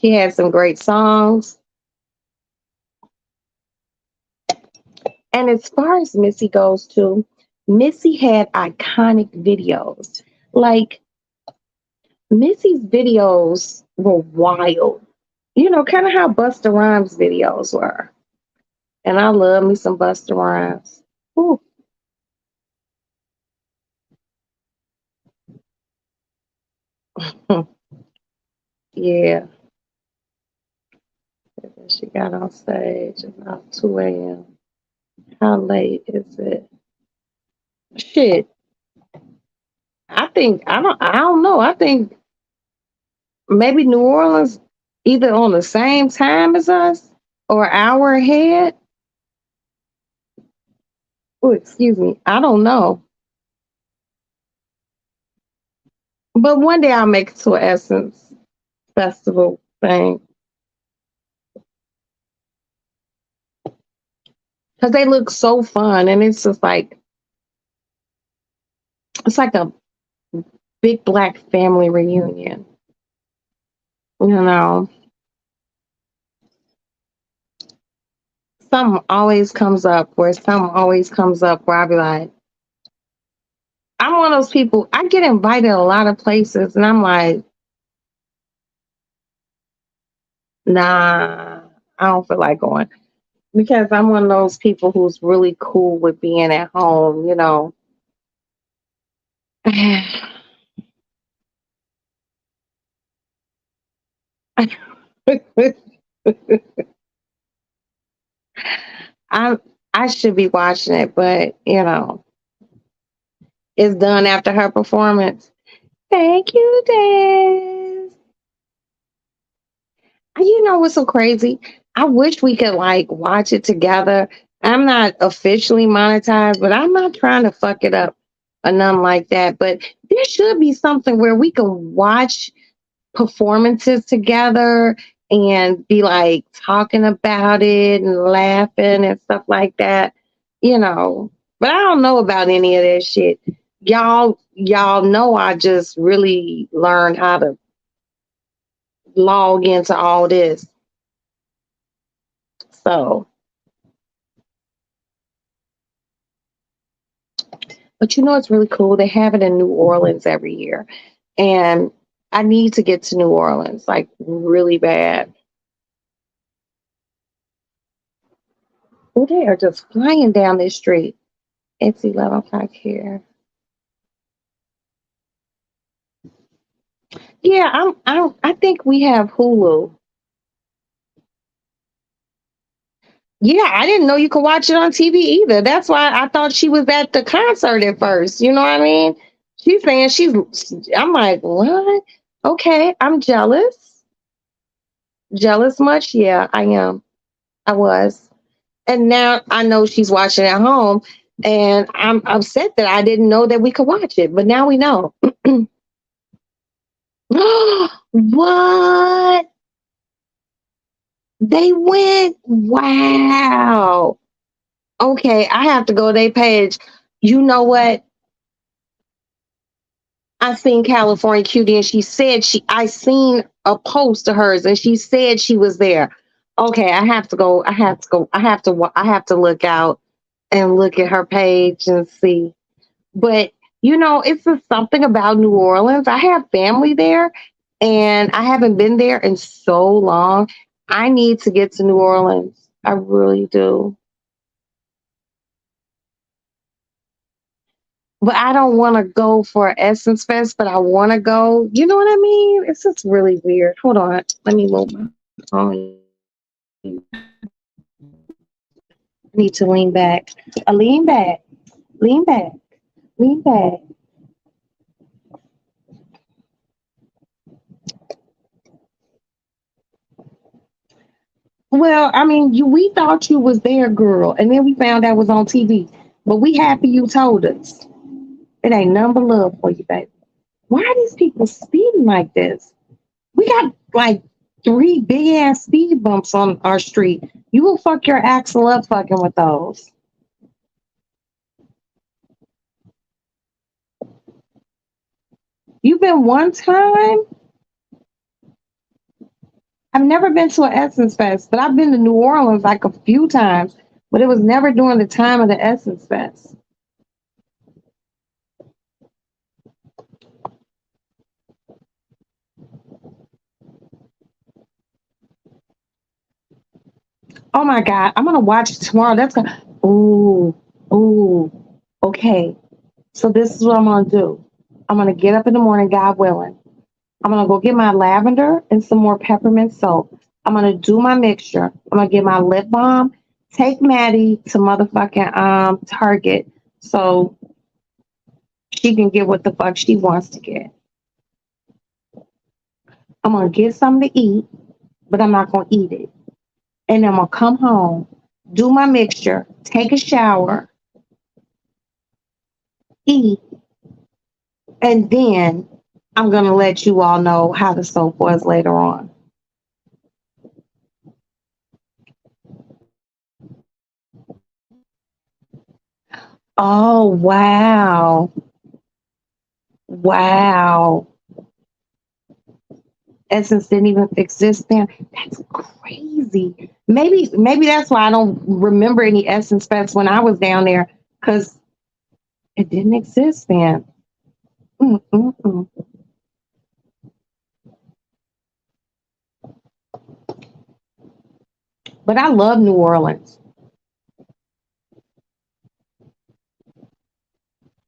She had some great songs. And as far as Missy goes too, Missy had iconic videos. Like Missy's videos were wild. Kind of how Busta Rhymes videos were. And I love me some Busta Rhymes. Ooh, yeah. She got on stage about 2 a.m. How late is it? Shit. I don't know. I think maybe New Orleans either on the same time as us or an hour ahead. Oh, excuse me. I don't know. But one day I'll make it to an Essence festival thing. Because they look so fun and it's like a big black family reunion. You know. Something always comes up where I'll be like, I'm one of those people, I get invited a lot of places and I'm like, nah, I don't feel like going. Because I'm one of those people who's really cool with being at home. I I should be watching it, but it's done after her performance. Thank you, Des. You know what's so crazy? I wish we could like watch it together. I'm not officially monetized, but I'm not trying to fuck it up or nothing like that. But there should be something where we can watch performances together and be like talking about it and laughing and stuff like that, you know. But I don't know about any of that shit. Y'all know I just really learned how to log into all this. So But you know, it's really cool. They have it in New Orleans every year. And I need to get to New Orleans, like really bad. Oh, they are just flying down this street. It's 11 o'clock here. Yeah, I think we have Hulu. Yeah, I didn't know you could watch it on TV either. That's why I thought she was at the concert at first. You know what I mean? She's saying I'm like, what? Okay, I'm jealous. Jealous much? Yeah, I am. I was. And now I know she's watching at home. And I'm upset that I didn't know that we could watch it. But now we know. What? They went? Wow. Okay, I have to go to their page. You know what? I seen California Cutie and she said I seen a post of hers and she said she was there. Okay, I have to go. I have to go. I have to look out and look at her page and see. But you know, it's just something about New Orleans. I have family there and I haven't been there in so long. I need to get to New Orleans. I really do. But I don't want to go for Essence Fest, but I want to go. You know what I mean? It's just really weird. Hold on. Let me move my phone. I need to lean back. Lean back. Lean back. Lean back. Well, I mean, we thought you was there, girl, and then we found out it was on TV. But we happy you told us. It ain't nothing but love for you, baby. Why are these people speeding like this? We got like three big ass speed bumps on our street. You will fuck your axle up fucking with those. You've been one time? I've never been to an Essence Fest, but I've been to New Orleans like a few times, but it was never during the time of the Essence Fest. Oh my God, I'm gonna watch it tomorrow. That's gonna, ooh, ooh, okay. So this is what I'm gonna do. I'm gonna get up in the morning, God willing. I'm gonna go get my lavender and some more peppermint soap. I'm gonna do my mixture. I'm gonna get my lip balm. Take Maddie to motherfucking Target so she can get what the fuck she wants to get. I'm gonna get something to eat, but I'm not gonna eat it. And I'm gonna come home, do my mixture, take a shower, eat, and then I'm gonna let you all know how the soap was later on. Oh wow. Wow. Essence didn't even exist then. That's crazy. Maybe that's why I don't remember any Essence Fest when I was down there because it didn't exist then. Mm-mm-mm. But I love New Orleans.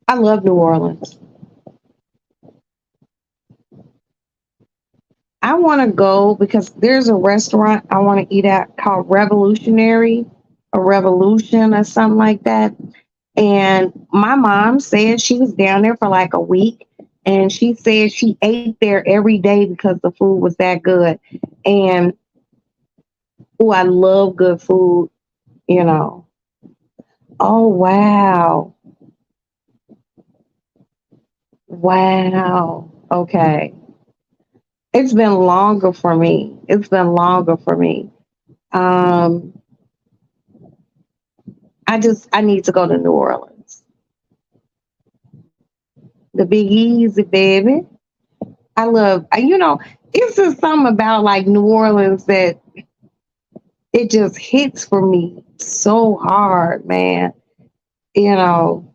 I love New Orleans. I want to go because there's a restaurant I want to eat at called Revolutionary or Revolution or something like that. And my mom said she was down there for like a week and she said she ate there every day because the food was that good. And oh, I love good food, you know. Oh, wow. Wow. Okay. It's been longer for me. It's been longer for me. Um, I need to go to New Orleans. The Big Easy, baby. You know, it's just something about like New Orleans that it just hits for me so hard, man. You know,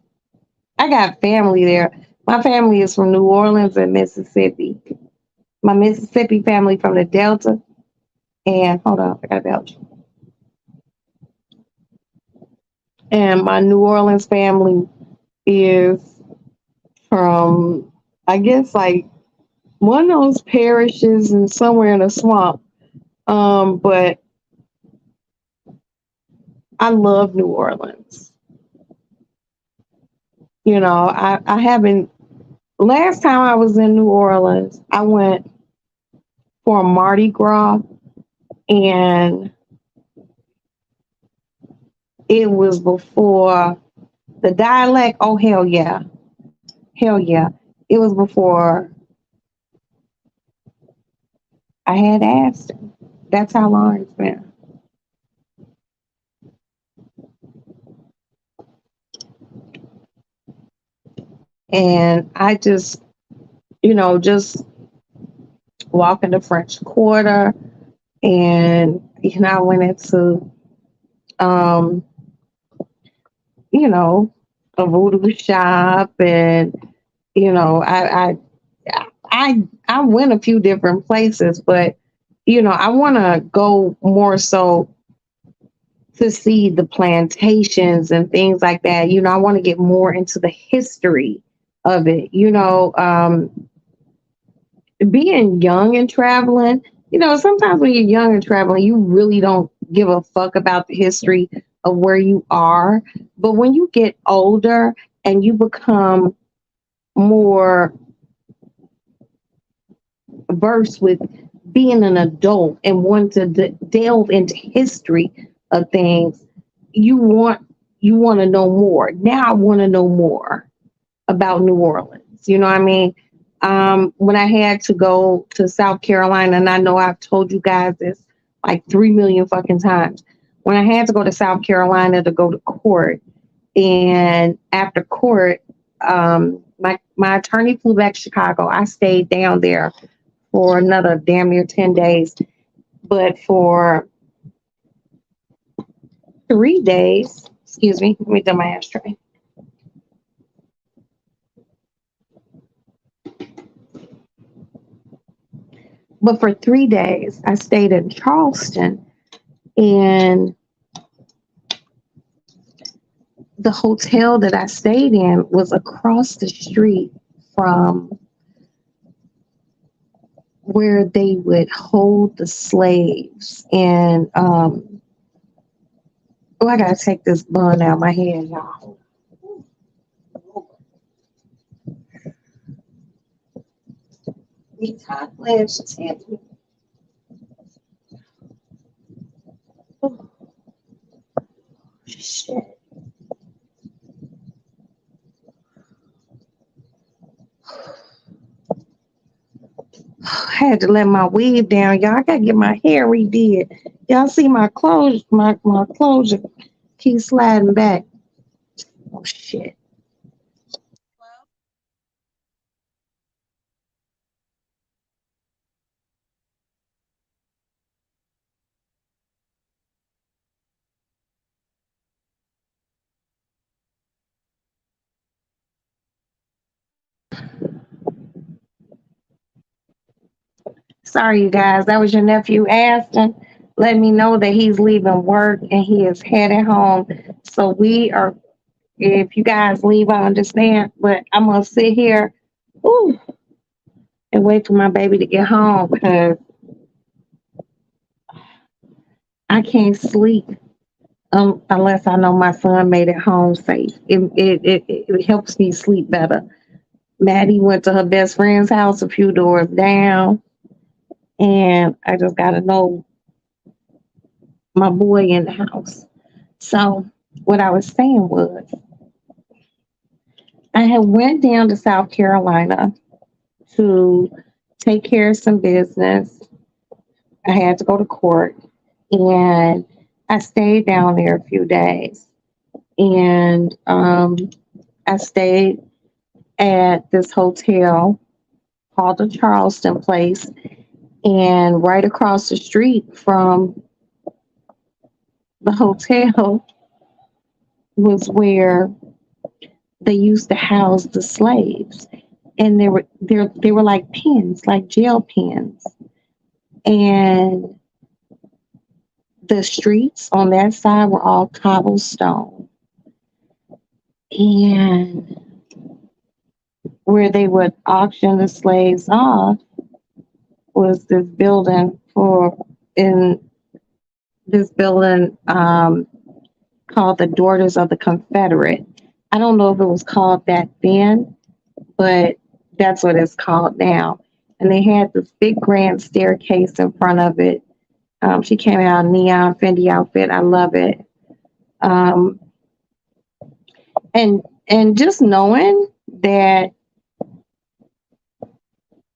I got family there. My family is from New Orleans and Mississippi. My Mississippi family from the Delta, and hold on, I got Belgium. And my New Orleans family is from, I guess, like one of those parishes and somewhere in a swamp. But I love New Orleans. I haven't. Last time I was in New Orleans, I went for a Mardi Gras, and it was before the dialect. Oh hell yeah, hell yeah! It was before I had asked. That's how long it's been. And I just walking the French Quarter, and I went into um, you know, a voodoo shop, and I went a few different places, but I want to go more so to see the plantations and things like that. I want to get more into the history of it. Being young and traveling, sometimes when you're young and traveling, you really don't give a fuck about the history of where you are. But when you get older and you become more versed with being an adult and wanting to delve into history of things, you want to know more. Now I want to know more about New Orleans. You know what I mean? When I had to go to South Carolina, and I know I've told you guys this like 3 million fucking times. When I had to go to South Carolina to go to court, and after court, my attorney flew back to Chicago. I stayed down there for another damn near 10 days, but for 3 days, excuse me, let me do my ashtray. But for 3 days, I stayed in Charleston, and the hotel that I stayed in was across the street from where they would hold the slaves. And oh, I gotta take this bun out of my head, y'all. These hot flashes hit me. Oh, shit. I had to let my weave down, y'all. I gotta get my hair redid. Y'all see my clothes, my clothes keep sliding back. Oh shit. Sorry, you guys. That was your nephew Aston. Let me know that he's leaving work and he is headed home. So we are. If you guys leave, I understand. But I'm gonna sit here, ooh, and wait for my baby to get home because I can't sleep unless I know my son made it home safe. It helps me sleep better. Maddie went to her best friend's house a few doors down, and I just got to know my boy in the house. So what I was saying was I had went down to South Carolina to take care of some business. I had to go to court, and I stayed down there a few days. And I stayed at this hotel called the Charleston Place, and right across the street from the hotel was where they used to house the slaves, and they were like pens, like jail pens, and the streets on that side were all cobblestone, and where they would auction the slaves off was this building for in this building called the Daughters of the Confederate. I don't know if it was called that then, but that's what it's called now. And they had this big grand staircase in front of it. She came out in neon Fendi outfit. I love it. Um, and just knowing that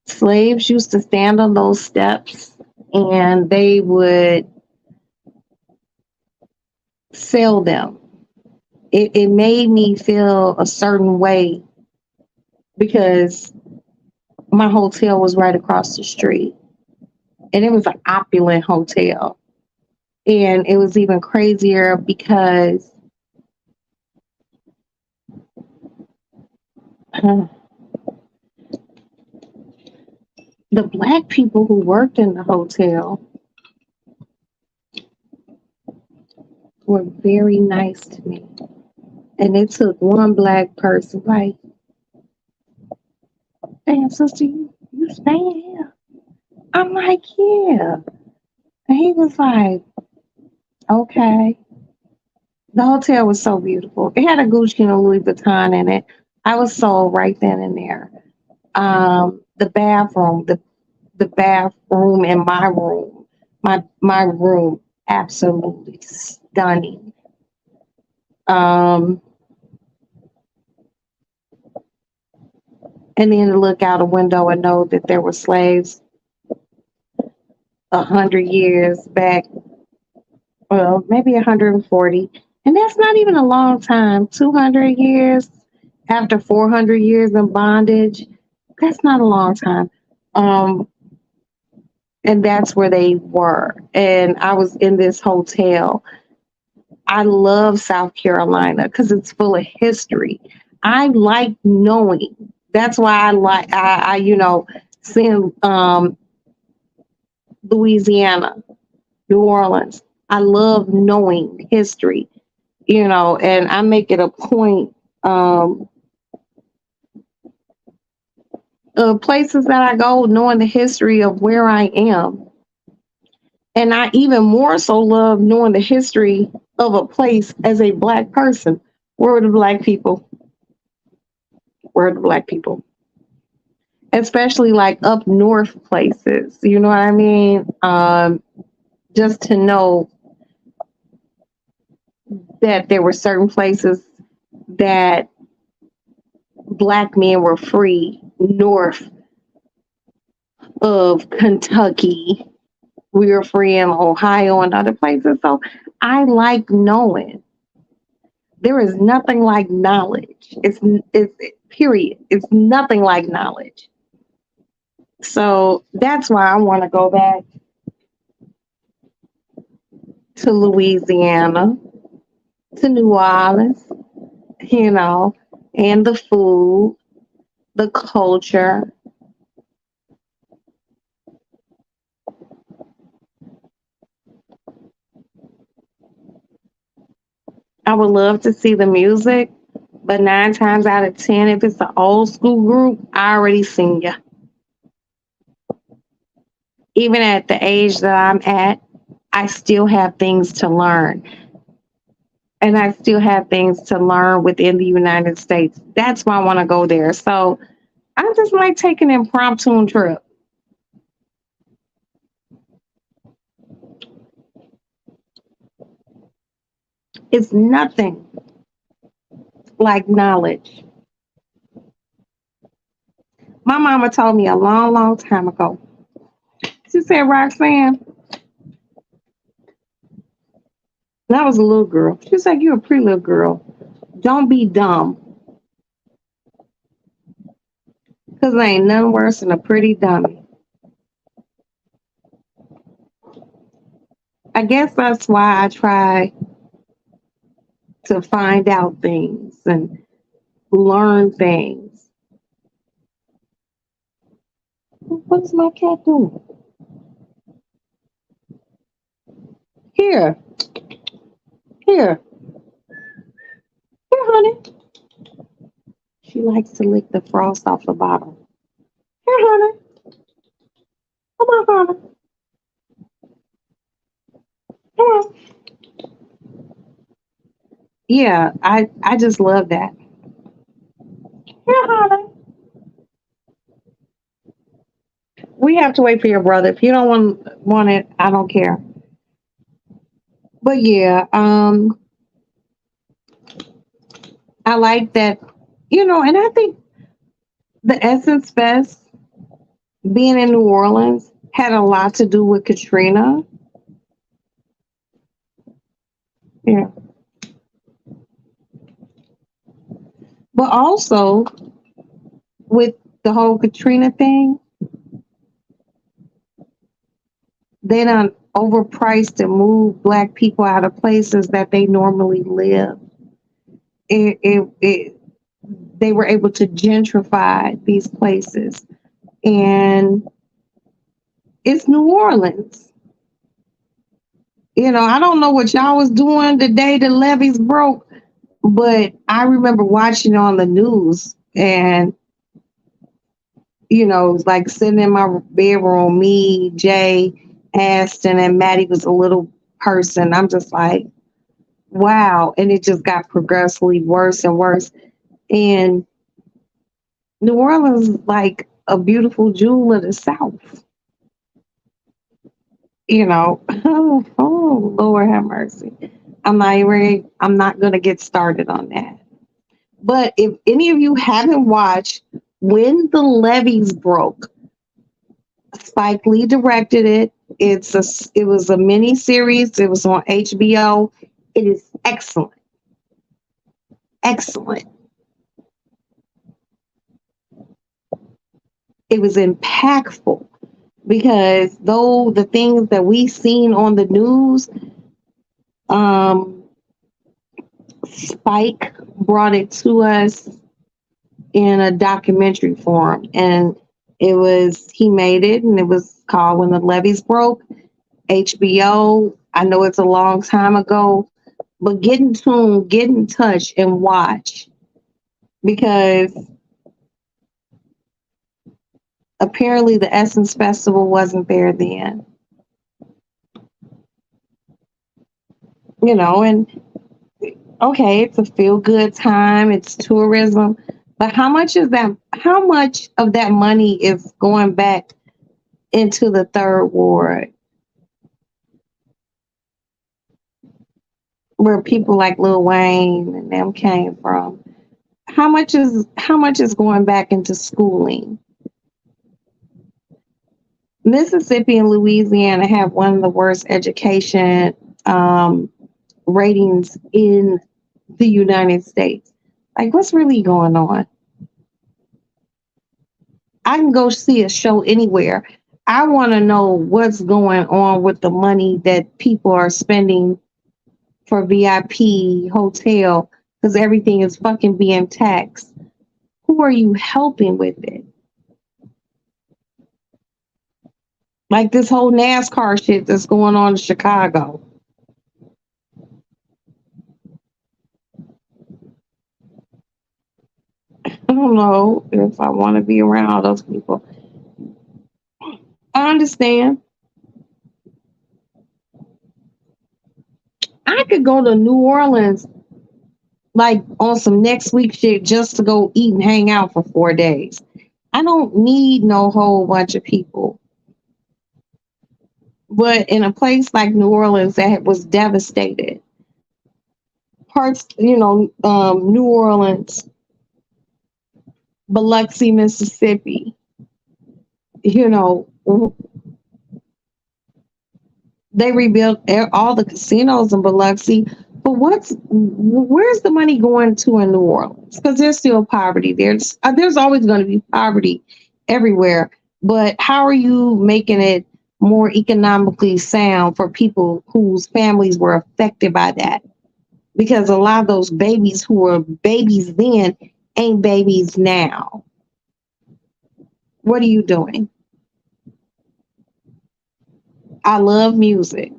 slaves used to stand on those steps and they would sell them. It made me feel a certain way because my hotel was right across the street and it was an opulent hotel. And it was even crazier because the black people who worked in the hotel were very nice to me. And it took one black person, like, damn, sister, you staying here? I'm like, yeah. And he was like, okay. The hotel was so beautiful. It had a Gucci and a Louis Vuitton in it. I was sold right then and there. The bathroom, the bathroom in my room, absolutely stunning. Um, and then to look out a window and know that there were slaves 100 years back, well, maybe 140, and that's not even a long time. 200 years after 400 years in bondage, that's not a long time. Um, and that's where they were. And I was in this hotel. I love South Carolina because it's full of history. I like knowing. That's why I send Louisiana, New Orleans. I love knowing history, and I make it a point of places that I go, knowing the history of where I am. And I even more so love knowing the history of a place as a black person. Where are the black people? Where are the black people? Especially like up north places. You know what I mean? Just to know that there were certain places that black men were free north of Kentucky. We were free in Ohio and other places. So I like knowing. There is nothing like knowledge. It's period. It's nothing like knowledge. So that's why I want to go back to Louisiana, to New Orleans, you know, and the food, the culture. I would love to see the music, but 9 times out of 10, if it's an old school group, I already seen you. Even at the age that I'm at, I still have things to learn. And I still have things to learn within the United States. That's why I want to go there. So I just might take an impromptu trip. It's nothing like knowledge. My mama told me a long, long time ago. She said, Roxanne, and I was a little girl. She said, you're a pretty little girl. Don't be dumb. Because there ain't nothing worse than a pretty dummy. I guess that's why I try to find out things and learn things. What is my cat doing? Here, here, here, honey. She likes to lick the frost off the bottle. Here, honey. Come on, honey. Come on. Yeah, I just love that. Here, honey. We have to wait for your brother. If you don't want it, I don't care. But yeah, I like that, and I think the Essence Fest being in New Orleans had a lot to do with Katrina. Yeah. But also with the whole Katrina thing, they done overpriced and moved black people out of places that they normally live. It they were able to gentrify these places. And it's New Orleans. I don't know what y'all was doing the day the levees broke, but I remember watching on the news and, like sitting in my bedroom, me, Jay, Aston, and Maddie was a little person. I'm just like, wow. And it just got progressively worse and worse. And New Orleans is like a beautiful jewel of the South. Oh Lord have mercy. I'm not gonna get started on that. But if any of you haven't watched When the Levees Broke, Spike Lee directed it. It was a mini series. It was on HBO. It is excellent. Excellent. It was impactful because though the things that we seen on the news, um, Spike brought it to us in a documentary form, and he made it, and it was called When the Levees Broke. HBO. I know it's a long time ago, but get in tune, get in touch, and watch, because apparently the Essence Festival wasn't there then. And okay, it's a feel good time, it's tourism, but how much of that money is going back into the third ward where people like Lil Wayne and them came from? How much is going back into schooling? Mississippi and Louisiana have one of the worst education ratings in the United States. Like, what's really going on? I can go see a show anywhere. I want to know what's going on with the money that people are spending for VIP hotel, because everything is fucking being taxed. Who are you helping with it? Like this whole NASCAR shit that's going on in Chicago. I don't know if I want to be around all those people. I understand. I could go to New Orleans like on some next week shit just to go eat and hang out for 4 days. I don't need no whole bunch of people. But in a place like New Orleans that was devastated, New Orleans, Biloxi, Mississippi, they rebuilt all the casinos in Biloxi. But where's the money going to in New Orleans? Because there's still poverty. There's always going to be poverty everywhere. But how are you making it more economically sound for people whose families were affected by that? Because a lot of those babies who were babies then ain't babies now. What are you doing? I love music,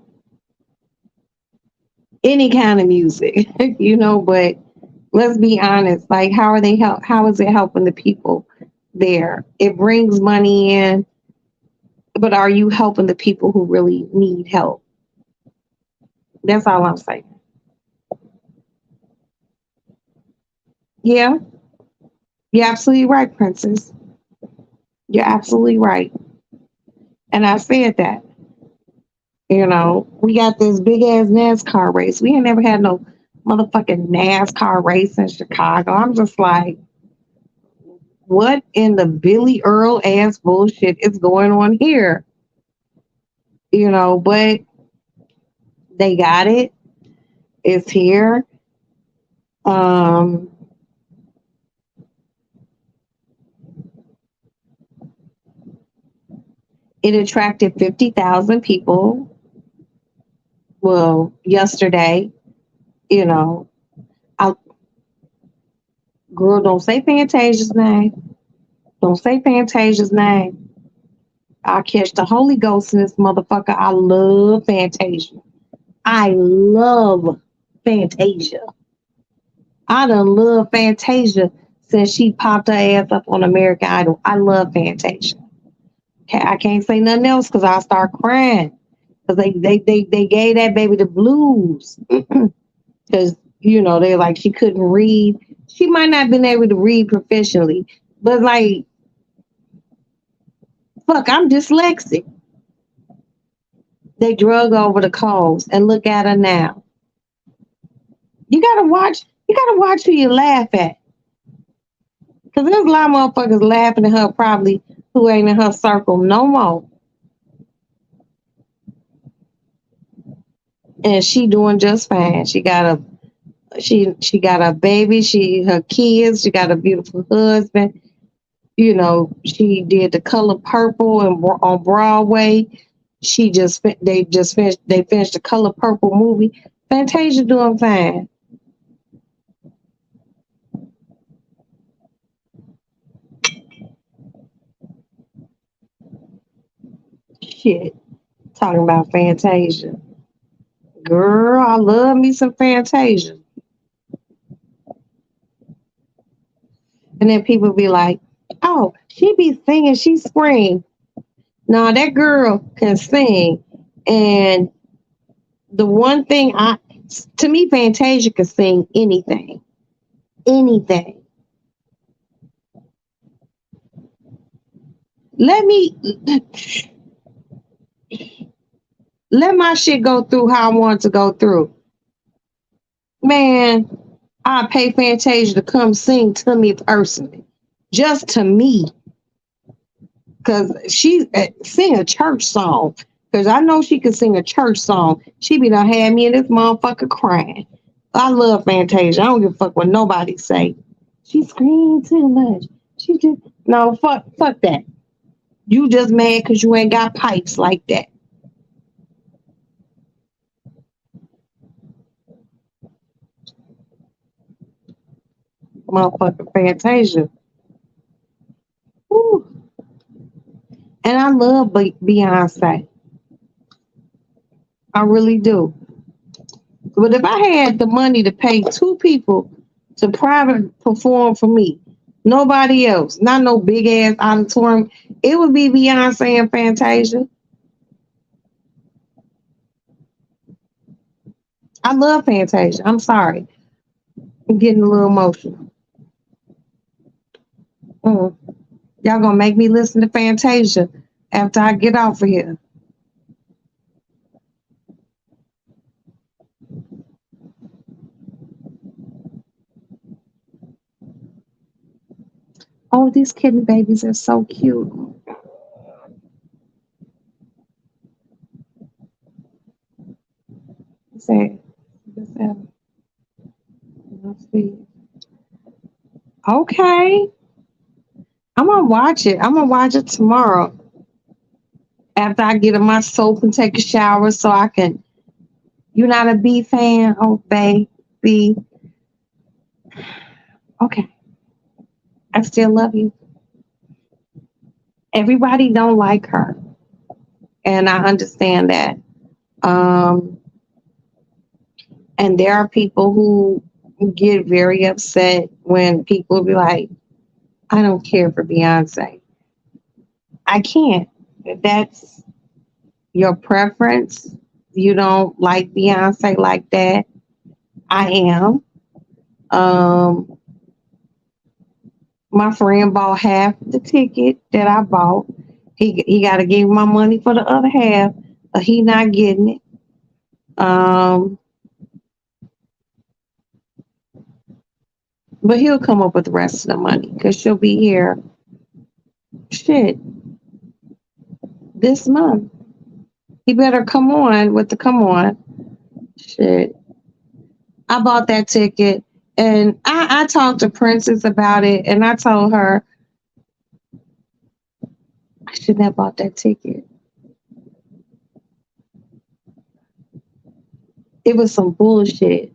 any kind of music, but let's be honest. Like, how are they help? How is it helping the people there? It brings money in, but are you helping the people who really need help? That's all I'm saying. Yeah, you're absolutely right, Princess. You're absolutely right. And I said that. We got this big ass NASCAR race. We ain't never had no motherfucking NASCAR race in Chicago. I'm just like, what in the Billy Earl ass bullshit is going on here? But they got it. It's here. Um, it attracted 50,000 people. Well, yesterday, you know, I girl, don't say Fantasia's name. Don't say Fantasia's name. I'll catch the Holy Ghost in this motherfucker. I love Fantasia. I love Fantasia. I done love Fantasia since she popped her ass up on American Idol. I love Fantasia. I can't say nothing else because I'll start crying. Because they gave that baby the blues. Because, they're like, she couldn't read. She might not have been able to read professionally. But, like, fuck, I'm dyslexic. They drug over the coals. And look at her now. You gotta watch who you laugh at. Because there's a lot of motherfuckers laughing at her probably who ain't in her circle no more. And she doing just fine. She got a baby, her kids, she got a beautiful husband. She did The Color Purple and on Broadway. They finished The Color Purple movie. Fantasia doing fine. Shit. Talking about Fantasia. Girl, I love me some Fantasia. And then people be like, oh, she be singing, she scream. No, that girl can sing. And the one thing to me, Fantasia can sing anything. Anything. Let my shit go through how I want to go through. Man, I pay Fantasia to come sing to me personally. Just to me. Because she sing a church song. Because I know she can sing a church song. She be done had me in this motherfucker crying. I love Fantasia. I don't give a fuck what nobody say. She screamed too much. She just no fuck that. You just mad because you ain't got pipes like that. Motherfucking Fantasia. Woo. And I love Beyonce. I really do. But if I had the money to pay two people to private perform for me, nobody else, not no big ass auditorium, it would be Beyonce and Fantasia. I love Fantasia. I'm sorry. I'm getting a little emotional. Y'all gonna make me listen to Fantasia after I get off of here. Oh, these kitten babies are so cute. Say, let's see. Okay, I'm gonna watch it. I'm gonna watch it tomorrow after I get in my soap and take a shower, so I can. You're not a B fan, oh baby. Okay. I still love you. Everybody don't like her, and I understand that. Um, and there are people who get very upset when people be like, "I don't care for Beyonce." I can't. If that's your preference, you don't like Beyonce like that. I am. Um, my friend bought half the ticket that I bought. He got to give my money for the other half, but he not getting it. Um, but he'll come up with the rest of the money because she'll be here. Shit, this month. He better come on with the come on. Shit, I bought that ticket, and I talked to Princess about it, and I told her I shouldn't have bought that ticket. It was some bullshit.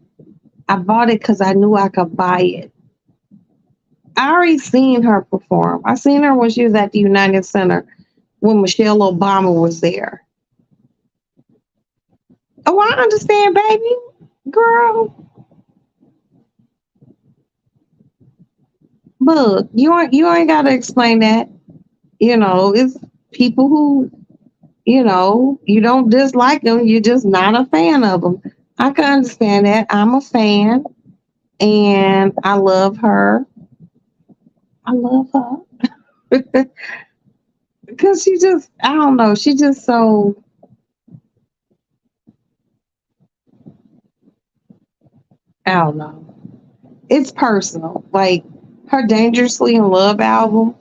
I bought it because I knew I could buy it. I already seen her perform. I seen her when she was at the United Center when Michelle Obama was there. Oh, I understand, baby. Girl, look, you ain't gotta explain that. It's people who, you don't dislike them, you're just not a fan of them. I can understand that. I'm a fan and I love her. I love her. Because she just, I don't know, she just so, I don't know. It's personal. Like her Dangerously in Love album,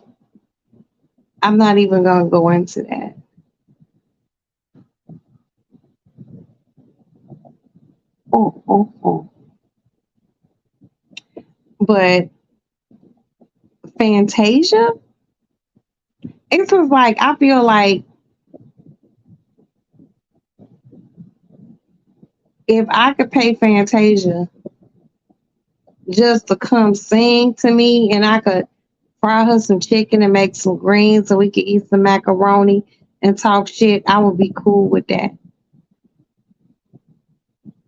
I'm not even going to go into that. Oh, oh, oh. But Fantasia, it's just like, I feel like if I could pay Fantasia just to come sing to me and I could fry her some chicken and make some greens so we could eat some macaroni and talk shit, I would be cool with that.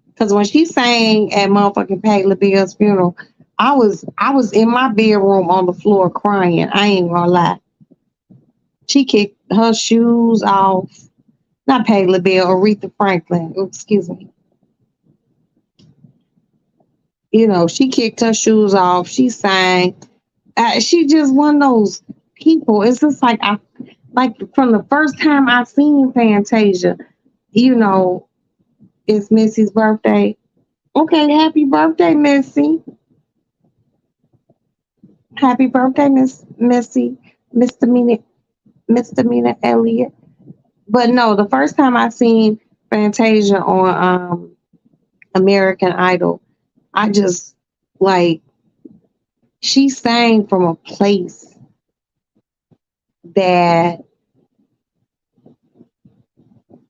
Because when she sang at motherfucking Patti LaBelle's funeral, I was in my bedroom on the floor crying. I ain't gonna lie. She kicked her shoes off. Not Patti LaBelle, Aretha Franklin. Excuse me. She kicked her shoes off. She sang. She just one of those people. It's just like from the first time I seen Fantasia, you know, it's Missy's birthday. Okay, happy birthday, Missy. Happy birthday, Miss Missy, Misdemeanor, Misdemeanor Elliott. But no, the first time I seen Fantasia on American Idol, I just like she sang from a place that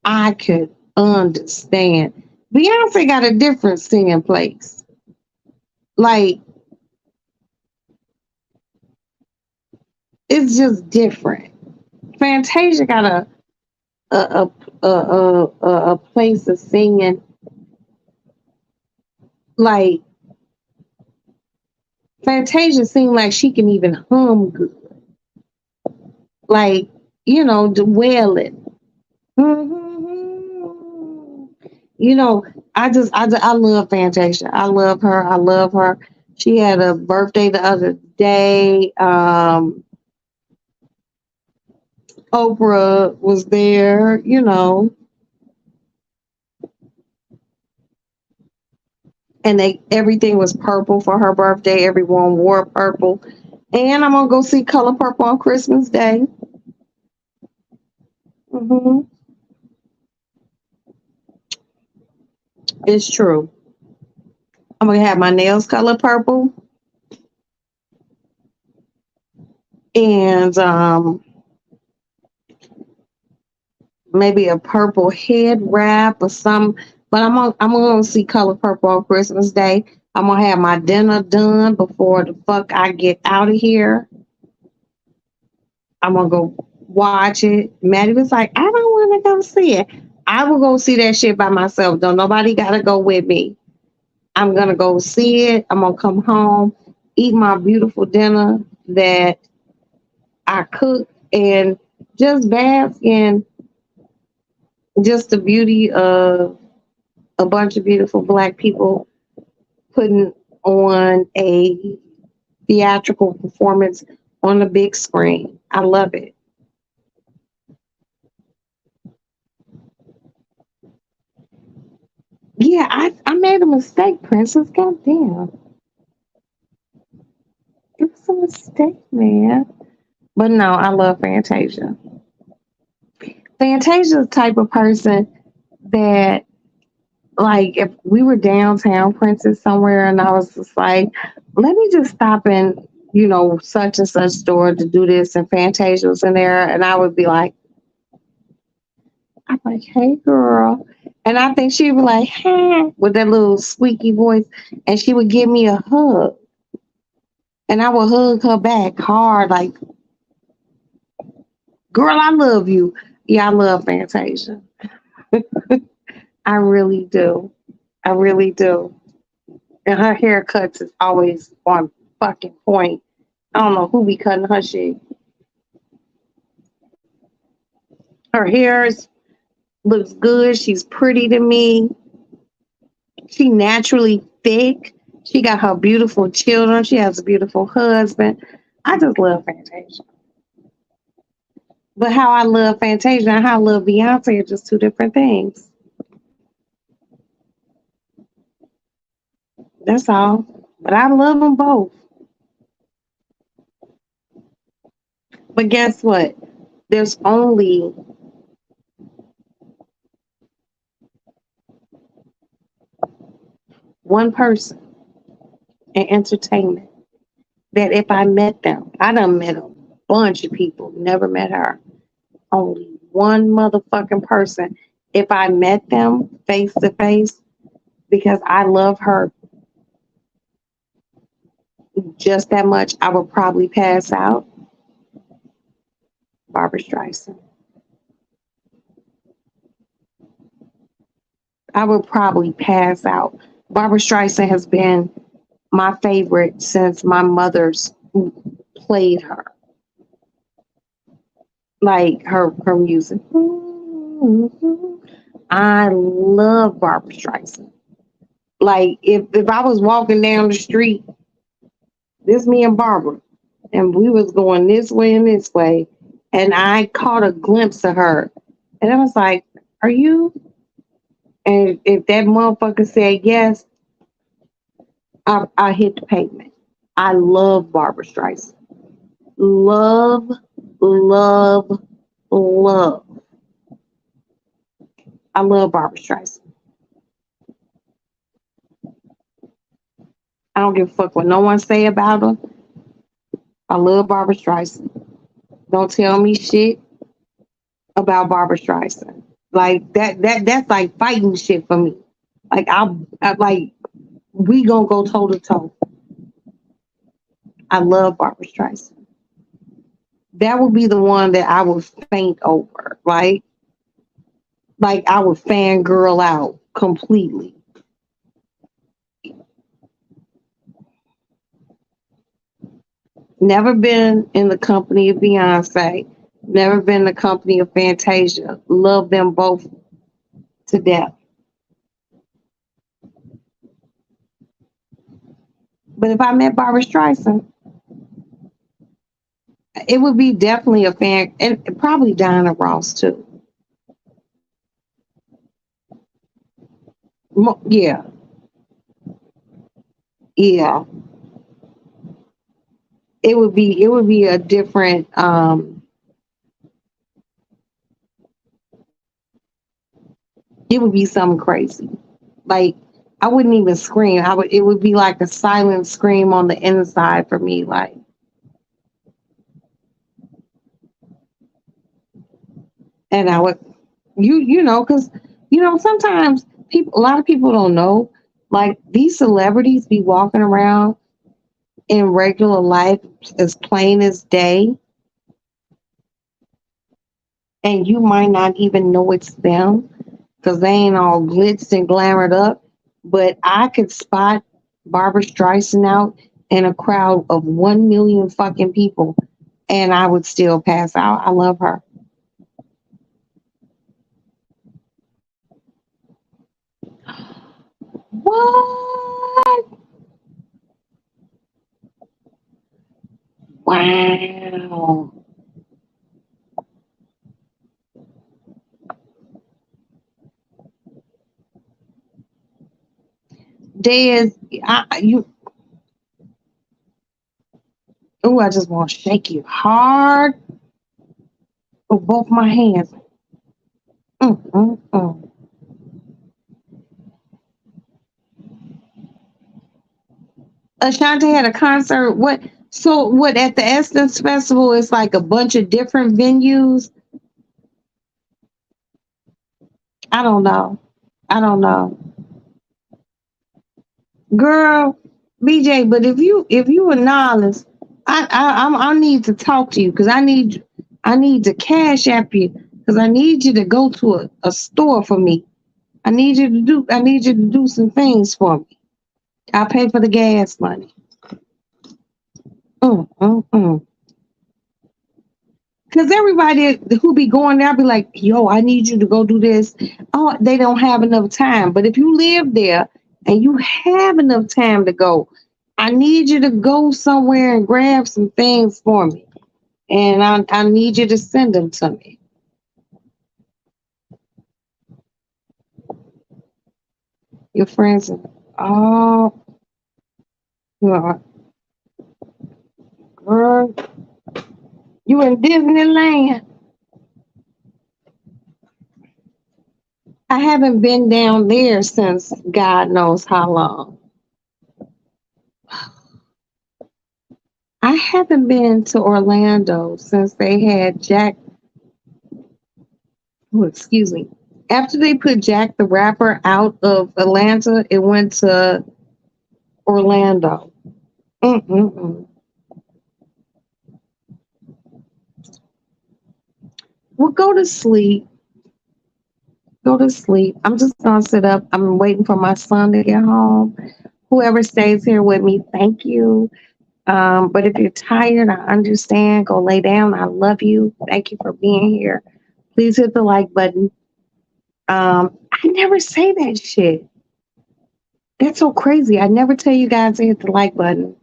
I could understand. Beyonce got a different singing place. Like it's just different. Fantasia got a a place of singing. Like Fantasia seemed like she can even hum good. Like the wailing. You know, I love Fantasia. I love her. I love her. She had a birthday the other day. Oprah was there, and everything was purple for her birthday. Everyone wore purple. And I'm gonna go see Color Purple on Christmas Day. hmm It's true. I'm gonna have my nails color purple and maybe a purple head wrap or some. But I'm gonna see Color Purple on Christmas Day. I'm gonna have my dinner done before the fuck I get out of here. I'm gonna go watch it. Maddie was like, I don't want to go see it. I will go see that shit by myself. Don't nobody gotta go with me. I'm gonna go see it. I'm gonna come home, eat my beautiful dinner that I cook, and just bask in just the beauty of a bunch of beautiful black people putting on a theatrical performance on the big screen. I love it. Yeah, I made a mistake, Princess. Goddamn. It was a mistake, man. But no, I love Fantasia. Fantasia's the type of person that, like, if we were downtown, Princess, somewhere, and I was just like, let me just stop in, such and such store to do this, and Fantasia was in there, and I would be like, I'm like, hey, girl. And I think she'd be like, hey, with that little squeaky voice, and she would give me a hug. And I would hug her back hard, like, girl, I love you. Yeah, I love Fantasia. I really do. I really do. And her haircuts is always on fucking point. I don't know who be cutting her shit. Her hair looks good. She's pretty to me. She naturally thick. She got her beautiful children. She has a beautiful husband. I just love Fantasia. But how I love Fantasia and how I love Beyonce are just two different things. That's all. But I love them both. But guess what? There's only one person in entertainment that if I met them, I done met a bunch of people, never met her. Only one motherfucking person. If I met them face to face, because I love her just that much, I would probably pass out. Barbara Streisand. I would probably pass out. Barbara Streisand has been my favorite since my mother's played her. Like her music. I love Barbara Streisand. Like if I was walking down the street, this me and Barbara, and we was going this way and this way, and I caught a glimpse of her, and I was like, "Are you?" And if that motherfucker said yes, I hit the pavement. I love Barbara Streisand. Love, love, love. I love Barbara Streisand. I don't give a fuck what no one say about her. I love Barbara Streisand. Don't tell me shit about Barbara Streisand. Like that's like fighting shit for me. Like I like we gonna go toe to toe. I love Barbara Streisand. That would be the one that I would faint over, right? Like I would fangirl out completely. Never been in the company of Beyonce. Never been in the company of Fantasia. Love them both to death. But if I met Barbara Streisand, it would be definitely a fan, and probably Diana Ross too. Yeah, yeah. It would be a different. It would be something crazy. Like I wouldn't even scream. I would. It would be like a silent scream on the inside for me. Like, and I would, because sometimes a lot of people don't know. Like these celebrities be walking around in regular life as plain as day, and you might not even know it's them because they ain't all glitz and glamored up. But I could spot Barbara Streisand out in a crowd of 1 million fucking people, and I would still pass out. I love her. What? Wow. Des, you. Oh, I just want to shake you hard with both my hands. Mm, mm, mm. Ashanti had a concert. What? So what at the Essence Festival? It's like a bunch of different venues. I don't know. I don't know, girl, BJ. But if you a novice, I need to talk to you because I need to cash app you because I need you to go to a store for me. I need you to do some things for me. I'll pay for the gas money. Mm, mm, mm. Because everybody who be going there, I be like, yo, I need you to go do this. Oh, they don't have enough time. But if you live there and you have enough time to go, I need you to go somewhere and grab some things for me. And I need you to send them to me. Your friends, oh, girl, girl, you in Disneyland. I haven't been down there since God knows how long. I haven't been to Orlando since they had Jack. Oh, excuse me. After they put Jack the Rapper out of Atlanta, it went to Orlando. Mm-mm-mm. Well, go to sleep. Go to sleep. I'm just gonna sit up. I'm waiting for my son to get home. Whoever stays here with me, thank you. But if you're tired, I understand. Go lay down. I love you. Thank you for being here. Please hit the like button. I never say that shit. That's so crazy. I never tell you guys to hit the like button.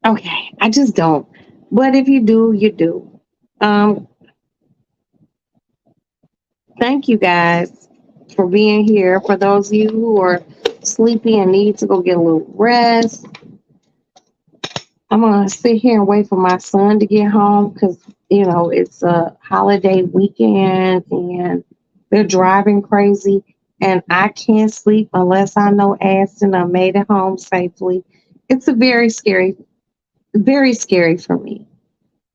Okay, I just don't. But if you do, you do. Um, thank you guys for being here. For those of you who are sleepy and need to go get a little rest, I'm gonna sit here and wait for my son to get home because it's a holiday weekend and they're driving crazy, and I can't sleep unless I know Aston I made it home safely. It's a very scary for me.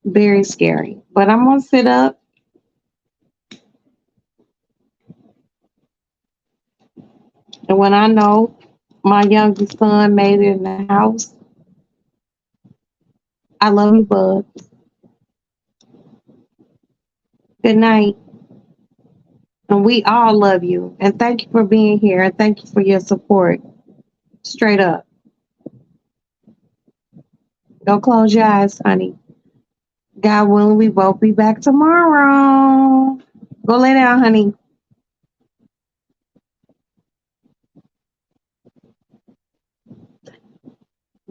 Very scary. But I'm gonna sit up, and when I know my youngest son made it in the house, I love you, bud. Good night. And we all love you. And thank you for being here. And thank you for your support. Straight up. Don't close your eyes, honey. God willing, we both be back tomorrow. Go lay down, honey.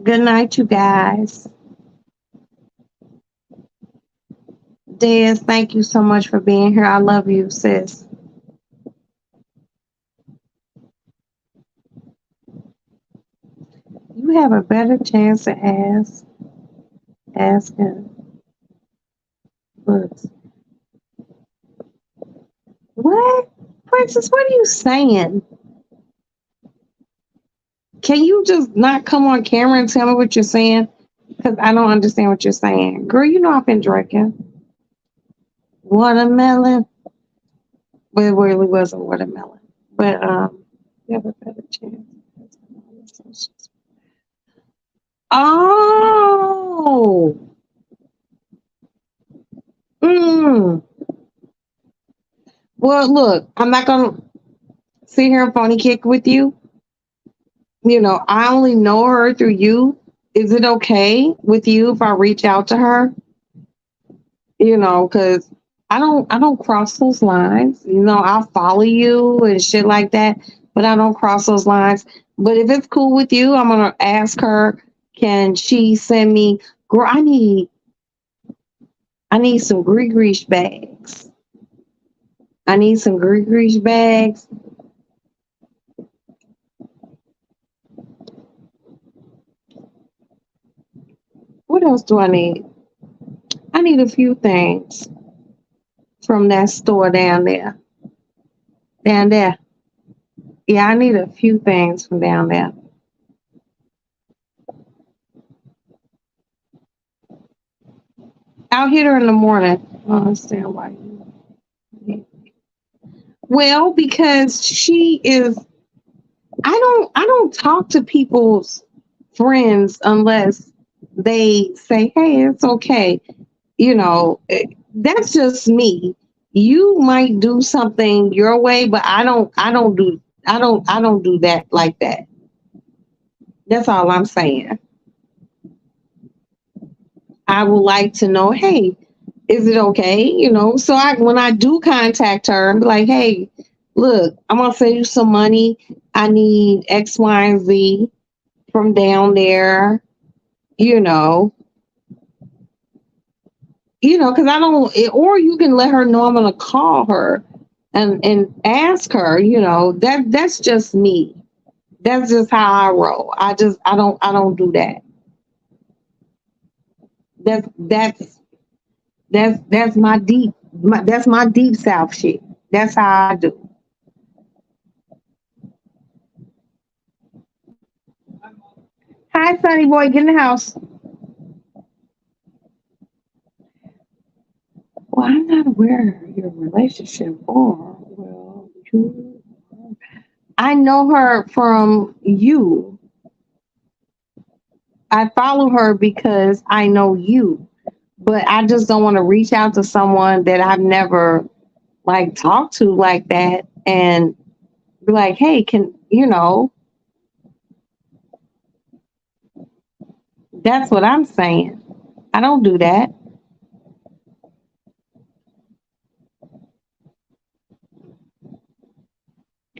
Good night, you guys. Des, thank you so much for being here. I love you, sis. You have a better chance to ask him. Books. What? Princess, what are you saying? Can you just not come on camera and tell me what you're saying? Because I don't understand what you're saying. Girl, you know I've been drinking. Watermelon. Well, it really wasn't watermelon. But you have a better chance. Oh. Mm. Well, look, I'm not gonna sit here and phony kick with you. I only know her through you. Is it okay with you if I reach out to her? Because I don't cross those lines. I'll follow you and shit like that, but I don't cross those lines. But if it's cool with you, I'm gonna ask her, can she send me, girl, I need some grease bags. I need some grease bags. What else do I need? I need a few things from that store down there. Down there. Yeah, I need a few things from down there. I'll hit her in the morning. I don't understand why you. Well, because she is. I don't talk to people's friends unless they say, "Hey, it's okay." That's just me. You might do something your way, but I don't do that like that. That's all I'm saying. I would like to know, hey, is it okay? So when I do contact her and be like, hey, look, I'm gonna send you some money. I need X, Y, and Z from down there, you know, because I don't, or you can let her know I'm gonna call her and ask her, that's just me. That's just how I roll. I don't do that. That's that's that's my deep south shit. That's how I do. Hi, Sonny boy, get in the house. Well, I'm not aware of your relationship or I know her from you. I follow her because I know you. But I just don't want to reach out to someone that I've never like talked to like that and be like, hey, that's what I'm saying. I don't do that.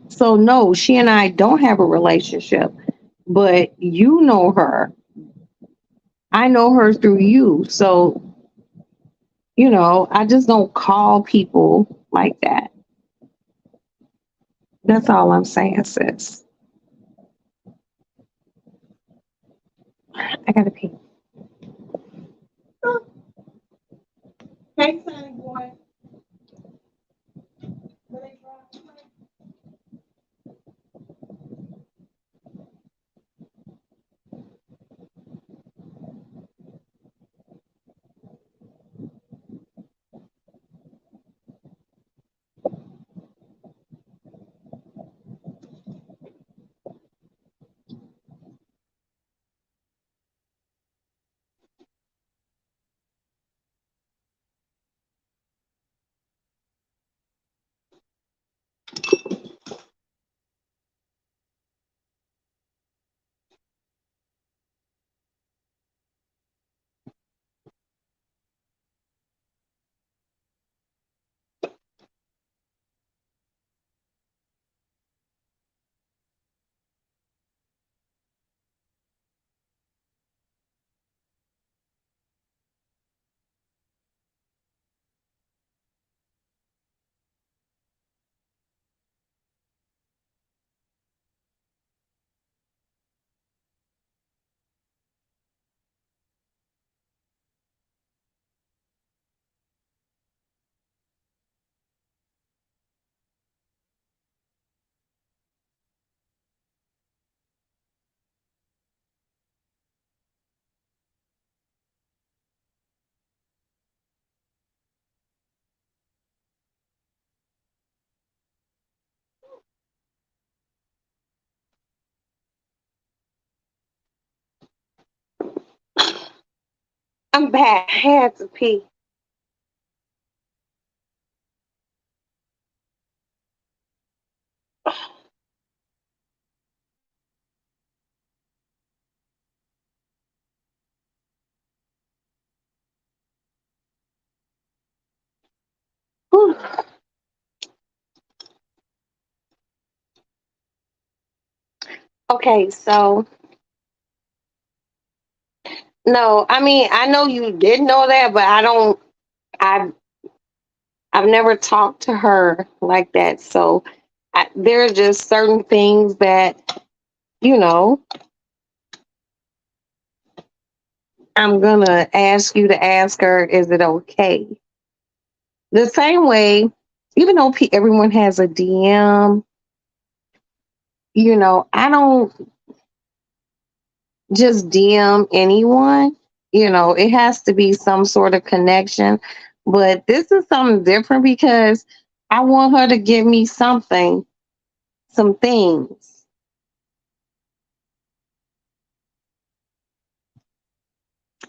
So no, she and I don't have a relationship, but you know her. I know her through you. So, I just don't call people like that. That's all I'm saying, sis. I gotta pee. Hey, Sonny boy. I'm back. I had to pee. Whew. Okay, so no, I mean I know you did know that, but I don't. I've I've never talked to her like that. So there are just certain things that you know I'm gonna ask you to ask her. Is it okay? The same way, even though everyone has a DM, I don't just DM anyone. It has to be some sort of connection. But this is something different because I want her to give me something, some things.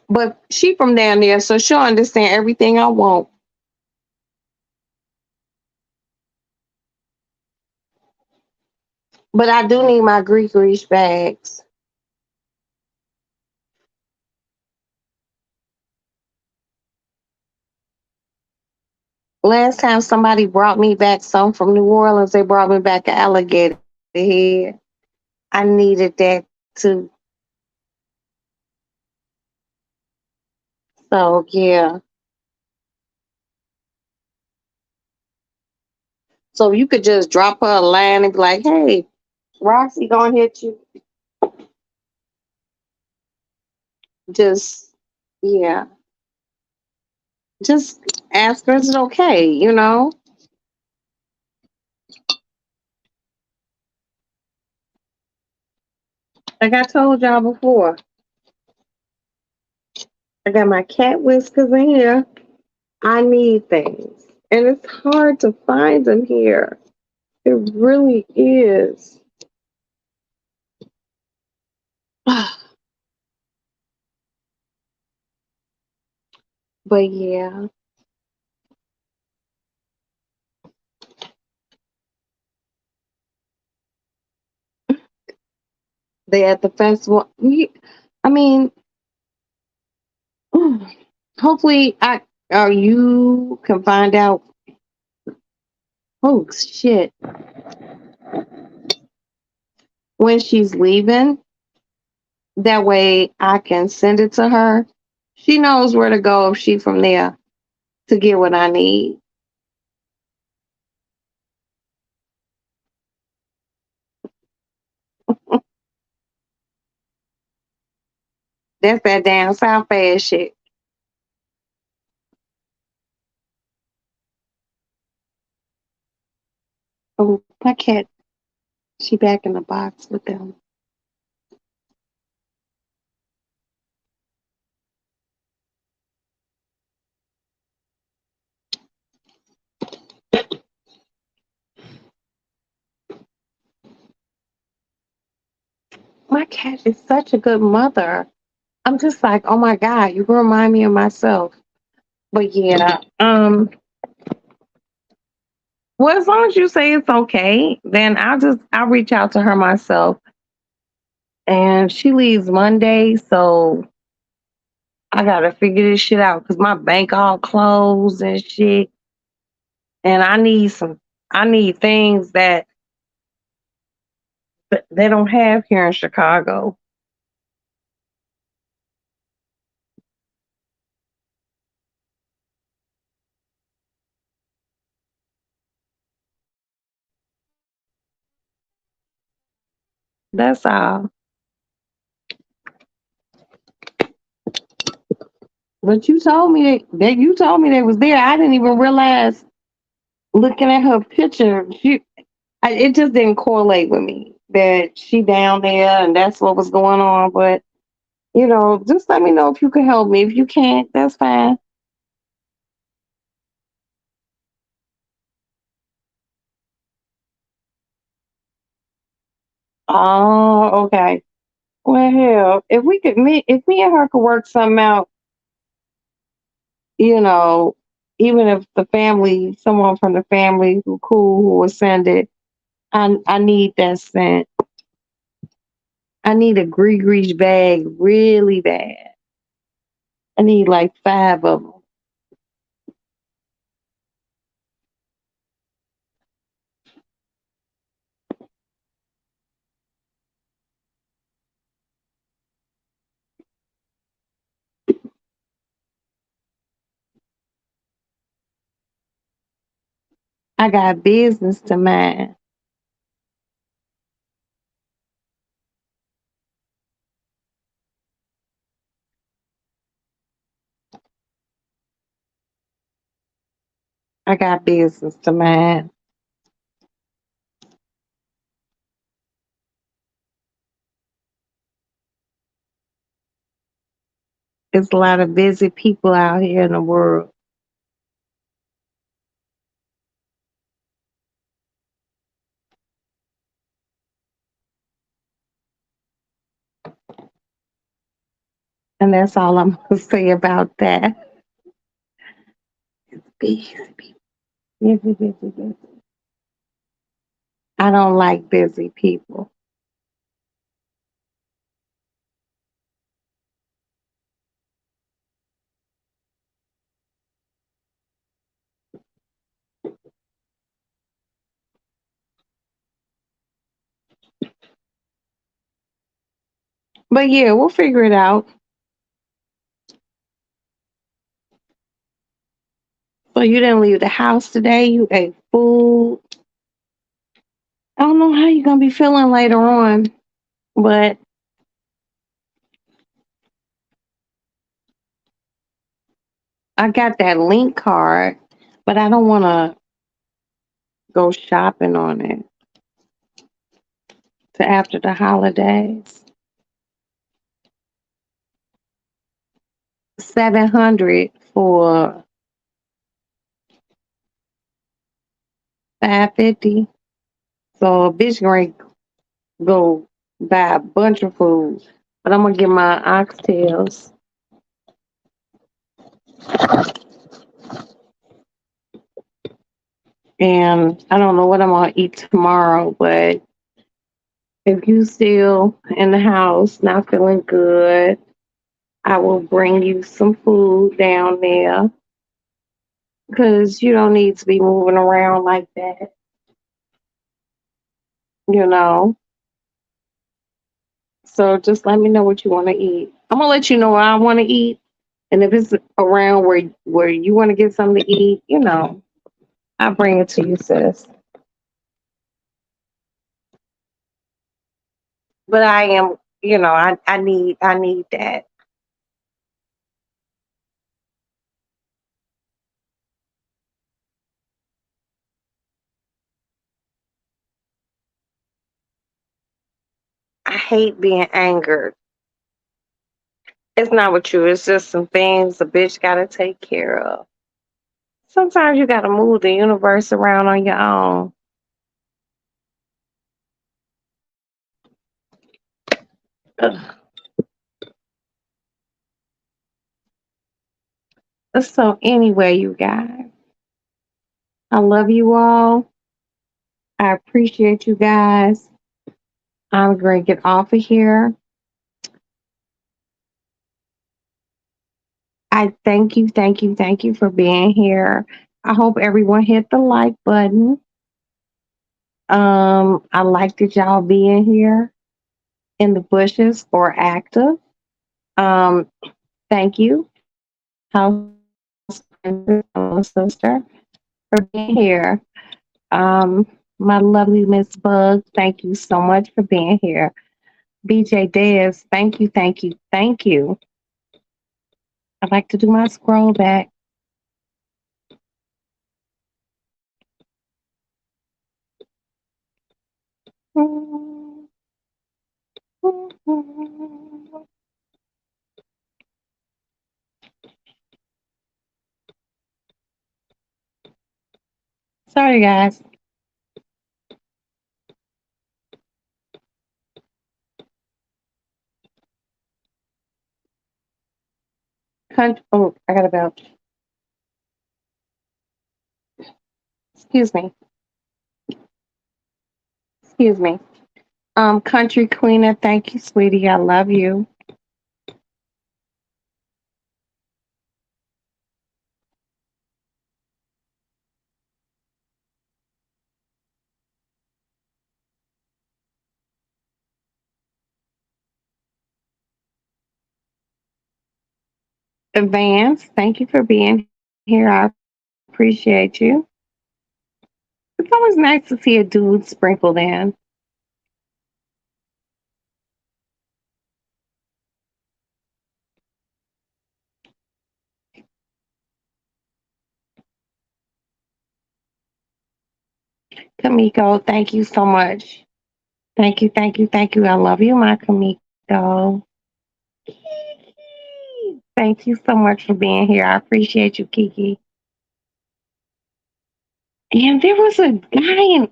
But she from down there, so she'll understand everything I want. But I do need my Grease bags. Last time somebody brought me back some from New Orleans, they brought me back an alligator head. I needed that too. So yeah. So you could just drop her a line and be like, hey, Roxy gonna hit you. Just yeah. Just ask her, is it okay? Like I told y'all before, I got my cat whiskers in here. I need things. And it's hard to find them here. It really is. But yeah, they at the festival. I mean, hopefully you can find out. Oh shit, when she's leaving. That way I can send it to her. She knows where to go if she from there to get what I need. That's that damn South Fast shit. Oh, my cat, she back in the box with them. My cat is such a good mother. I'm just like, oh my God, you remind me of myself. But yeah, well, as long as you say it's okay, then I'll reach out to her myself. And she leaves Monday, so I gotta figure this shit out because my bank all closed and shit. And I need things that they don't have here in Chicago. That's all. But you told me that they was there. I didn't even realize looking at her picture. It just didn't correlate with me that she down there and that's what was going on. But just let me know if you can help me. If you can't, that's fine. Oh, okay. Well, hell, if me and her could work something out, you know, even if someone from the family who cool who will send it, I need that scent. I need a Grease bag really bad. I need like five of them. I got business to mind. I got business to mind. There's a lot of busy people out here in the world. And that's all I'm going to say about that. Busy people. Busy, busy, busy. I don't like busy people. But yeah, we'll figure it out. So you didn't leave the house today. You ate food. I don't know how you're going to be feeling later on, but I got that link card, but I don't want to go shopping on it to after the holidays. 700 for 550. So a bitch gonna go buy a bunch of food. But I'm gonna get my oxtails, and I don't know what I'm gonna eat tomorrow, but if you still in the house not feeling good, I will bring you some food down there because you don't need to be moving around like that, you know. So just let me know what you want to eat. I'm gonna let you know what I want to eat, and if it's around where you want to get something to eat, I'll bring it to you, sis. But I am, I need that. I hate being angered. It's not with you. It's just some things a bitch got to take care of. Sometimes you got to move the universe around on your own. Ugh. So anyway, you guys, I love you all. I appreciate you guys. I'm going to get off of here. I thank you, thank you, thank you for being here. I hope everyone hit the like button. I like that y'all being here in the bushes or active. Um, thank you, house sister, for being here. Um, my lovely Miss Bug, thank you so much for being here. BJ Dez, thank you, thank you, thank you. I'd like to do my scroll back. Sorry, guys. Oh, I got about. Excuse me. Excuse me. Country Queena, thank you, sweetie. I love you. Advance, thank you for being here. I appreciate you. It's always nice to see a dude sprinkled in. Kamiko, thank you so much. Thank you, thank you, thank you. I love you, my Kamiko. Thank you so much for being here. I appreciate you, Kiki. And there was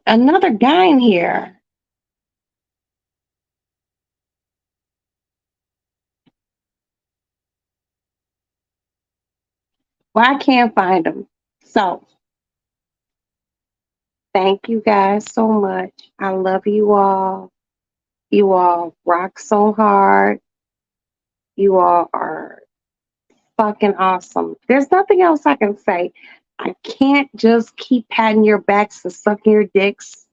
another guy in here. Well, I can't find him. So thank you guys so much. I love you all. You all rock so hard. You all are fucking awesome. There's nothing else I can say. I can't just keep patting your backs and sucking your dicks.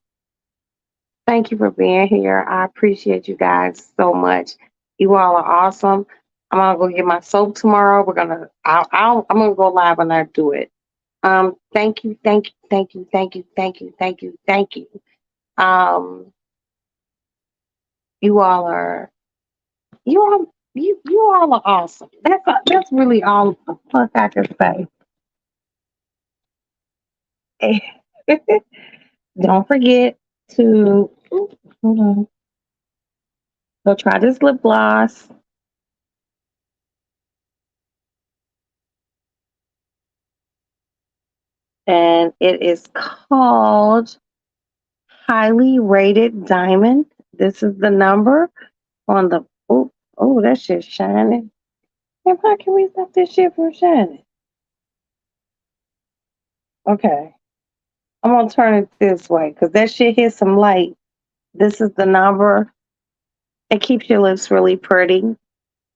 Thank you for being here. I appreciate you guys so much. You all are awesome. I'm gonna go get my soap tomorrow. I'm gonna go live when I do it. Thank you, thank you, thank you, thank you, thank you, thank you, thank you. Um, you all are you all you all are awesome. That's really all the fuck I can say. Don't forget to hold on. Go try this lip gloss, and it is called Highly Rated Diamond. This is the number on the. Oh, that shit's shining. And how can we stop this shit from shining? Okay, I'm gonna turn it this way because that shit hit some light. This is the number. It keeps your lips really pretty,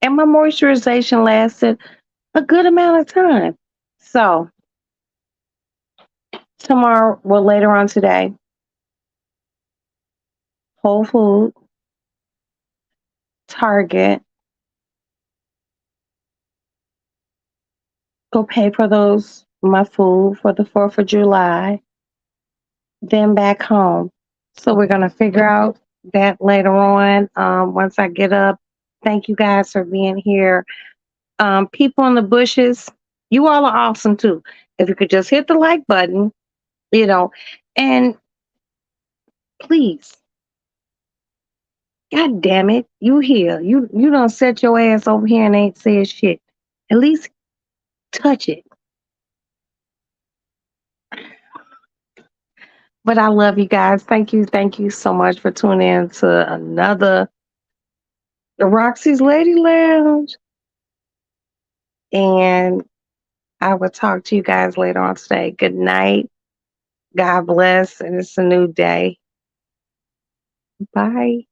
and my moisturization lasted a good amount of time. So tomorrow, well, later on today, Whole Food, Target, go pay for my food for the 4th of July, then back home. So we're gonna figure out that later on. Once I get up. Thank you guys for being here. People in the bushes, you all are awesome too. If you could just hit the like button, you know, and please, God damn it, you here. You don't set your ass over here and ain't said shit. At least touch it. But I love you guys. Thank you so much for tuning in to another Roxy's Lady Lounge. And I will talk to you guys later on today. Good night. God bless. And it's a new day. Bye.